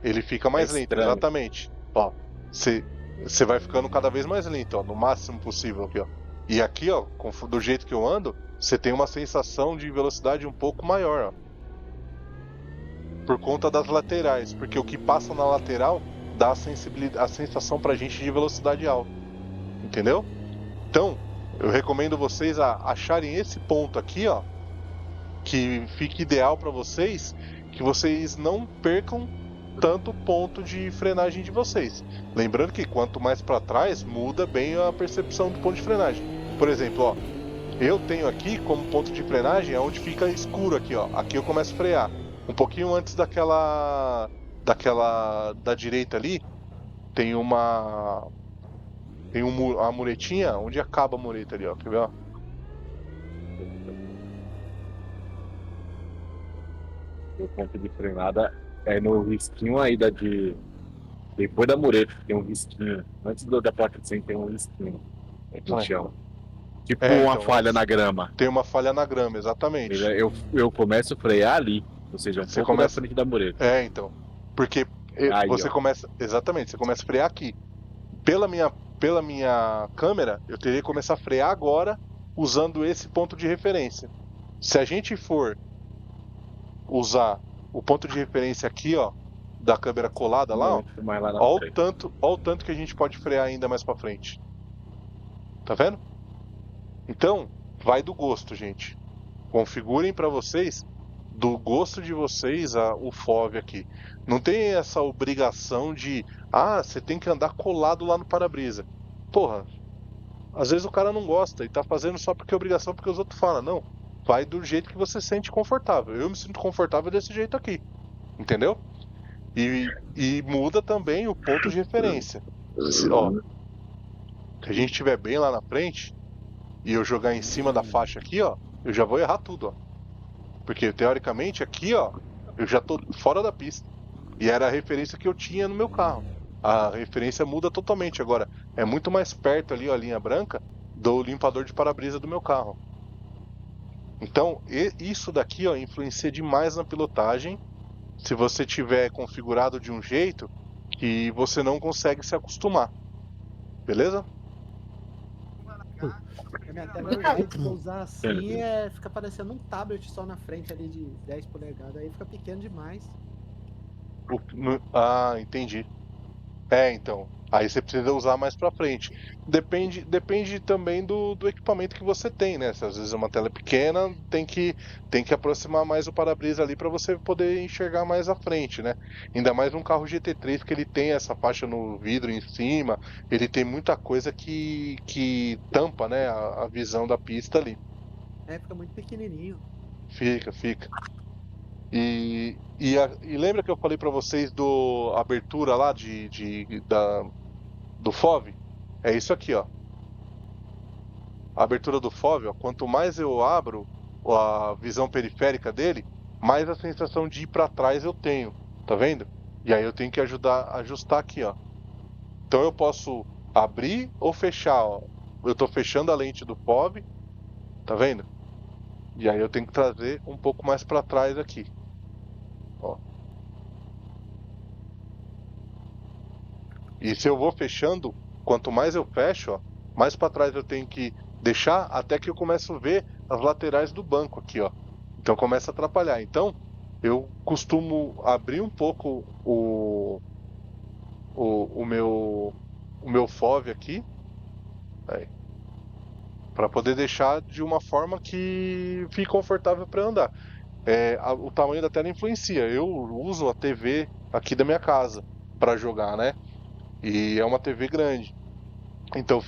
Ele fica mais lento, estranho. exatamente. Ó, você vai ficando cada vez mais lento, ó, no máximo possível aqui, ó. E aqui, ó, do jeito que eu ando, você tem uma sensação de velocidade um pouco maior, ó. Por conta das laterais, porque o que passa na lateral dá a sensação pra gente de velocidade alta, entendeu? Então, eu recomendo vocês acharem esse ponto aqui, ó, que fique ideal pra vocês, que vocês não percam tanto o ponto de frenagem de vocês. Lembrando que quanto mais pra trás, muda bem a percepção do ponto de frenagem. Por exemplo, ó, eu tenho aqui como ponto de frenagem onde fica escuro aqui, ó. Aqui eu começo a frear. Um pouquinho antes da direita ali, tem uma muretinha, onde acaba a mureta ali, ó. Quer ver, ó? O ponto de frenada é no risquinho aí depois da mureta, tem um risquinho. Antes da placa de 100 tem um risquinho no chão. Tipo uma falha na grama. Tem uma falha na grama, exatamente. Eu começo a frear ali. Ou seja, você começa na frente da mureta. Então. Porque aí, você começa... Exatamente, você começa a frear aqui. Pela minha câmera, eu teria que começar a frear agora, usando esse ponto de referência. Se a gente for usar o ponto de referência aqui, ó, da câmera colada lá, ó, ó o tanto que a gente pode frear ainda mais pra frente. Tá vendo? Então, vai do gosto, gente. Configurem para vocês, do gosto de vocês, o FOV aqui. Não tem essa obrigação de, você tem que andar colado lá no para-brisa. Porra, às vezes o cara não gosta e tá fazendo só porque é obrigação, porque os outros falam. Não, vai do jeito que você se sente confortável. Eu me sinto confortável desse jeito aqui, entendeu? E muda também o ponto de referência. Se a gente estiver bem lá na frente e eu jogar em cima da faixa aqui, ó, eu já vou errar tudo, ó. Porque teoricamente aqui, ó, eu já tô fora da pista. E era a referência que eu tinha no meu carro. A referência muda totalmente agora. É muito mais perto ali, ó, a linha branca do limpador de para-brisa do meu carro. Então, isso daqui, ó, influencia demais na pilotagem. Se você tiver configurado de um jeito que você não consegue se acostumar. Beleza? A minha tela é grande, se eu usar assim, fica parecendo um tablet só na frente ali de 10 polegadas. Aí fica pequeno demais. Entendi. Então. Aí você precisa usar mais pra frente. Depende também do equipamento que você tem, né? Se às vezes é uma tela pequena, tem que aproximar mais o para-brisa ali pra você poder enxergar mais à frente, né? Ainda mais um carro GT3 que ele tem essa faixa no vidro em cima, ele tem muita coisa que tampa, né, a visão da pista ali. Fica muito pequenininho. Fica. E lembra que eu falei pra vocês do abertura lá do FOV? É isso aqui, ó. A abertura do FOV, ó, quanto mais eu abro a visão periférica dele, mais a sensação de ir pra trás eu tenho, tá vendo? E aí eu tenho que ajustar aqui, ó. Então eu posso abrir ou fechar, ó. Eu tô fechando a lente do FOV, tá vendo? E aí eu tenho que trazer um pouco mais pra trás aqui. Ó. E se eu vou fechando, quanto mais eu fecho, ó, mais para trás eu tenho que deixar até que eu começo a ver as laterais do banco aqui, ó. Então começa a atrapalhar. Então eu costumo abrir um pouco o meu FOV aqui, para poder deixar de uma forma que fique confortável para andar. O tamanho da tela influencia. Eu uso a TV aqui da minha casa para jogar, né? E é uma TV grande. Então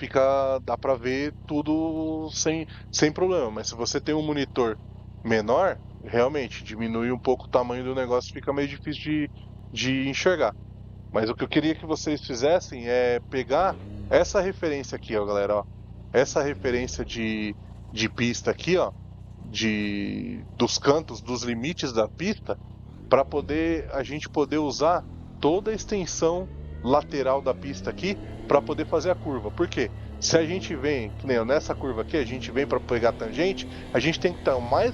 dá pra ver tudo sem problema. Mas se você tem um monitor menor, realmente diminui um pouco o tamanho do negócio, fica meio difícil de enxergar. Mas o que eu queria que vocês fizessem é pegar essa referência aqui, ó, galera, ó. Essa referência de pista aqui, ó, dos cantos, dos limites da pista, para a gente poder usar toda a extensão lateral da pista aqui para poder fazer a curva. Por quê? Se a gente vem, que nem nessa curva aqui, a gente vem para pegar tangente, a gente tem que estar o mais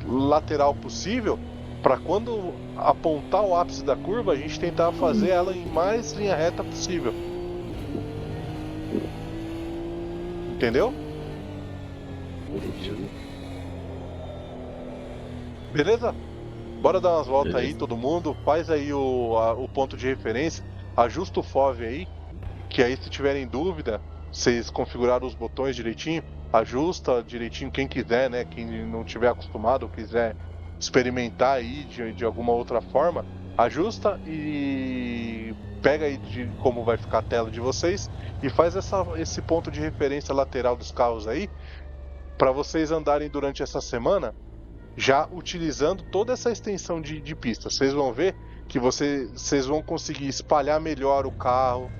lateral possível para quando apontar o ápice da curva, a gente tentar fazer ela em mais linha reta possível. Entendeu? Beleza? Bora dar umas voltas aí, todo mundo. Faz aí o ponto de referência. Ajusta o FOV aí. Que aí, se tiverem dúvida, vocês configuraram os botões direitinho. Ajusta direitinho quem quiser, né? Quem não tiver acostumado ou quiser experimentar aí de alguma outra forma. Ajusta e pega aí como vai ficar a tela de vocês. E faz esse ponto de referência lateral dos carros aí. Para vocês andarem durante essa semana já utilizando toda essa extensão de pista. Vocês vão ver que vocês vão conseguir espalhar melhor o carro.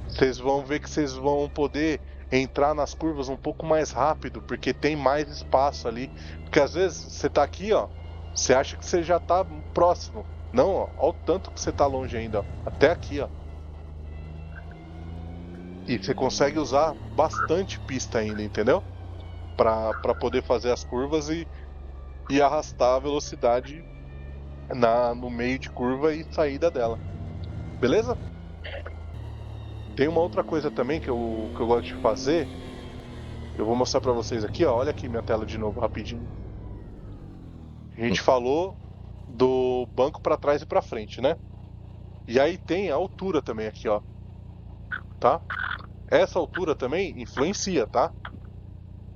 Vocês vão ver que vocês vão poder entrar nas curvas um pouco mais rápido, porque tem mais espaço ali. Porque às vezes você tá aqui, ó, você acha que você já tá próximo. Não, ó, olha o tanto que você tá longe ainda, ó, até aqui, ó. E você consegue usar bastante pista ainda, entendeu? Para poder fazer as curvas e arrastar a velocidade no meio de curva e saída dela. Beleza? Tem uma outra coisa também que eu gosto de fazer. Eu vou mostrar pra vocês aqui, ó. Olha aqui minha tela de novo, rapidinho. A gente falou do banco pra trás e pra frente, né? E aí tem a altura também aqui, ó. Tá? essa altura também influencia, tá?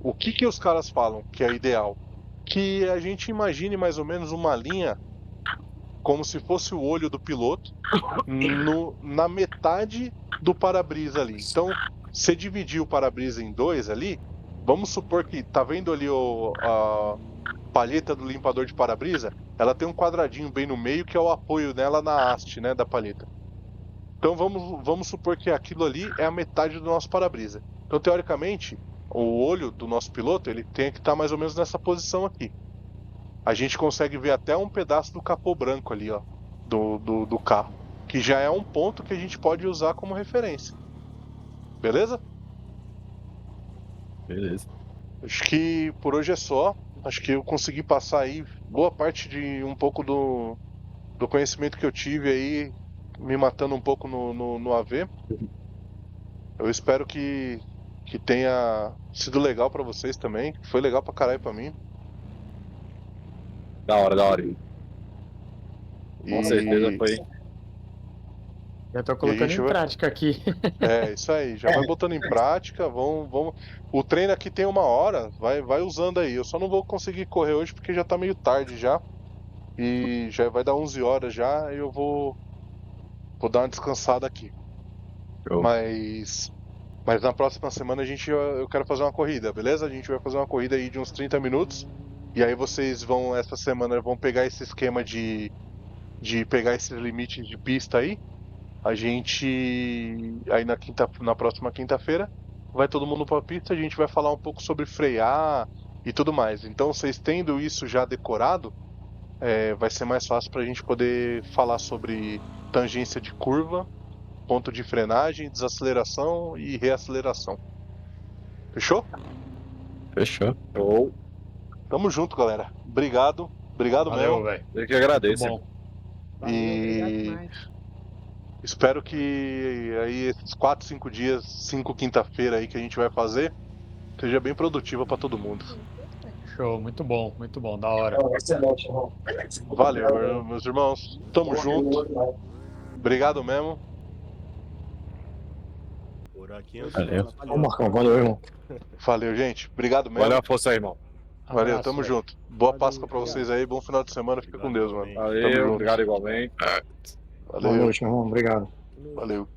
O que os caras falam que é ideal? Que a gente imagine mais ou menos uma linha como se fosse o olho do piloto na metade do para-brisa ali. Então, se dividir o para-brisa em dois ali, vamos supor que, tá vendo ali a palheta do limpador de para-brisa? Ela tem um quadradinho bem no meio que é o apoio dela na haste, né, da palheta. Então vamos supor que aquilo ali é a metade do nosso para-brisa. Então, teoricamente, o olho do nosso piloto ele tem que estar mais ou menos nessa posição aqui. A gente consegue ver até um pedaço do capô branco ali, ó, do carro, que já é um ponto que a gente pode usar como referência. Beleza? Beleza. Acho que por hoje é só. Acho que eu consegui passar aí boa parte de um pouco do conhecimento que eu tive aí, me matando um pouco no AV. Eu espero que tenha sido legal pra vocês também. Foi legal pra caralho pra mim. Da hora. Com certeza foi. Eu tô colocando em prática aqui. É, isso aí. Já vai botando em prática. Vamos. O treino aqui tem 1 hora. Vai usando aí. Eu só não vou conseguir correr hoje porque já tá meio tarde já. E já vai dar 11 horas já. E eu vou dar uma descansada aqui. Show. Mas na próxima semana eu quero fazer uma corrida, beleza? A gente vai fazer uma corrida aí de uns 30 minutos. E aí vocês essa semana, vão pegar esse esquema de pegar esses limites de pista aí. A gente, aí na próxima quinta-feira, vai todo mundo pra pista, a gente vai falar um pouco sobre frear e tudo mais. Então, vocês tendo isso já decorado, vai ser mais fácil pra gente poder falar sobre tangência de curva, ponto de frenagem, desaceleração e reaceleração. Fechou? Fechou. Show. Tamo junto, galera. Obrigado Valeu, mesmo. velho. Eu que agradeço. Muito bom. Valeu, obrigado E demais. espero que aí esses 4, 5 dias, 5 quinta-feira aí que a gente vai fazer, seja bem produtiva pra todo mundo. Show, muito bom, da hora. Excelente, irmão. Valeu, meus irmãos. Tamo junto. Obrigado mesmo. Buraquinho Valeu. Ô, Marcão, valeu, irmão. Valeu, gente. Obrigado mesmo. Valeu a força aí, irmão. Valeu, Abraço, tamo velho. junto. Boa Valeu, Páscoa pra obrigado. vocês aí. Bom final de semana. Fica com Deus, mano. Valeu. Tamo Valeu, junto. obrigado igualmente. Boa Valeu. noite, meu irmão. Obrigado. Valeu.